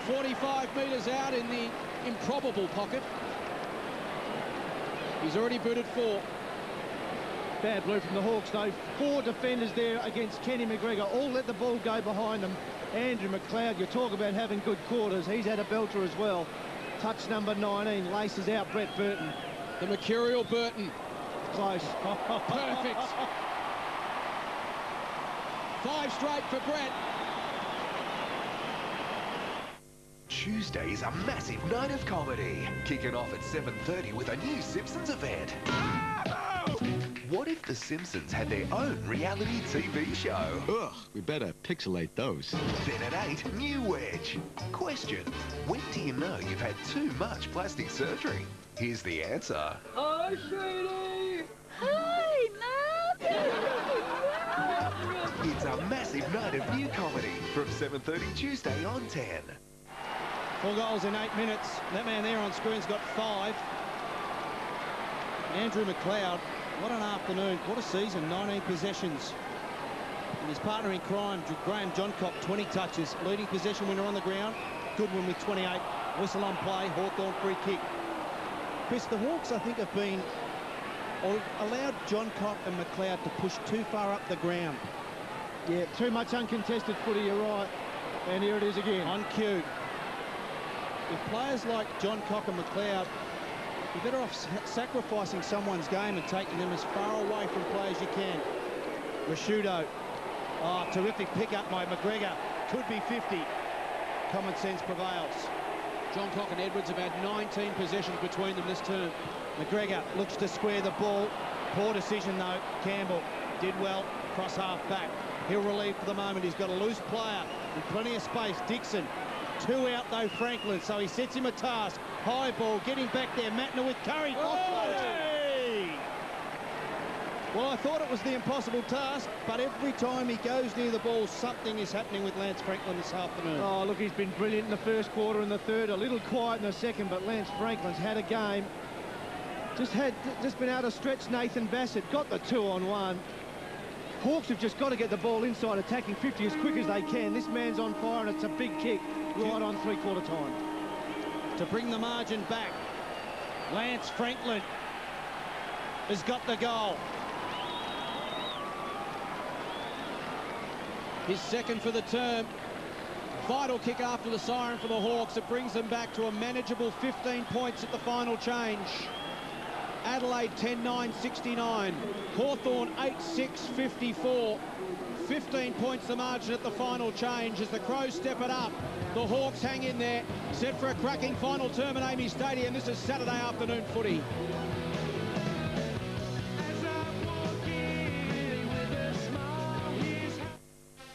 45 metres out in the improbable pocket. He's already booted 4. Bad blue from the Hawks, though. 4 defenders there against Kenny McGregor. All let the ball go behind them. Andrew McLeod, you talk about having good quarters. He's had a belter as well. Touch number 19, laces out Brett Burton. The mercurial Burton. Close. Perfect. 5 straight for Brett. Tuesday is a massive night of comedy. Kicking off at 7:30 with a new Simpsons event. What if The Simpsons had their own reality TV show? Ugh, we better pixelate those. Then at 8, New Wedge. Question, when do you know you've had too much plastic surgery? Here's the answer. Hi, sweetie! Hi, Mum! It's a massive night of new comedy from 7:30 Tuesday on 10. 4 goals in 8 minutes. That man there on screen's got 5. Andrew McLeod, what an afternoon, what a season, 19 possessions. And his partner in crime, Graham Johncock, 20 touches, leading possession winner on the ground. Goodwin with 28, whistle on play, Hawthorn free kick. Chris, the Hawks, I think, have been, or allowed Johncock and McLeod to push too far up the ground. Yeah, too much uncontested footy, you're right. And here it is again. On cue. With players like Johncock and McLeod, you're better off sacrificing someone's game and taking them as far away from play as you can. Rashudo. Oh, terrific pickup by McGregor. Could be 50. Common sense prevails. Johncock and Edwards have had 19 possessions between them this term. McGregor looks to square the ball. Poor decision, though. Campbell did well. Cross half back. He'll relieve for the moment. He's got a loose player with plenty of space. Dixon. 2 out, though, Franklin, so he sets him a task. High ball, getting back there. Matner with curry. Hey! Well, I thought it was the impossible task, but every time he goes near the ball, something is happening with Lance Franklin this afternoon. Oh, look, he's been brilliant in the first quarter and the third. A little quiet in the second, but Lance Franklin's had a game. Just been able to stretch Nathan Bassett. Got the 2-on-1. Hawks have just got to get the ball inside, attacking 50 as quick as they can. This man's on fire, and it's a big kick right on three-quarter time. To bring the margin back, Lance Franklin has got the goal. His second for the term. Vital kick after the siren for the Hawks. It brings them back to a manageable 15 points at the final change. Adelaide 10-9-69. Hawthorn 8-6-54. 15 points the margin at the final change as the Crows step it up. The Hawks hang in there, set for a cracking final term at Amy Stadium. This is Saturday afternoon footy.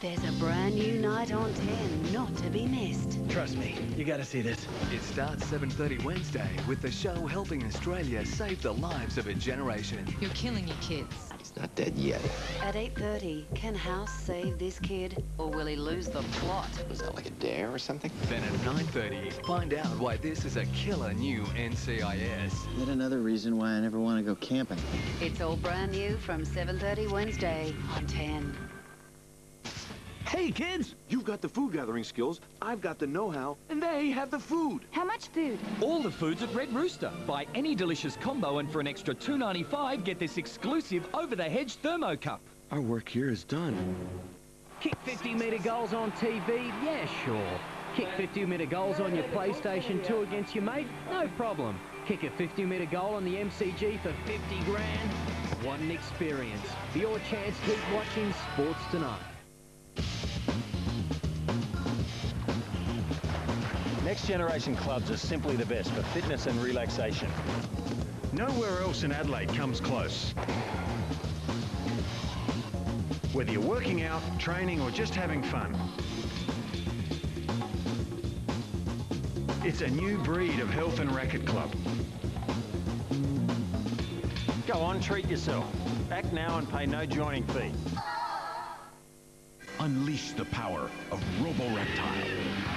There's a brand new night on 10, not to be missed. Trust me, you got to see this. It starts 7:30 Wednesday with the show helping Australia save the lives of a generation. You're killing your kids. He's not dead yet. At 8:30, can House save this kid, or will he lose the plot? Was that like a dare or something? Then at 9:30, find out why this is a killer new NCIS. Yet another reason why I never want to go camping. It's all brand new from 7:30 Wednesday on 10. Hey, kids! You've got the food gathering skills, I've got the know-how, and they have the food. How much food? All the food's at Red Rooster. Buy any delicious combo and for an extra $2.95, get this exclusive over-the-hedge thermo cup. Our work here is done. Kick 50-metre goals on TV? Yeah, sure. Kick 50-metre goals on your PlayStation 2 against your mate? No problem. Kick a 50-metre goal on the MCG for 50 grand? What an experience. For your chance, keep watching Sports Tonight. Next generation clubs are simply the best for fitness and relaxation. Nowhere else in Adelaide comes close. Whether you're working out, training, or just having fun, it's a new breed of health and racket club. Go on, treat yourself. Act now and pay no joining fee. Unleash the power of Robo-Reptile.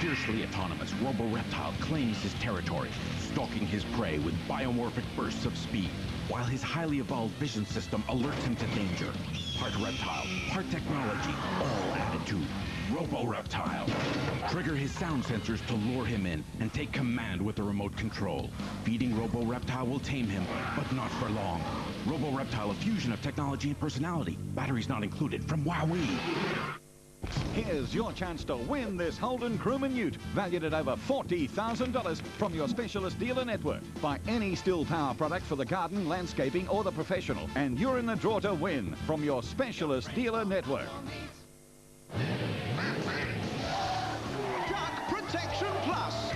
Fiercely autonomous, Robo-Reptile claims his territory, stalking his prey with biomorphic bursts of speed, while his highly evolved vision system alerts him to danger. Part reptile, part technology, all added to Robo-Reptile. Trigger his sound sensors to lure him in and take command with the remote control. Feeding Robo-Reptile will tame him, but not for long. Robo-Reptile, a fusion of technology and personality. Batteries not included from Wowee. Here's your chance to win this Holden Crewman Ute, valued at over $40,000 from your specialist dealer network. Buy any still power product for the garden, landscaping, or the professional, and you're in the draw to win from your specialist dealer network. Duck Protection Plus.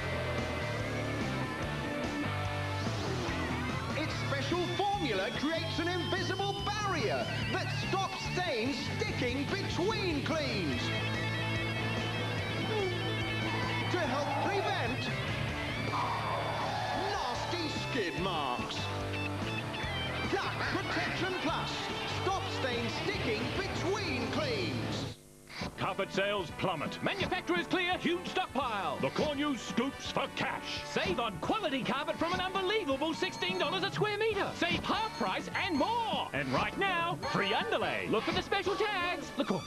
Toyota creates an invisible barrier that stops stains sticking between cleans to help prevent nasty skid marks. Duck Protection Plus stops stains sticking between cleans. Carpet sales plummet. Manufacturers clear huge stockpile. The Cornu scoops for cash. Save on quality carpet from an unbelievable $16 a square metre. Save half price and more. And right now, free underlay. Look for the special tags. Look on.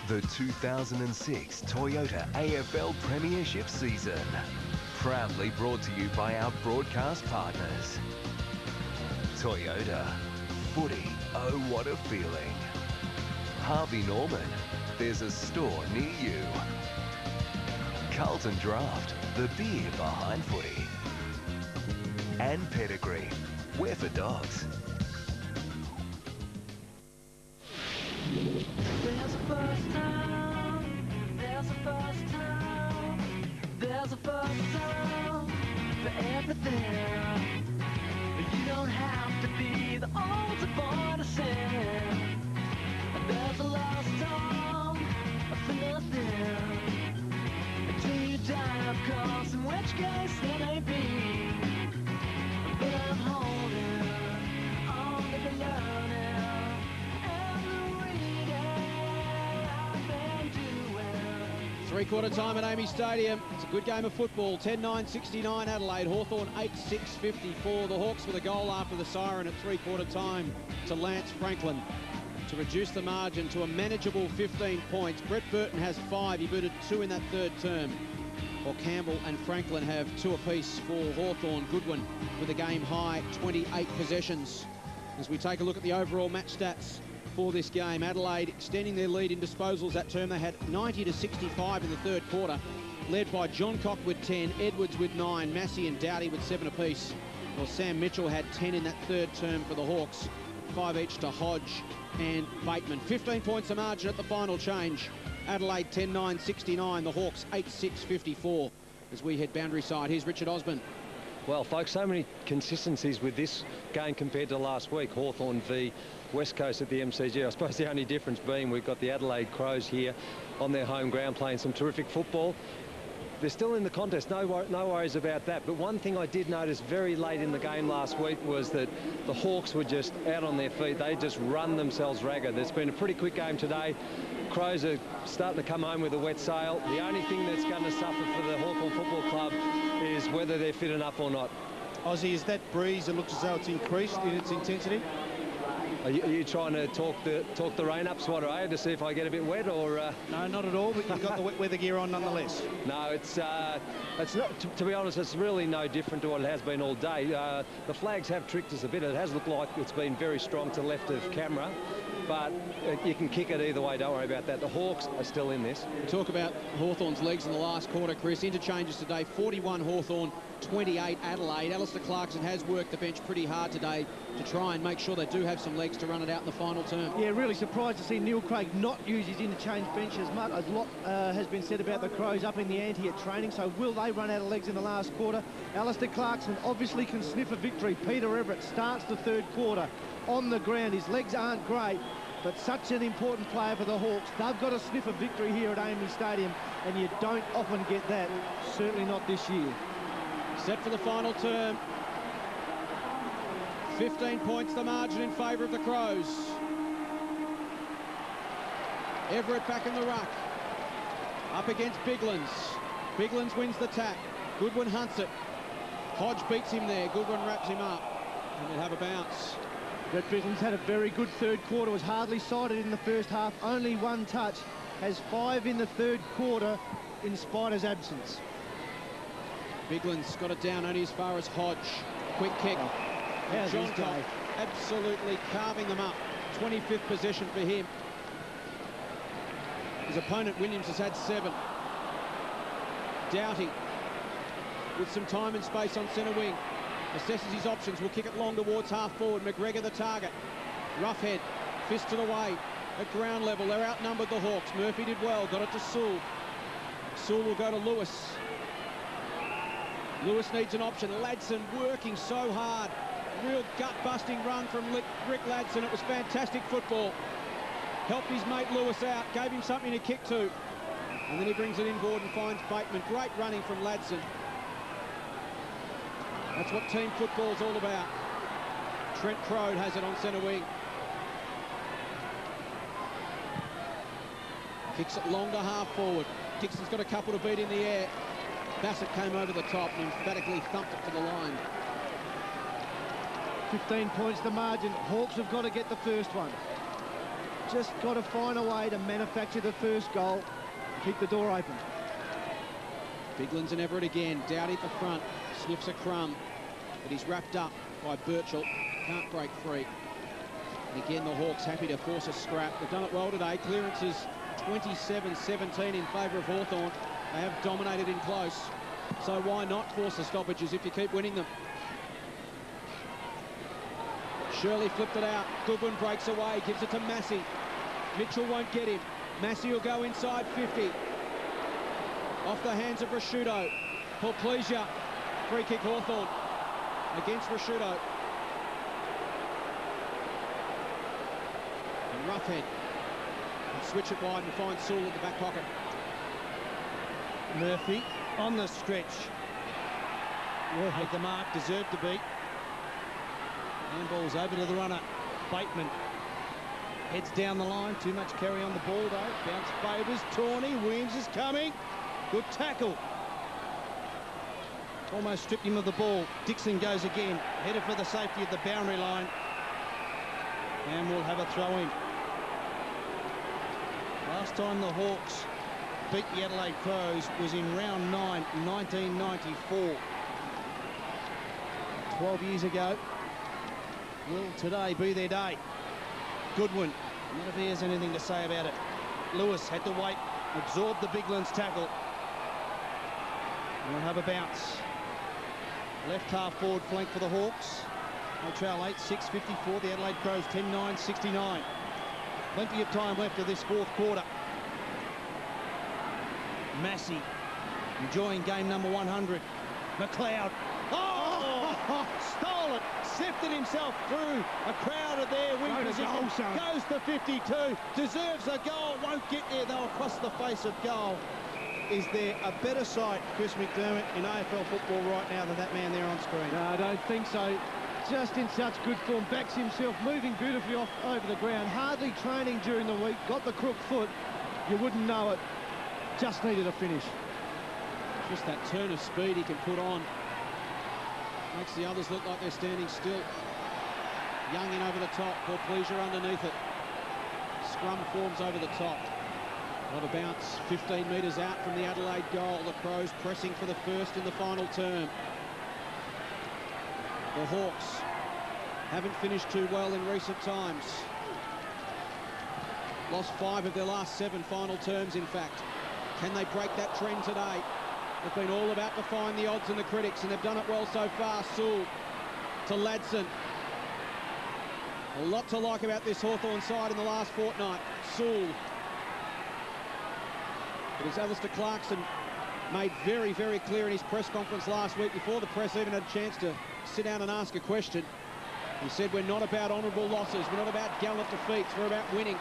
The 2006 Toyota AFL Premiership season. Proudly brought to you by our broadcast partners. Toyota. Footy, oh what a feeling. Harvey Norman, there's a store near you. Carlton Draft, the beer behind footy. And Pedigree, we're for dogs. There's a first time, there's a first time, there's a first time for everything. You don't have to be the altar boy to sing. There's a lost time for nothing until you die, of course, in which case there may be. But I'm holding on to the learning and the reading I've been doing. Three-quarter time at Amy Stadium. It's a good game of football. 10-9-69 Adelaide. Hawthorn 8-6-54. The Hawks with a goal after the siren at three-quarter time to Lance Franklin to reduce the margin to a manageable 15 points. Brett Burton has 5. He booted 2 in that third term. While Campbell and Franklin have 2 apiece for Hawthorn. Goodwin with a game-high 28 possessions. As we take a look at the overall match stats for this game, Adelaide extending their lead in disposals that term. They had 90-65 in the third quarter, led by John Cock with 10, Edwards with 9, Massey and Doughty with 7 apiece. While Sam Mitchell had 10 in that third term for the Hawks, 5 each to Hodge and Bateman. 15 points the margin at the final change. Adelaide 10-9-69, the Hawks 8-6-54. As we head boundary side, here's Richard Osborne. Well, folks, so many consistencies with this game compared to last week. Hawthorn v West Coast at the MCG. I suppose the only difference being we've got the Adelaide Crows here on their home ground playing some terrific football. They're still in the contest, no worries about that. But one thing I did notice very late in the game last week was that the Hawks were just out on their feet. They just run themselves ragged. It's been a pretty quick game today. Crows are starting to come home with a wet sail. The only thing that's going to suffer for the Hawthorn Football Club is whether they're fit enough or not. Ozzy, is that breeze, it looks as though it's increased in its intensity? Are you trying to talk the rain up, Swatter, to see if I get a bit wet, or? No, not at all, but you've got the wet weather gear on nonetheless. No, it's not. To be honest, it's really no different to what it has been all day. The flags have tricked us a bit. It has looked like it's been very strong to left of camera, but you can kick it either way. Don't worry about that. The Hawks are still in this. Talk about Hawthorn's legs in the last quarter, Chris. Interchanges today, 41 Hawthorn, 28 Adelaide. Alistair Clarkson has worked the bench pretty hard today to try and make sure they do have some legs to run it out in the final term. Yeah, really surprised to see Neil Craig not use his interchange bench as much. A lot has been said about the Crows up in the ante at training, so will they run out of legs in the last quarter? Alistair Clarkson obviously can sniff a victory. Peter Everett starts the third quarter on the ground. His legs aren't great, but such an important player for the Hawks. They've got to sniff a victory here at AAMI Stadium, and you don't often get that, certainly not this year. Set for the final term. 15 points the margin in favour of the Crows. Everett back in the ruck. Up against Biglands. Biglands wins the tap. Goodwin hunts it. Hodge beats him there. Goodwin wraps him up. And they have a bounce. Brett Biglands had a very good third quarter. Was hardly sighted in the first half. Only 1 touch. Has 5 in the third quarter in Spider's absence. Biglands got it down only as far as Hodge. Quick kick. How's John his Cock day? absolutely carving them up. 25th possession for him. His opponent, Williams, has had 7. Doughty with some time and space on centre wing. Assesses his options. Will kick it long towards half forward. McGregor the target. Roughhead fisted away at ground level. They're outnumbered, the Hawks. Murphy did well. Got it to Sewell. Sewell will go to Lewis. Lewis needs an option. Ladson working so hard. Real gut-busting run from Rick Ladson. It was fantastic football. Helped his mate Lewis out, gave him something to kick to. And then he brings it inboard and finds Bateman. Great running from Ladson. That's what team football's all about. Trent Crode has it on centre wing. Kicks it long to half forward. Dixon's got a couple to beat in the air. Bassett came over the top and emphatically thumped it to the line. 15 points the margin. Hawks have got to get the first one. Just got to find a way to manufacture the first goal. Keep the door open. Biglands and Everett again. Dowdy at the front. Sniffs a crumb. But he's wrapped up by Birchall. Can't break free. And again, the Hawks happy to force a scrap. They've done it well today. Clearances 27-17 in favour of Hawthorn. They have dominated in close. So why not force the stoppages if you keep winning them? Shirley flipped it out. Goodwin breaks away, gives it to Massey. Mitchell won't get him. Massey will go inside 50. Off the hands of Rashudo. Porplesia. Free kick Hawthorn against Rashudo. And Roughhead can switch it wide and find Sewell at the back pocket. Murphy on the stretch. Made the mark, deserved to beat. Handball's over to the runner. Bateman heads down the line. Too much carry on the ball though. Bounce favours Tawney. Williams is coming. Good tackle. Almost stripped him of the ball. Dixon goes again. Headed for the safety of the boundary line. And we'll have a throw in. Last time the Hawks beat the Adelaide Crows was in round 9, 1994. 12 years ago. Will today be their day? Goodwin, not if he has anything to say about it. Lewis had to wait, absorb the Biglands tackle. We'll have a bounce. Left half forward flank for the Hawks. They trail 8-6-54. The Adelaide Crows 10-9-69. Plenty of time left of this fourth quarter. Massey enjoying game number 100. McLeod. Oh! Stole it. Sifted himself through a crowd of their wing position. Goes to 52. Deserves a goal. Won't get there though across the face of goal. Is there a better sight, Chris McDermott, in AFL football right now than that man there on screen? No, I don't think so. Just in such good form. Backs himself, moving beautifully off over the ground. Hardly training during the week. Got the crook foot. You wouldn't know it. Just needed a finish. Just that turn of speed he can put on. Makes the others look like they're standing still. Young in over the top. Porplesia underneath it. Scrum forms over the top. What a bounce. 15 metres out from the Adelaide goal. The Crows pressing for the first in the final term. The Hawks haven't finished too well in recent times. Lost 5 of their last 7 final terms, in fact. Can they break that trend today? They've been all about defying the odds and the critics, and they've done it well so far. Sewell to Ladson. A lot to like about this Hawthorn side in the last fortnight. Sewell. But as Alistair Clarkson made very, very clear in his press conference last week, before the press even had a chance to sit down and ask a question, he said, we're not about honourable losses, we're not about gallant defeats, we're about winning.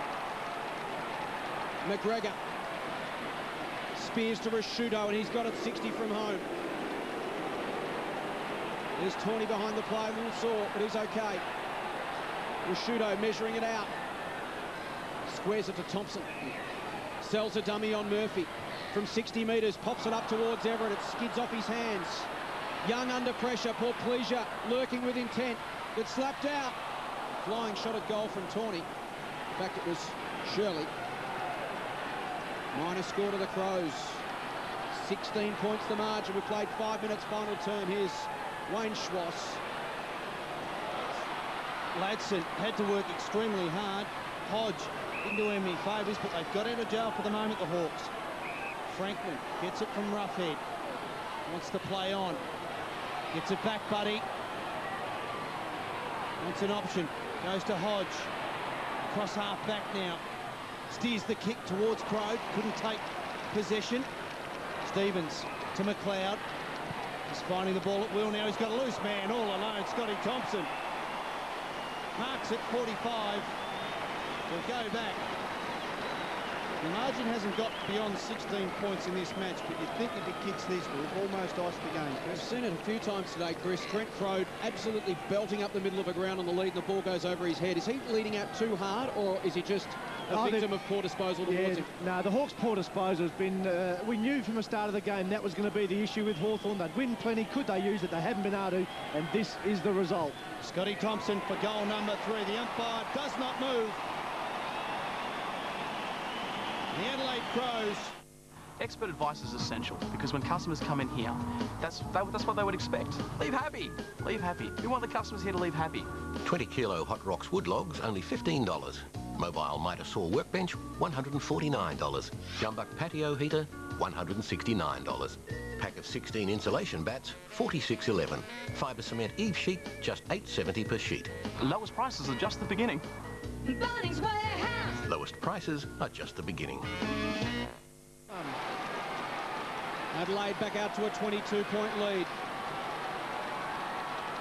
McGregor spears to Rashudo, and he's got it 60 from home. There's Tawney behind the play, a little sore, but he's okay. Rashudo measuring it out. Squares it to Thompson. Sells a dummy on Murphy. From 60 metres, pops it up towards Everett. It skids off his hands. Young under pressure. Porplesia lurking with intent. It's slapped out. Flying shot at goal from Tawney. In fact, it was Shirley. Minor score to the Crows. 16 points the margin. We played 5 minutes final term. Here's Wayne Schwass. Ladson had to work extremely hard. Hodge didn't do him any favours, but they've got out of jail for the moment, the Hawks. Franklin gets it from Roughhead. Wants to play on. Gets it back, Buddy. Wants an option. Goes to Hodge. Cross half back now. Steers the kick towards Crowe. Couldn't take possession. Stevens to McLeod. He's finding the ball at will now. He's got a loose man all alone. Scotty Thompson marks at 45. We'll go back. The margin hasn't got beyond 16 points in this match, but you'd think if he kicks this, we'll almost ice the game. We've seen it a few times today, Chris. Trent Crowe absolutely belting up the middle of a ground on the lead, and the ball goes over his head. Is he leading out too hard, or is he just a victim of poor disposal towards him? No, the Hawks' poor disposal has been... we knew from the start of the game that was going to be the issue with Hawthorn. They'd win plenty. Could they use it? They haven't been able to, and this is the result. Scotty Thompson for goal number 3. The umpire does not move. The Adelaide Crows. Expert advice is essential because when customers come in here, that's what they would expect. Leave happy. Leave happy. We want the customers here to leave happy. 20 kilo Hot Rocks wood logs, only $15. Mobile miter saw workbench, $149. Jumbuck patio heater, $169. Pack of 16 insulation bats, $46.11. Fibre cement eave sheet, just $8.70 per sheet. Lowest prices are just the beginning. Bunnings Warehouse. Lowest prices are just the beginning. Adelaide back out to a 22-point lead.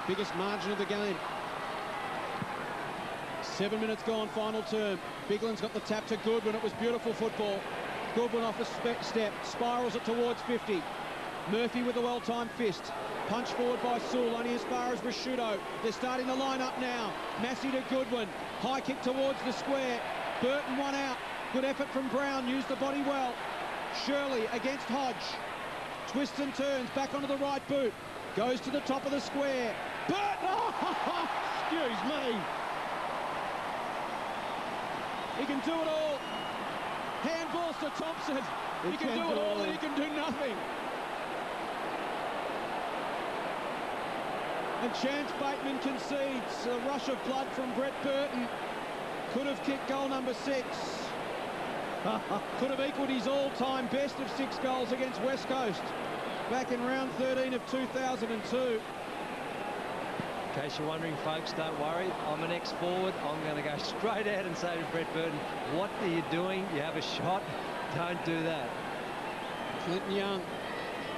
Biggest margin of the game. 7 minutes gone, final term. Bigland's got the tap to Goodwin. It was beautiful football. Goodwin off a step, spirals it towards 50. Murphy with a well-timed fist. Punch forward by Sewell, only as far as Rashudo. They're starting the line up now. Massey to Goodwin. High kick towards the square. Burton one out. Good effort from Brown. Used the body well. Shirley against Hodge. Twists and turns. Back onto the right boot. Goes to the top of the square. Burton! Oh, excuse me. He can do it all. Handballs to Thompson. He can do it all and he can do nothing. And Chance Bateman concedes. A rush of blood from Brett Burton. Could have kicked goal number 6. Could have equalled his all-time best of 6 goals against West Coast back in round 13 of 2002. In case you're wondering, folks, don't worry. I'm an ex-forward. I'm going to go straight out and say to Brett Burton, what are you doing? You have a shot. Don't do that. Clinton Young.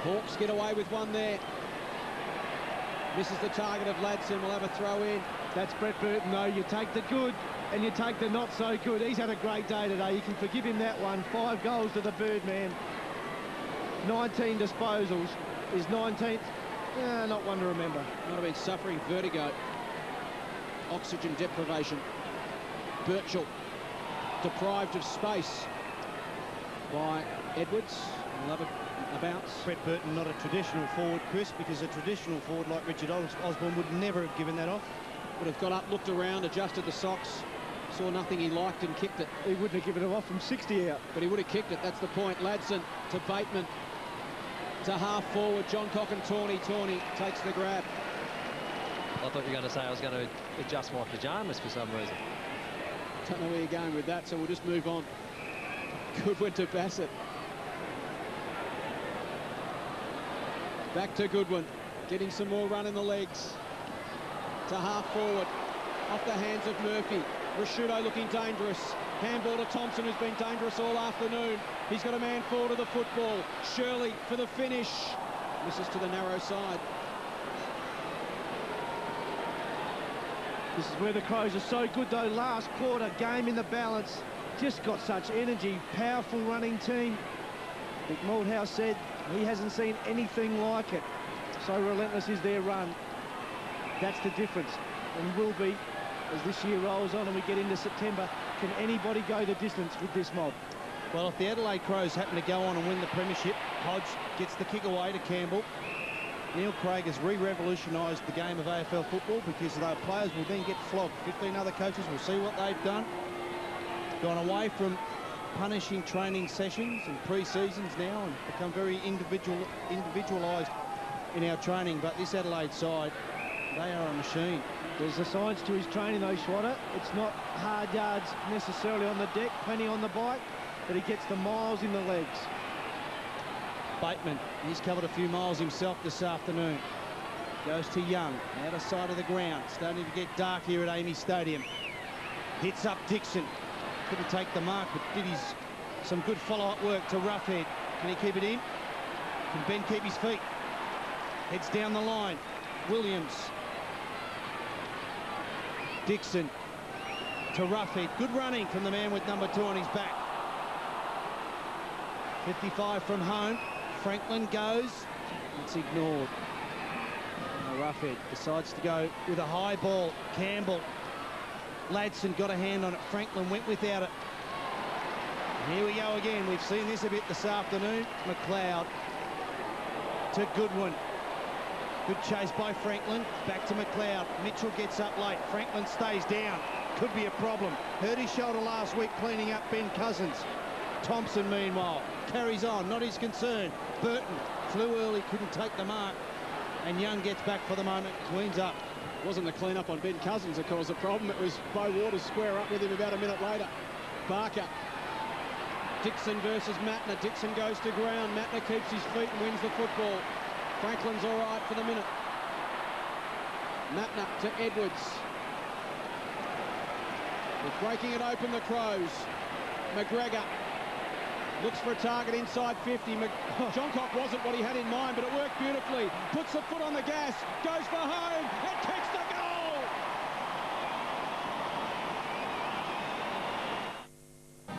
Hawks get away with one there. Misses the target of Ladson. Will have a throw in. That's Brett Burton, though. You take the good and you take the not so good. He's had a great day today. You can forgive him that one. 5 goals to the Birdman. 19 disposals. His 19th. Not one to remember. Might have been suffering vertigo. Oxygen deprivation. Birchall deprived of space by Edwards. Love it. A bounce. Brett Burton not a traditional forward, Chris, because a traditional forward like Richard Osborne would never have given that off. Would have got up, looked around, adjusted the socks, saw nothing he liked and kicked it. He wouldn't have given it off from 60 out. But he would have kicked it, that's the point. Ladson to Bateman. To half forward, John Cock and Tawney. Tawney takes the grab. I thought you were going to say I was going to adjust my pyjamas for some reason. Don't know where you're going with that, so we'll just move on. Goodwin to Bassett. Back to Goodwin, getting some more run in the legs. To half forward, off the hands of Murphy. Rashudo looking dangerous. Handball to Thompson, who's been dangerous all afternoon. He's got a man forward to the football. Shirley for the finish. Misses to the narrow side. This is where the Crows are so good, though. Last quarter, game in the balance. Just got such energy. Powerful running team. Mick Malthouse said he hasn't seen anything like it. So relentless is their run. That's the difference, and will be as this year rolls on and we get into September. Can anybody go the distance with this mob? Well, if the Adelaide Crows happen to go on and win the premiership, Hodge gets the kick away to Campbell. Neil Craig has re-revolutionised the game of AFL football because their players will then get flogged. 15 other coaches will see what they've done. Gone away from punishing training sessions and pre-seasons now and become very individualised in our training. But this Adelaide side, they are a machine. There's a science to his training, though, Schwatter. It's not hard yards necessarily on the deck, plenty on the bike, but he gets the miles in the legs. Bateman, he's covered a few miles himself this afternoon. Goes to Young, out of sight of the ground. Starting to get dark here at Amy Stadium. Hits up Dixon. Couldn't take the mark, but did some good follow-up work to Roughhead. Can he keep it in? Can Ben keep his feet? Heads down the line. Williams. Dixon to Roughhead. Good running from the man with number 2 on his back. 55 from home. Franklin goes. It's ignored. Roughhead decides to go with a high ball. Campbell. Ladson got a hand on it. Franklin went without it. And here we go again. We've seen this a bit this afternoon. McLeod to Goodwin. Good chase by Franklin. Back to McLeod. Mitchell gets up late. Franklin stays down. Could be a problem. Hurt his shoulder last week cleaning up Ben Cousins. Thompson, meanwhile, carries on. Not his concern. Burton flew early, couldn't take the mark. And Young gets back for the moment. Cleans up. Wasn't the clean up on Ben Cousins that caused the problem. It was Bo Waters square up with him about a minute later. Barker. Dixon versus Mattner. Dixon goes to ground. Mattner keeps his feet and wins the football. Franklin's all right for the minute. Mattner to Edwards. They're breaking it open, the Crows. McGregor looks for a target inside 50. Johncock wasn't what he had in mind, but it worked beautifully. Puts the foot on the gas, goes for home, and kicks the goal!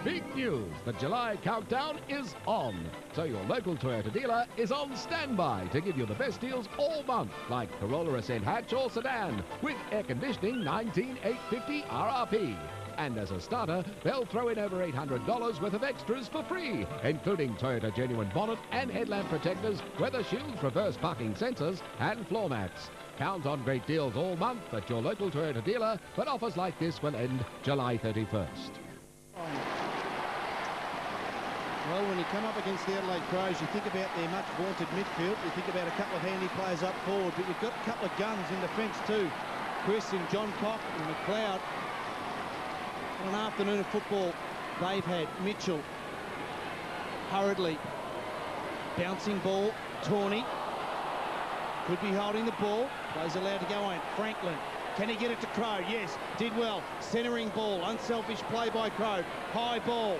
Big news, the July countdown is on. So your local Toyota dealer is on standby to give you the best deals all month, like Corolla Ascent hatch or sedan, with air conditioning 19,850 RRP. And as a starter, they'll throw in over $800 worth of extras for free, including Toyota Genuine bonnet and headlamp protectors, weather shields, reverse parking sensors, and floor mats. Count on great deals all month at your local Toyota dealer, but offers like this will end July 31st. Well, when you come up against the Adelaide Crows, you think about their much-vaunted midfield. You think about a couple of handy players up forward, but you've got a couple of guns in defence too. Chris and John Cock and McLeod. On an afternoon of football they've had. Mitchell hurriedly bouncing ball. Tawney could be holding the ball. Play's allowed to go in. Franklin, can he get it to Crow? Yes, did well. Centering ball, unselfish play by Crow. High ball.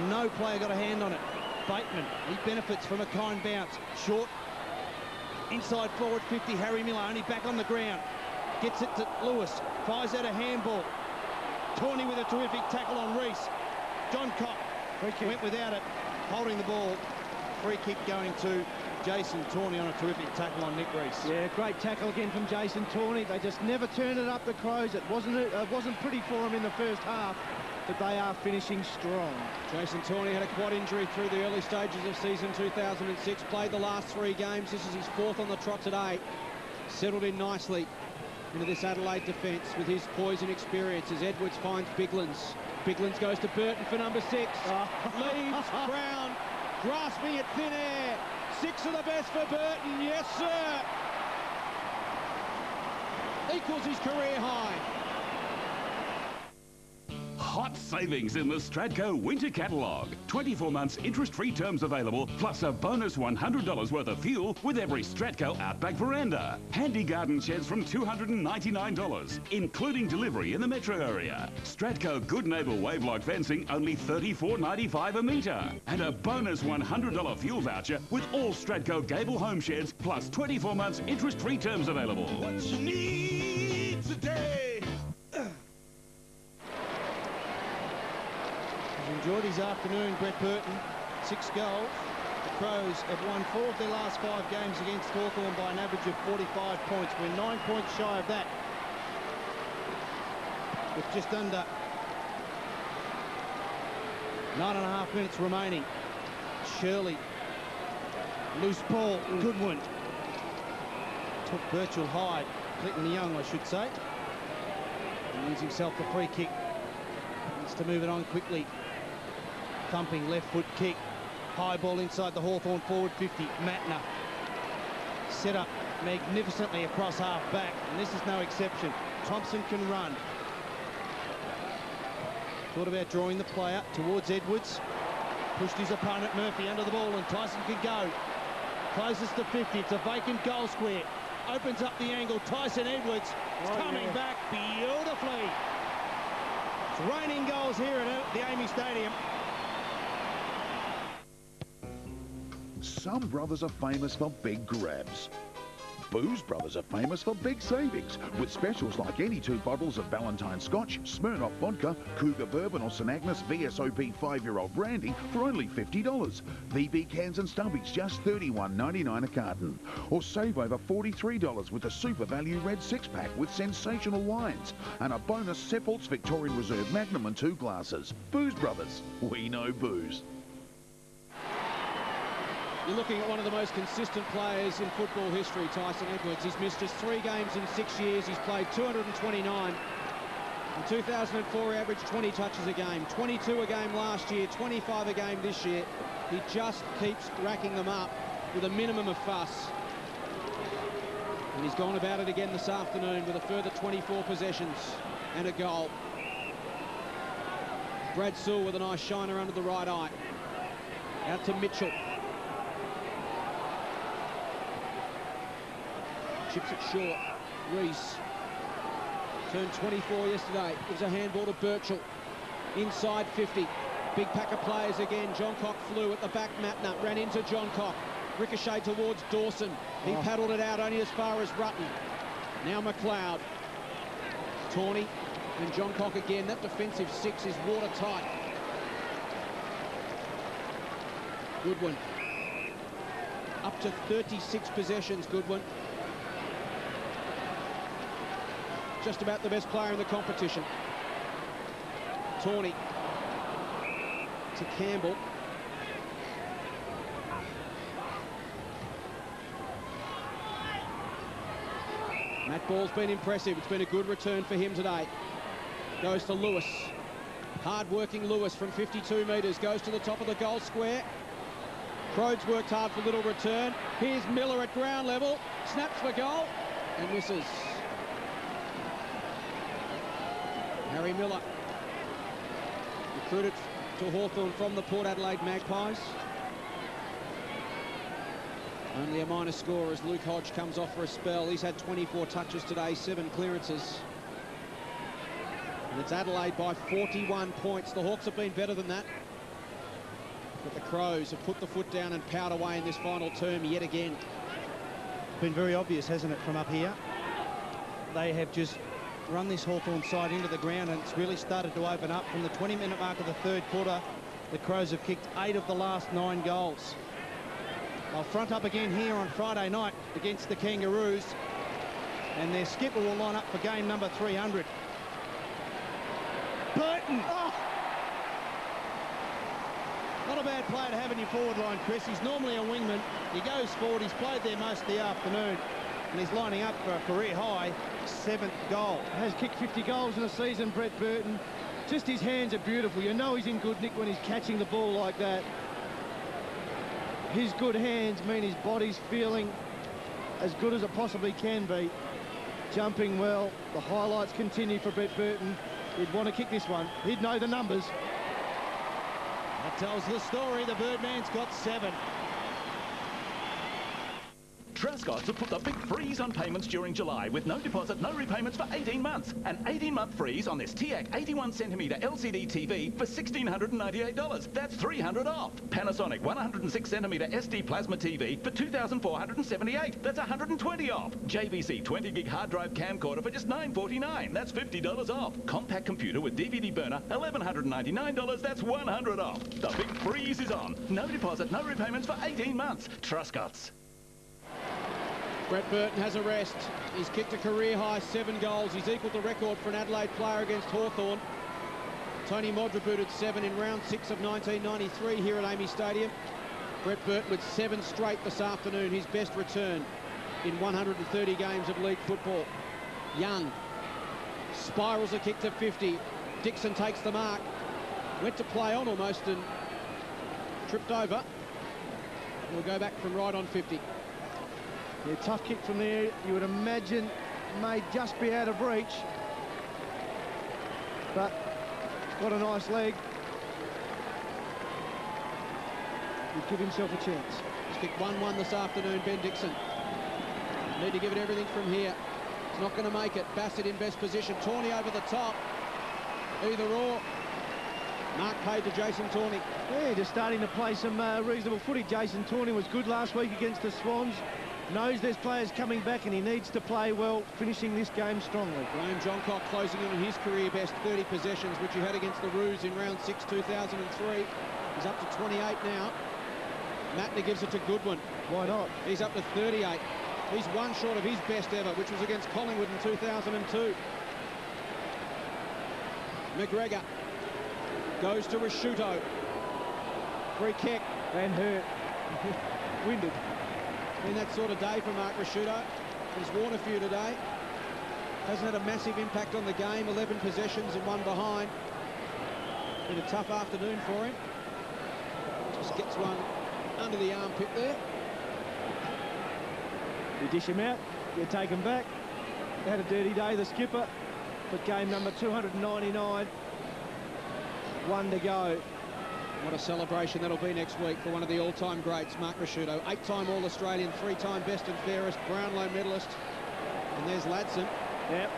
No player got a hand on it. Bateman, he benefits from a kind bounce. Short, inside forward 50. Harry Miller only back on the ground. Gets it to Lewis. Fires out a handball. Tawney with a terrific tackle on Reese. John Cock went without it, holding the ball. Free kick going to Jason Tawney on a terrific tackle on Nick Reese. Yeah, great tackle again from Jason Tawney. They just never turned it up, the Crows. It wasn't pretty for them in the first half, but they are finishing strong. Jason Tawney had a quad injury through the early stages of season 2006. Played the last 3 games. This is his 4th on the trot today. Settled in nicely into this Adelaide defence with his poise and experience as Edwards finds Biglands. Biglands goes to Burton for number 6. Leaves Brown, grasping at thin air. 6 of the best for Burton, yes sir! Equals his career high. Hot savings in the Stradco Winter Catalogue. 24 months interest-free terms available, plus a bonus $100 worth of fuel with every Stradco Outback veranda. Handy garden sheds from $299, including delivery in the metro area. Stradco Good Neighbour Wavelock fencing, only $34.95 a metre. And a bonus $100 fuel voucher with all Stradco Gable home sheds, plus 24 months interest-free terms available. What you need today. Enjoyed his afternoon, Brett Burton. 6 goals. The Crows have won 4 of their last 5 games against Hawthorn by an average of 45 points. We're 9 points shy of that, with just under 9.5 minutes remaining. Shirley, loose ball, Goodwin. Took Birchall high, Clinton Young, I should say. He wins himself the free kick. Needs to move it on quickly. Thumping left foot kick. High ball inside the Hawthorn forward 50. Mattner set up magnificently across half back, and this is no exception. Thompson can run. Thought about drawing the player towards Edwards. Pushed his opponent Murphy under the ball, and Tyson can go. Closes to 50. It's a vacant goal square. Opens up the angle. Tyson Edwards coming back beautifully. It's raining goals here at the Amy Stadium. Some brothers are famous for big grabs. Booze Brothers are famous for big savings, with specials like any 2 bottles of Valentine Scotch, Smirnoff Vodka, Cougar Bourbon or St Agnes VSOP 5-year-old brandy for only $50. VB cans and stubbies just $31.99 a carton. Or save over $43 with the Super Value Red 6-pack with sensational wines and a bonus Seppelt's Victorian Reserve Magnum and 2 glasses. Booze Brothers, we know booze. You're looking at one of the most consistent players in football history, Tyson Edwards. He's missed just 3 games in 6 years. He's played 229. In 2004, he averaged 20 touches a game, 22 a game last year, 25 a game this year. He just keeps racking them up with a minimum of fuss. And he's gone about it again this afternoon with a further 24 possessions and a goal. Brad Sewell with a nice shiner under the right eye. Out to Mitchell. Chips it short. Reese turned 24 yesterday. Gives a handball to Birchall. Inside 50. Big pack of players again. John Cock flew at the back. Matnut ran into John Cock. Ricocheted towards Dawson. He paddled it out only as far as Rutten. Now McLeod. Tawney and John Cock again. That defensive 6 is watertight. Goodwin. Up to 36 possessions, Goodwin. Just about the best player in the competition. Tawney to Campbell. Matt Ball's been impressive. It's been a good return for him today. Goes to Lewis. Hard-working Lewis from 52 metres. Goes to the top of the goal square. Crode's worked hard for little return. Here's Miller at ground level. Snaps for goal and misses. Harry Miller, recruited to Hawthorn from the Port Adelaide Magpies. Only a minor score as Luke Hodge comes off for a spell. He's had 24 touches today, 7 clearances. And it's Adelaide by 41 points. The Hawks have been better than that. But the Crows have put the foot down and powered away in this final term yet again. Been very obvious, hasn't it, from up here? They have just run this Hawthorn side into the ground, and it's really started to open up. From the 20-minute mark of the 3rd quarter, the Crows have kicked 8 of the last 9 goals. They'll front up again here on Friday night against the Kangaroos, and their skipper will line up for game number 300. Burton! Oh! Not a bad player to have in your forward line, Chris. He's normally a wingman. He goes forward. He's played there most of the afternoon, and he's lining up for a career-high 7th goal. Has kicked 50 goals in a season, Brett Burton. Just his hands are beautiful. You know he's in good nick when he's catching the ball like that. His good hands mean his body's feeling as good as it possibly can be. Jumping well. The highlights continue for Brett Burton. He'd want to kick this one. He'd know the numbers. That tells the story. The Birdman's got 7. Truscott's have put the big freeze on payments during July with no deposit, no repayments for 18 months. An 18-month freeze on this TIAC 81cm LCD TV for $1,698. That's $300 off. Panasonic 106cm SD plasma TV for $2,478. That's $120 off. JVC 20-gig hard drive camcorder for just $949. That's $50 off. Compact computer with DVD burner, $1,199. That's $100 off. The big freeze is on. No deposit, no repayments for 18 months. Truscott's. Brett Burton has a rest. He's kicked a career-high 7 goals. He's equalled the record for an Adelaide player against Hawthorn. Tony Modra booted 7 in round 6 of 1993 here at Amy Stadium. Brett Burton with 7 straight this afternoon, his best return in 130 games of league football. Young spirals a kick to 50. Dixon takes the mark. Went to play on almost and tripped over. We'll go back from right on 50. Yeah, tough kick from there. You would imagine may just be out of reach. But got a nice leg. He'd give himself a chance. He's kicked 1-1 this afternoon, Ben Dixon. Need to give it everything from here. He's not going to make it. Bassett in best position. Tawney over the top. Either or. Mark paid to Jason Tawney. Yeah, just starting to play some reasonable footy. Jason Tawney was good last week against the Swans. Knows there's players coming back and he needs to play well, finishing this game strongly. Graham Johncock closing in on his career best 30 possessions, which he had against the Roos in round 6, 2003. He's up to 28 now. Matner gives it to Goodwin. Why not? He's up to 38. He's one short of his best ever, which was against Collingwood in 2002. McGregor goes to Rasciuto. Free kick. And hurt. Winded. Been that sort of day for Mark Rasciuto. He's worn a few today. Hasn't had a massive impact on the game. 11 possessions and one behind. Been a tough afternoon for him. Just gets one under the armpit there. You dish him out, you take him back. Had a dirty day, the skipper. But game number 299. One to go. What a celebration that'll be next week for one of the all-time greats, Mark Rasciuto. 8-time All-Australian, 3-time Best and Fairest, Brownlow medalist. And there's Ladson. Yep.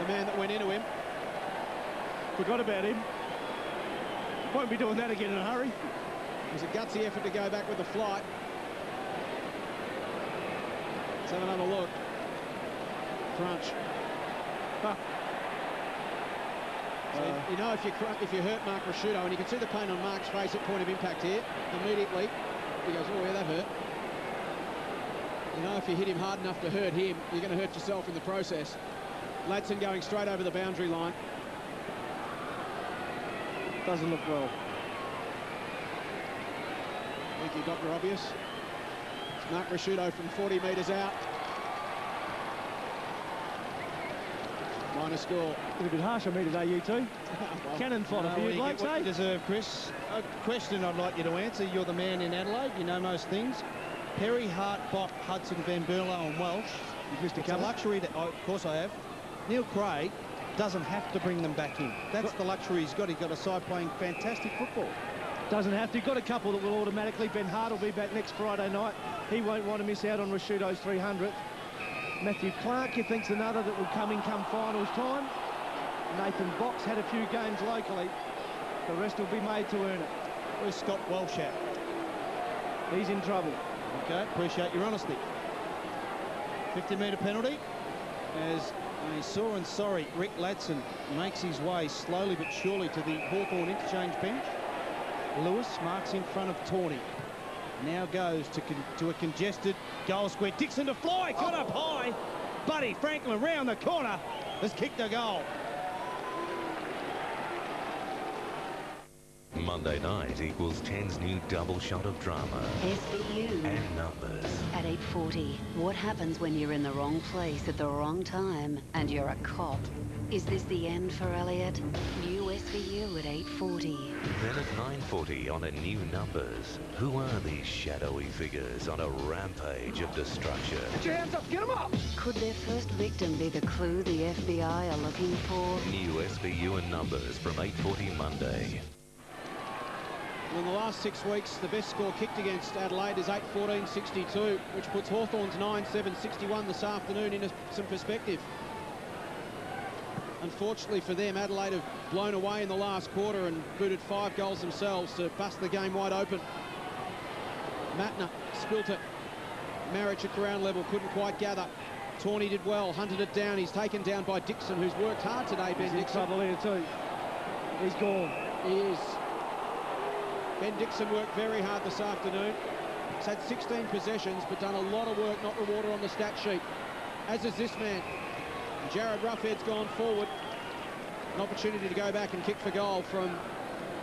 The man that went into him. Forgot about him. Won't be doing that again in a hurry. It was a gutsy effort to go back with the flight. Let's have another look. Crunch. Huh. So you know if you hurt Mark Rasciuto, and you can see the pain on Mark's face at point of impact here, immediately he goes, oh yeah, that hurt. You know if you hit him hard enough to hurt him, you're going to hurt yourself in the process. Ladson going straight over the boundary line. Doesn't look well. Thank you, Dr. Obvious. It's Mark Rasciuto from 40 metres out. Minor score. A little bit harsh on me today, you two. Well, Cannon fodder for you, Blakes, what eh? you deserve, Chris. A question I'd like you to answer. You're the man in Adelaide. You know most things. Perry, Hart, Bock, Hudson, Van Berlo and Welsh. You've missed a It's a couple. luxury that, of course I have. Neil Craig doesn't have to bring them back in. That's the luxury he's got. He's got a side playing fantastic football. Doesn't have to. Got a couple that will automatically. Ben Hart will be back next Friday night. He won't want to miss out on Rasciuto's 300th. Matthew Clark, you think's another that will come in come finals time. Nathan Box had a few games locally. The rest will be made to earn it. Where's Scott Welsh at? He's in trouble. Okay, appreciate your honesty. 50-metre penalty as a sore and sorry Rick Ladson makes his way slowly but surely to the Hawthorn interchange bench. Lewis marks in front of Tawney. Now goes to a congested goal square. Dixon to fly, got up high. Buddy Franklin round the corner has kicked a goal. Monday night equals 10's new double shot of drama SVU and numbers. at 8:40. What happens when you're in the wrong place at the wrong time and you're a cop? Is this the end for Elliot? New SVU at 8:40. Then at 9:40 on a new numbers. Who are these shadowy figures on a rampage of destruction? Put your hands up, get them up! Could their first victim be the clue the FBI are looking for? New SVU and numbers from 8:40 Monday. In the last 6 weeks, the best score kicked against Adelaide is 8-14-62, which puts Hawthorn's 9-7-61 this afternoon in some perspective. Unfortunately for them, Adelaide have blown away in the last quarter and booted 5 goals themselves to bust the game wide open. Matner spilt it. Marich at ground level couldn't quite gather. Tawney did well, hunted it down. He's taken down by Dixon, who's worked hard today, Ben He's Dixon. in trouble here too. He's gone. He is. Ben Dixon worked very hard this afternoon. He's had 16 possessions, but done a lot of work not rewarded on the stat sheet, as is this man. Jared Ruffhead's gone forward. An opportunity to go back and kick for goal from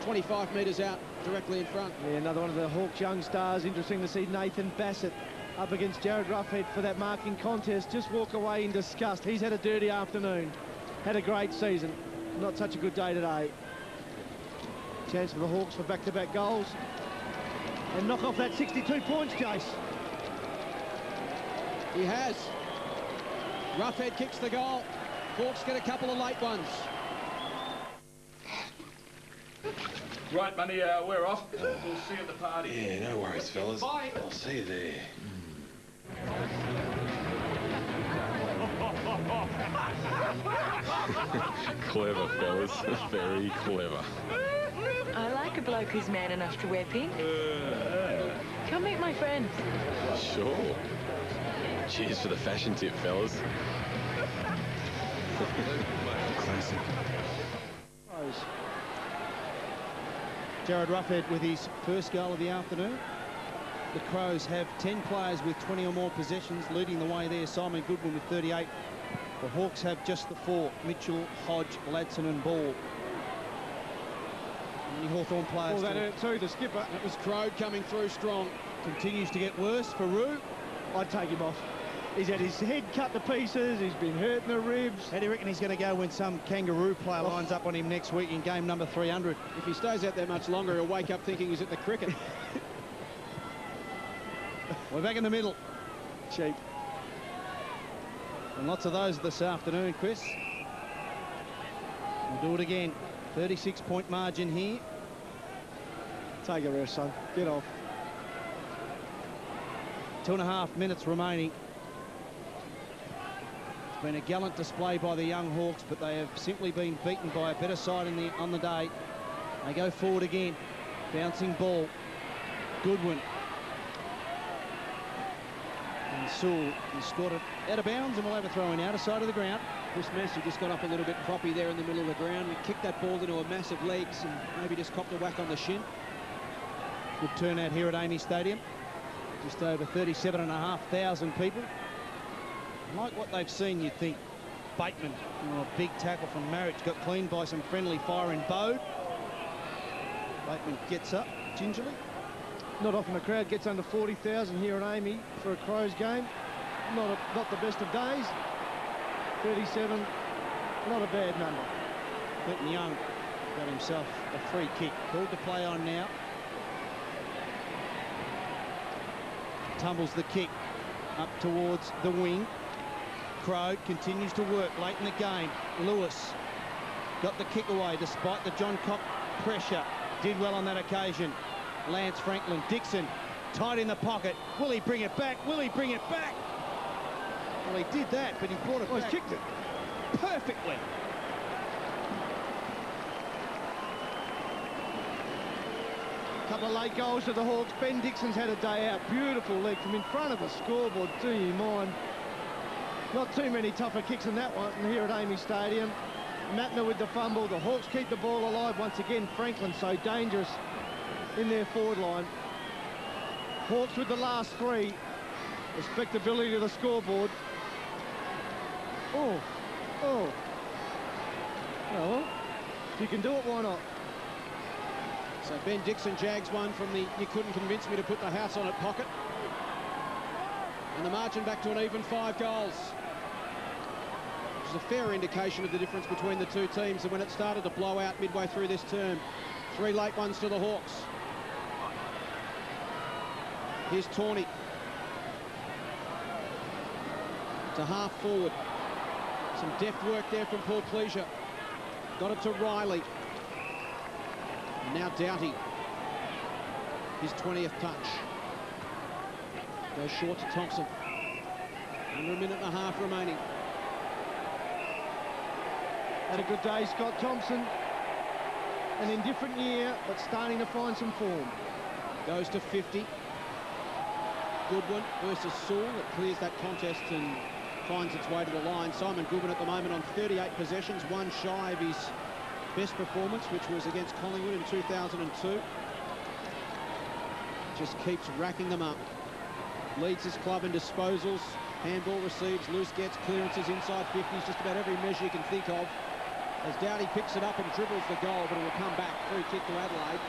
25 metres out, directly in front. Yeah, another one of the Hawks young stars. Interesting to see Nathan Bassett up against Jared Ruffhead for that marking contest. Just walk away in disgust. He's had a dirty afternoon. Had a great season. Not such a good day today. Chance for the Hawks for back-to-back goals. And knock off that 62 points, Jace. He has. Ruffhead kicks the goal. Hawks get a couple of late ones. Right, Money, we're off. We'll see you at the party. Yeah, no worries, fellas. Bye. I'll see you there. Clever, fellas. Very clever. I like a bloke who's man enough to wear pink. Come meet my friends. Sure. Cheers for the fashion tip, fellas. Classic. Jared Ruffhead with his first goal of the afternoon. The Crows have 10 players with 20 or more possessions. Leading the way there, Simon Goodwin with 38. The Hawks have just the 4, Mitchell, Hodge, Ladson and Ball. Many Hawthorn players. Oh, that hurt too, the skipper. That was Crode coming through strong. Continues to get worse for Roo. I'd take him off. He's had his head cut to pieces. He's been hurt in the ribs. How do you reckon he's going to go when some kangaroo player lines up on him next week in game number 300? If he stays out there much longer, he'll wake up thinking he's at the cricket. We're back in the middle. Cheap. And lots of those this afternoon, Chris. We'll do it again. 36-point margin here. Take a rest, son. Get off. 2.5 minutes remaining. It's been a gallant display by the young Hawks, but they have simply been beaten by a better side on the day. They go forward again. Bouncing ball. Goodwin. And Sewell has scored it out of bounds and will have a throw in outer side of the ground. Chris Massey just got up a little bit proppy there in the middle of the ground. He kicked that ball into a massive legs and maybe just copped a whack on the shin. Good turnout here at Amy Stadium. Just over 37,500 people. Like what they've seen, you'd think. Bateman, a big tackle from Marriage, got cleaned by some friendly fire in Bode. Bateman gets up gingerly. Not often a crowd gets under 40,000 here at Amy for a Crows game. Not the best of days. 37, not a bad number. Clinton Young got himself a free kick. Called to play on now. Tumbles the kick up towards the wing. Crode continues to work late in the game. Lewis got the kick away despite the John Cock pressure. Did well on that occasion. Lance Franklin. Dixon tight in the pocket. Will he bring it back? Will he bring it back? Well, he did that, but he brought it back. He's kicked it perfectly. Couple of late goals to the Hawks. Ben Dixon's had a day out. Beautiful leg from in front of the scoreboard. Do you mind? Not too many tougher kicks than that one here at Amy Stadium. Matner with the fumble. The Hawks keep the ball alive once again. Franklin so dangerous in their forward line. Hawks with the last 3. Respectability to the scoreboard. Oh. Oh. Well, if you can do it, why not? So Ben Dixon jags one from the "you couldn't convince me to put the house on it" pocket. And the margin back to an even 5 goals. Which is a fair indication of the difference between the two teams and when it started to blow out midway through this term. 3 late ones to the Hawks. Here's Tawney. To half forward. Some deft work there from Paul Pleasure. Got it to Riley. And now Doughty. His 20th touch. Goes short to Thompson. Under a minute and a half remaining. Had a good day, Scott Thompson. An indifferent year, but starting to find some form. Goes to 50. Goodwin versus Sewell. It clears that contest and finds its way to the line. Simon Goodwin at the moment on 38 possessions, 1 shy of his best performance, which was against Collingwood in 2002. Just keeps racking them up. Leads his club in disposals. Handball receives, loose gets, clearances inside 50s, just about every measure you can think of. As Doughty picks it up and dribbles the goal, but it will come back. Free kick to Adelaide.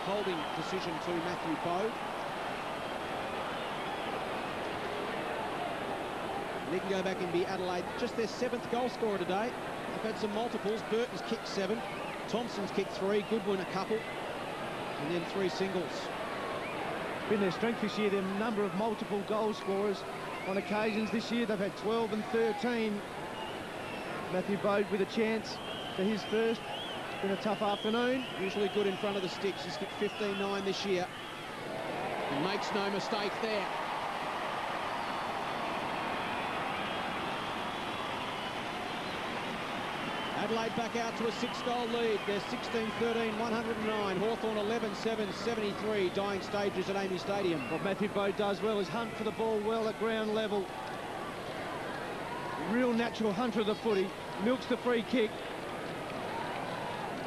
Holding decision to Matthew Bode. And he can go back and be Adelaide, just their 7th goal scorer today. They've had some multiples. Burton's kicked 7. Thompson's kicked 3. Goodwin a couple. And then 3 singles. Been their strength this year, their number of multiple goal scorers on occasions this year. They've had 12 and 13. Matthew Bode with a chance for his first. Been a tough afternoon. Usually good in front of the sticks. He's kicked 15-9 this year. And makes no mistake there. Adelaide back out to a 6-goal lead. They're 16-13, 109. Hawthorn 11-7, 73. Dying stages at Amy Stadium. What Matthew Bowe does well is hunt for the ball well at ground level. Real natural hunter of the footy. Milks the free kick.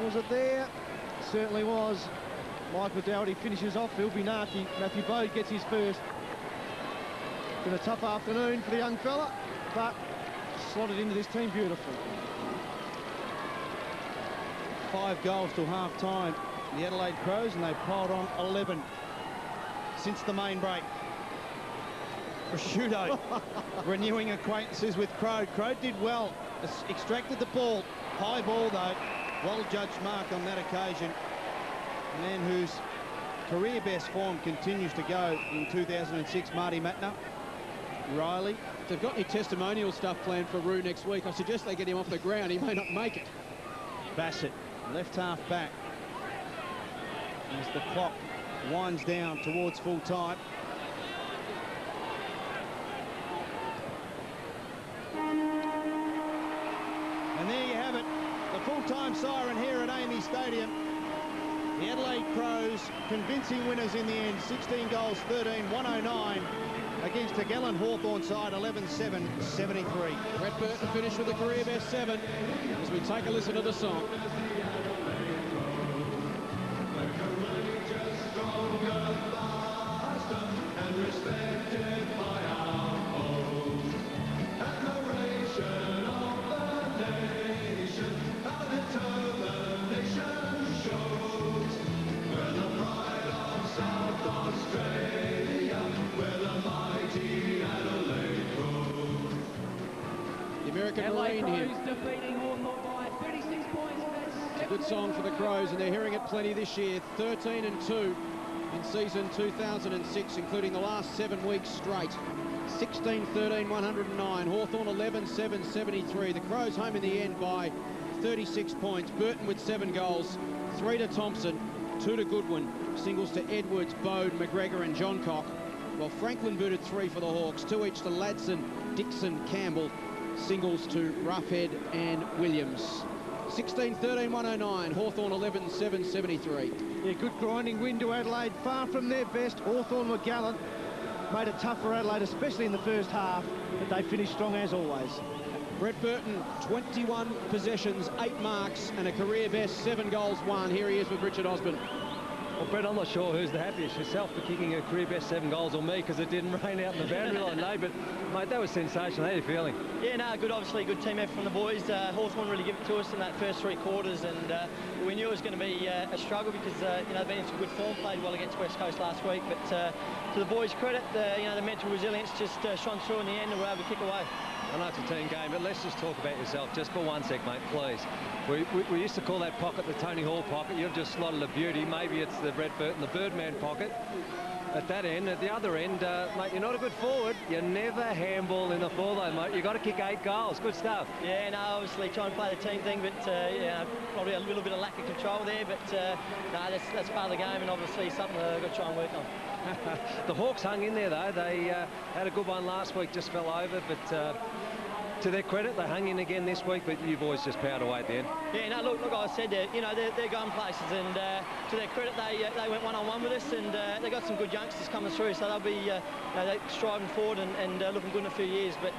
Was it there? Certainly was. Michael Dougherty finishes off. He'll be nasty. Matthew Bowe gets his first. Been a tough afternoon for the young fella, but slotted into this team beautifully. 5 goals till half-time. The Adelaide Crows, and they've piled on 11 since the main break. Prosciutto renewing acquaintances with Crow. Crow did well, extracted the ball. High ball, though. Well-judged mark on that occasion. A man whose career best form continues to go in 2006, Marty Matner. Riley. If they've got any testimonial stuff planned for Roo next week, I suggest they get him off the ground. He may not make it. Bassett, left half back. As the clock winds down towards full time. And there you have it, the full-time siren here at Amy Stadium. The Adelaide Crows convincing winners in the end, 16 goals, 13, 109 against a gallant Hawthorn side, 11-7, 73. Brett Burton finished with a career best 7 as we take a listen to the song. Adelaide Crows defeating Hawthorn by 36 points. It's a good song for the Crows, and they're hearing it plenty this year. 13-2 in season 2006, including the last 7 weeks straight. 16-13, 109. Hawthorn 11-7, 73. The Crows home in the end by 36 points. Burton with 7 goals, 3 to Thompson, 2 to Goodwin. Singles to Edwards, Bode, McGregor and Johncock. While Franklin booted 3 for the Hawks, 2 each to Ladson, Dixon, Campbell. Singles to Roughhead and Williams. 16-13, 109. Hawthorn 11-7, 73. Yeah, good grinding win to Adelaide. Far from their best. Hawthorn were gallant. Made it tough for Adelaide, especially in the first half, but they finished strong as always. Brett Burton, 21 possessions, 8 marks, and a career best 7 goals, 1. Here he is with Richard Osborne. Well, Brett, I'm not sure who's the happiest, yourself for kicking a career best 7 goals or me, because it didn't rain out in the boundary line, no, but, mate, that was sensational. How are you feeling? Yeah, no, good, obviously, good team effort from the boys. Hawthorn really gave it to us in that first 3 quarters, and we knew it was going to be a struggle because, you know, they've been in some good form, played well against West Coast last week, but to the boys' credit, you know, the mental resilience just shone through in the end and were able to kick away. I know it's a team game, but let's just talk about yourself just for 1 sec, mate, please. We used to call that pocket the Tony Hall pocket. You've just slotted a beauty. Maybe it's the Brett Burton, the Birdman pocket. At that end, at the other end, mate, you're not a good forward. You never handball in the ball, though, mate. You've got to kick 8 goals. Good stuff. Yeah, no, obviously try and play the team thing, but yeah, probably a little bit of lack of control there. But no, that's part of the game, and obviously something that I've got to try and work on. The Hawks hung in there, though. They had a good one last week, just fell over, but to their credit, they hung in again this week, but you boys just powered away at the end. Yeah, no, look, I said that, you know, they're going places, and to their credit, they went one-on-one with us, and they got some good youngsters coming through, so they'll be you know, they're striving forward and looking good in a few years, but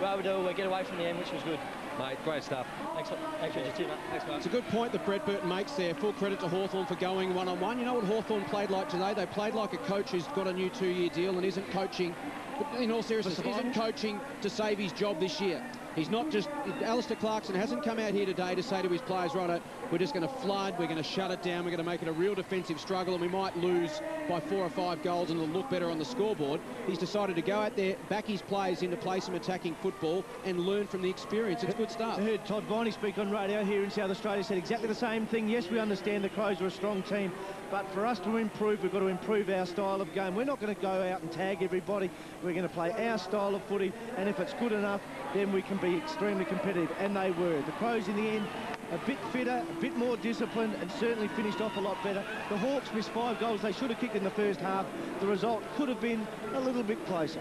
we were able to get away from the end, which was good. Mate, great stuff. Thanks, Richard. Too, mate. Thanks, mate. It's a good point that Brett Burton makes there. Full credit to Hawthorn for going one-on-one. You know what Hawthorn played like today? They played like a coach who's got a new 2-year deal and isn't coaching, but in all seriousness, isn't coaching to save his job this year. He's not just... Alistair Clarkson hasn't come out here today to say to his players, right, we're just going to flood, we're going to shut it down, we're going to make it a real defensive struggle, and we might lose by 4 or 5 goals and it'll look better on the scoreboard. He's decided to go out there, back his players in to play some attacking football and learn from the experience. It's good stuff. I heard Todd Viney speak on radio here in South Australia, said exactly the same thing. Yes, we understand the Crows are a strong team, but for us to improve, we've got to improve our style of game. We're not going to go out and tag everybody. We're going to play our style of footy, and if it's good enough, then we can be extremely competitive, and they were. The Crows, in the end, a bit fitter, a bit more disciplined, and certainly finished off a lot better. The Hawks missed 5 goals they should have kicked in the first half. The result could have been a little bit closer.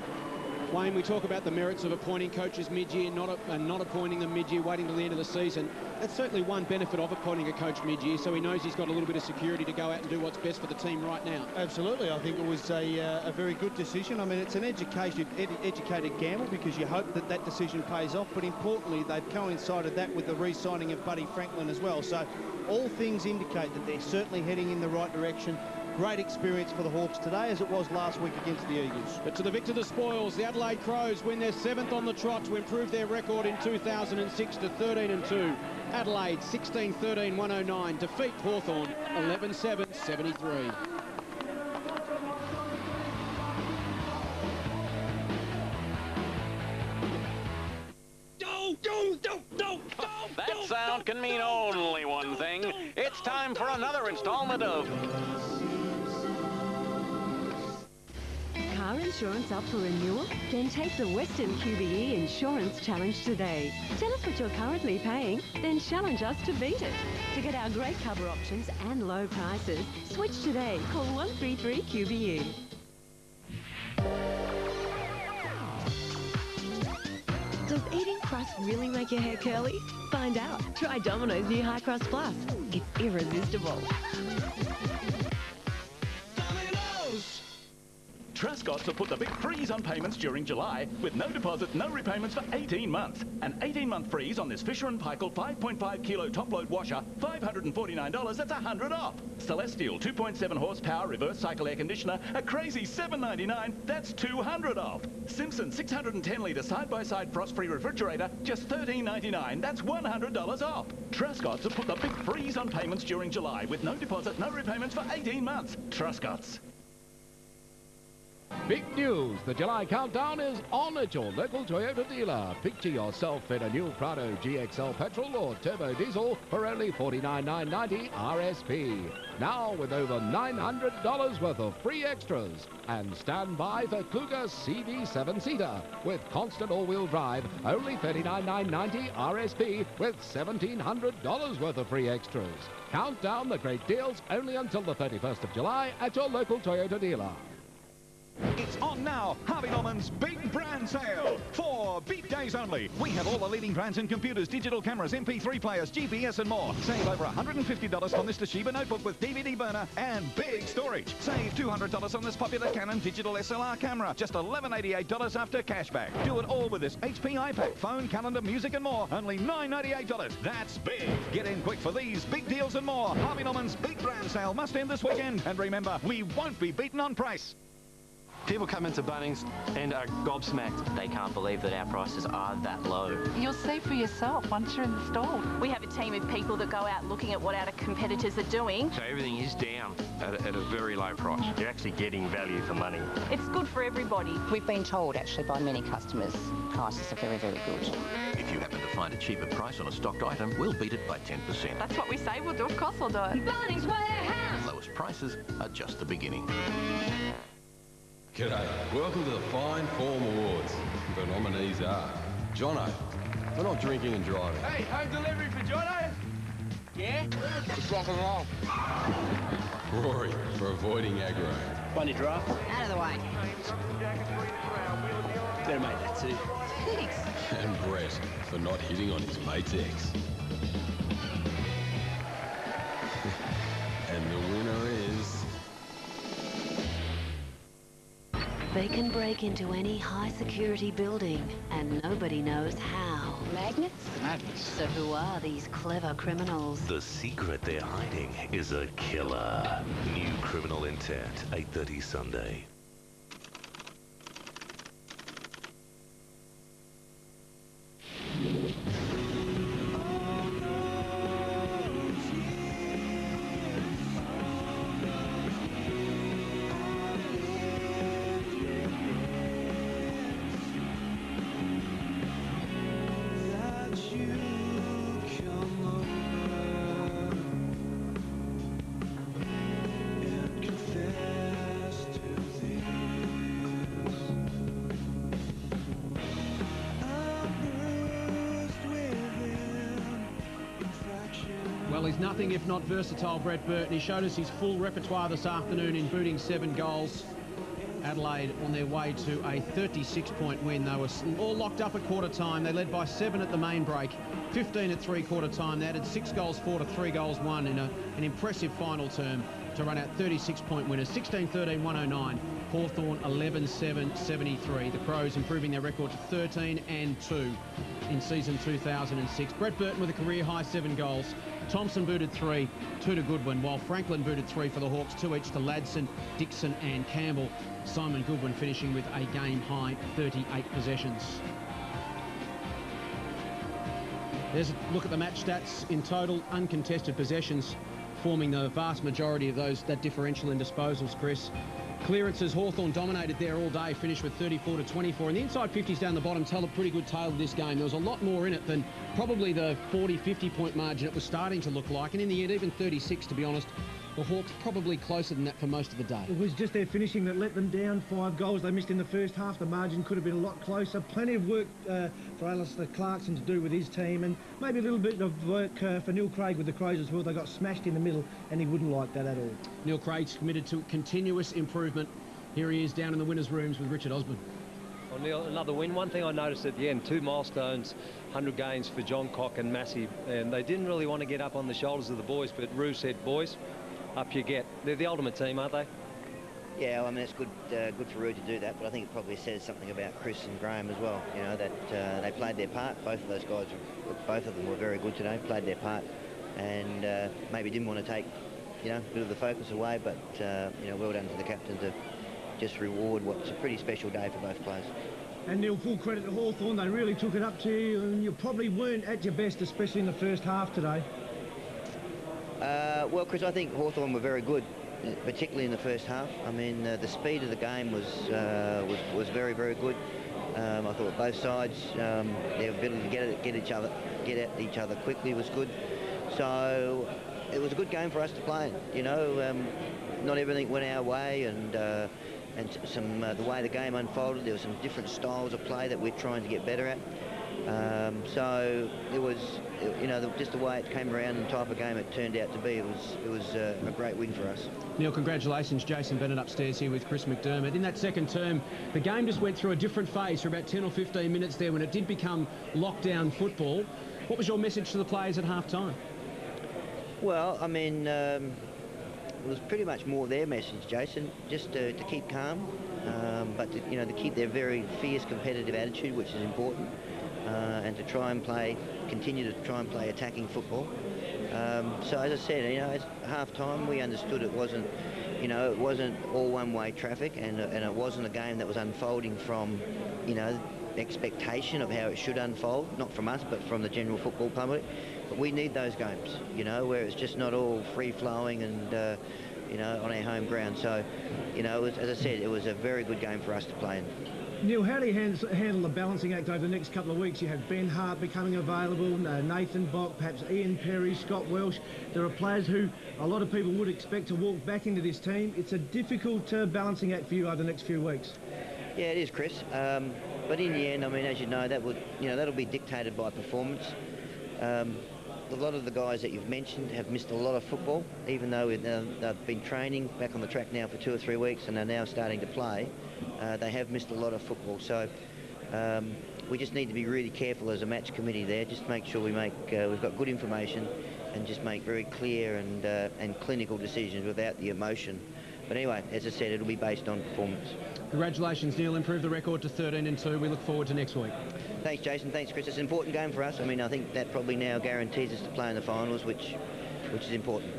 Wayne, we talk about the merits of appointing coaches mid-year, not appointing them mid-year, waiting till the end of the season. That's certainly one benefit of appointing a coach mid-year, so he knows he's got a little bit of security to go out and do what's best for the team right now. Absolutely. I think it was a very good decision. I mean, it's an educated gamble because you hope that that decision pays off, but importantly, they've coincided that with the re-signing of Buddy Franklin as well. So all things indicate that they're certainly heading in the right direction. Great experience for the Hawks today, as it was last week against the Eagles. But to the victor, the spoils. The Adelaide Crows win their 7th on the trot to improve their record in 2006 to 13-2. Adelaide 16-13, 109. Defeat Hawthorn 11-7, 73. That sound can mean only one thing. It's time for another installment of Car insurance up for renewal? Then take the Western QBE Insurance Challenge today. Tell us what you're currently paying, then challenge us to beat it. To get our great cover options and low prices, switch today. Call 133 QBE. Does eating crust really make your hair curly? Find out. Try Domino's new High Crust Plus. It's irresistible. Truscott's have put the big freeze on payments during July with no deposit, no repayments for 18 months. An 18-month freeze on this Fisher & Paykel 5.5 kilo top-load washer, $549, that's $100 off. Celestial 2.7 horsepower reverse cycle air conditioner, a crazy $799, that's $200 off. Simpson 610-litre side-by-side frost-free refrigerator, just $13.99, that's $100 off. Truscott's have put the big freeze on payments during July with no deposit, no repayments for 18 months. Truscott's. Big news, the July countdown is on at your local Toyota dealer. Picture yourself in a new Prado GXL petrol or turbo diesel for only $49,990 RSP. Now with over $900 worth of free extras. And stand by for Cougar CV 7-seater with constant all-wheel drive, only $39,990 RSP with $1,700 worth of free extras. Count down the great deals only until the 31st of July at your local Toyota dealer. It's on now, Harvey Norman's big brand sale. 4 beat days only. We have all the leading brands in computers, digital cameras, MP3 players, GPS and more. Save over $150 on this Toshiba notebook with DVD burner and big storage. Save $200 on this popular Canon digital SLR camera. Just $1188 after cashback. Do it all with this HP iPad, phone, calendar, music and more. Only $998. That's big. Get in quick for these big deals and more. Harvey Norman's big brand sale must end this weekend. And remember, we won't be beaten on price. People come into Bunnings and are gobsmacked. They can't believe that our prices are that low. You'll see for yourself once you're in the store. We have a team of people that go out looking at what our competitors are doing. So everything is down at a very low price. You're actually getting value for money. It's good for everybody. We've been told actually by many customers prices are very, very good. If you happen to find a cheaper price on a stocked item, we'll beat it by 10%. That's what we say we'll do. Of course we'll do it. Bunnings Warehouse! Lowest prices are just the beginning. G'day, welcome to the Fine Form Awards. The nominees are Jono, for not drinking and driving. Hey, home delivery for Jono? Yeah? Just rock and roll. Rory, for avoiding aggro. Bunny draft. Out of the way. Better make that too. Thanks. And Brett, for not hitting on his mate's ex. And the winner is... They can break into any high-security building, and nobody knows how. Magnets? Madness. So who are these clever criminals? The secret they're hiding is a killer. New Criminal Intent, 8:30 Sunday. Well, he's nothing if not versatile, Brett Burton. He showed us his full repertoire this afternoon in booting 7 goals. Adelaide on their way to a 36-point win. They were all locked up at quarter time. They led by 7 at the main break, 15 at three-quarter time. They added 6 goals for to 3 goals won in an impressive final term to run out 36-point winners. 16-13-109. Hawthorn 11-7-73. The Crows improving their record to 13-2 in season 2006. Brett Burton with a career-high 7 goals. Thompson booted 3, 2 to Goodwin, while Franklin booted 3 for the Hawks, 2 each to Ladson, Dixon and Campbell. Simon Goodwin finishing with a game-high 38 possessions. There's a look at the match stats. In total, uncontested possessions forming the vast majority of that differential in disposals, Chris. Clearances, Hawthorn dominated there all day, finished with 34-24. And the inside 50s down the bottom tell a pretty good tale of this game. There was a lot more in it than probably the 40-50 point margin it was starting to look like. And in the end, even 36, to be honest, the Hawks probably closer than that for most of the day. It was just their finishing that let them down. 5 goals they missed in the first half. The margin could have been a lot closer. Plenty of work for Alistair Clarkson to do with his team, and maybe a little bit of work for Neil Craig with the Crows as well. They got smashed in the middle, and he wouldn't like that at all. Neil Craig's committed to continuous improvement. Here he is down in the winners' rooms with Richard Osborne. Well, Neil, another win. One thing I noticed at the end, 2 milestones, 100 games for John Cock and Massey, and they didn't really want to get up on the shoulders of the boys, but Roo said, boys, up you get. They're the ultimate team, aren't they? Yeah, well, I mean, it's good for Roo to do that, but I think it probably says something about Chris and Graham as well, you know, that they played their part. Both of those guys, both of them were very good today, played their part, and maybe didn't want to take, you know, a bit of the focus away, but, you know, well done to the captain to just reward what's a pretty special day for both players. And Neil, full credit to Hawthorn. They really took it up to you, and you probably weren't at your best, especially in the first half today. Well, Chris, I think Hawthorn were very good, particularly in the first half. I mean, the speed of the game was very, very good. I thought both sides, their ability to get at each other quickly was good. So it was a good game for us to play. You know, not everything went our way, and some the way the game unfolded, there were some different styles of play that we're trying to get better at. So it was, you know, just the way it came around and the type of game it turned out to be. It was a great win for us. Neil, congratulations. Jason Bennett upstairs here with Chris McDermott. In that second term, the game just went through a different phase for about 10 or 15 minutes there when it did become lockdown football. What was your message to the players at half-time? Well, I mean, it was pretty much more their message, Jason, just to keep calm, but to, you know, to keep their very fierce competitive attitude, which is important. And to try and continue to try and play attacking football. So as I said, you know, at half-time we understood it wasn't, you know, it wasn't all one-way traffic, and it wasn't a game that was unfolding from, you know, expectation of how it should unfold, not from us, but from the general football public. But we need those games, you know, where it's just not all free-flowing and, you know, on our home ground. So, you know, as I said, it was a very good game for us to play in. Neil, how do you handle the balancing act over the next couple of weeks? You have Ben Hart becoming available, Nathan Bock, perhaps Ian Perry, Scott Welsh. There are players who a lot of people would expect to walk back into this team. It's a difficult balancing act for you over the next few weeks. Yeah, it is, Chris. But in the end, I mean, as you know, that'll be dictated by performance. A lot of the guys that you've mentioned have missed a lot of football, even though they've been training back on the track now for 2 or 3 weeks and are now starting to play. They have missed a lot of football, so we just need to be really careful as a match committee there. Just make sure we've got good information and just make very clear and clinical decisions without the emotion. But anyway, as I said, it'll be based on performance. Congratulations, Neil. Improved the record to 13-2. We look forward to next week. Thanks, Jason. Thanks, Chris. It's an important game for us. I mean, I think that probably now guarantees us to play in the finals, which is important.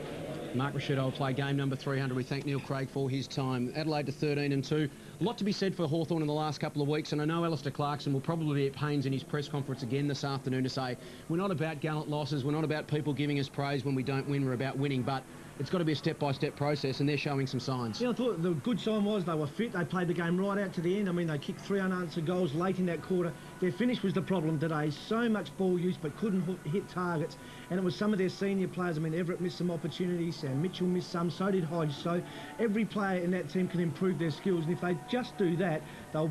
Mark Rashid will play game number 300. We thank Neil Craig for his time. Adelaide to 13-2. A lot to be said for Hawthorn in the last couple of weeks, and I know Alistair Clarkson will probably be at pains in his press conference again this afternoon to say we're not about gallant losses, we're not about people giving us praise when we don't win, we're about winning, but it's got to be a step-by-step process, and they're showing some signs. Yeah, I thought the good sign was they were fit. They played the game right out to the end. I mean, they kicked 3 unanswered goals late in that quarter. Their finish was the problem today. So much ball use, but couldn't hit targets. And it was some of their senior players. I mean, Everett missed some opportunities. and Mitchell missed some. So did Hodge. So every player in that team can improve their skills. And if they just do that, they'll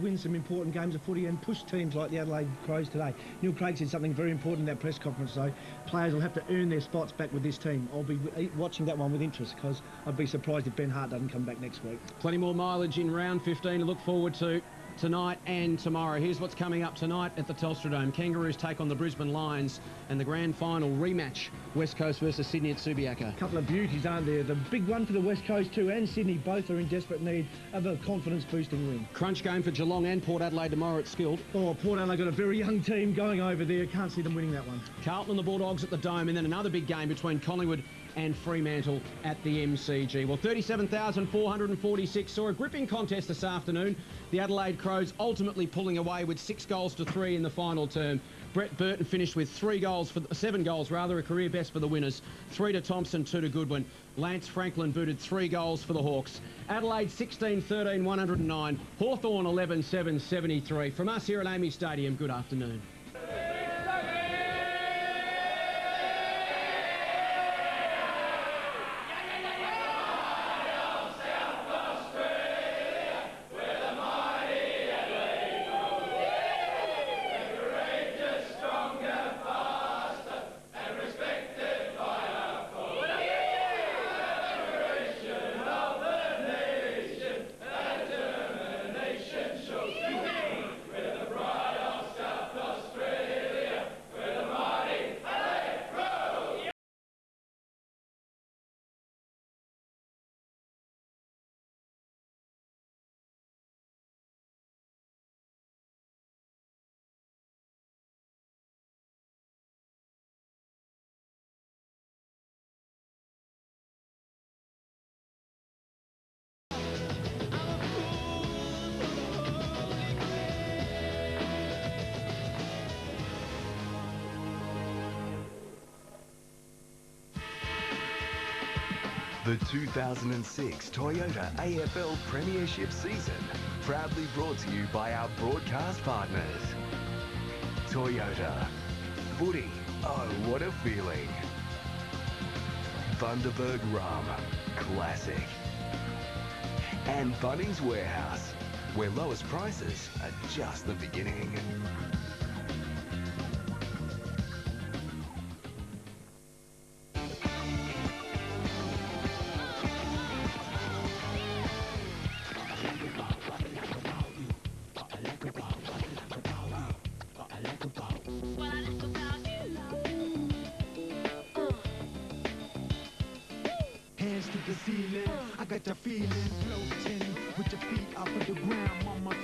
win some important games of footy and push teams like the Adelaide Crows today. Neil Craig said something very important in that press conference, though. Players will have to earn their spots back with this team. I'll be watching that one with interest, because I'd be surprised if Ben Hart doesn't come back next week. Plenty more mileage in round 15 to look forward to tonight and tomorrow. Here's what's coming up tonight at the Telstra Dome. Kangaroos take on the Brisbane Lions, and the grand final rematch, West Coast versus Sydney at Subiaco. A couple of beauties, aren't there? The big one for the West Coast too, and Sydney, both are in desperate need of a confidence-boosting win. Crunch game for Geelong and Port Adelaide tomorrow at Skilled. Oh, Port Adelaide got a very young team going over there. Can't see them winning that one. Carlton and the Bulldogs at the Dome, and then another big game between Collingwood and Fremantle at the MCG. Well, 37,446 saw a gripping contest this afternoon. The Adelaide Crows ultimately pulling away with 6 goals to 3 in the final term. Brett Burton finished with 7 goals, a career best for the winners. 3 to Thompson, 2 to Goodwin. Lance Franklin booted 3 goals for the Hawks. Adelaide 16-13, 109. Hawthorn 11-7, 73. From us here at Amy Stadium, good afternoon. The 2006 Toyota AFL Premiership season, proudly brought to you by our broadcast partners. Toyota. Footy, oh what a feeling. Bundaberg Rum, classic. And Bunnings Warehouse, where lowest prices are just the beginning. Hands to the ceiling, I got your feeling floating with your feet off of the ground, mama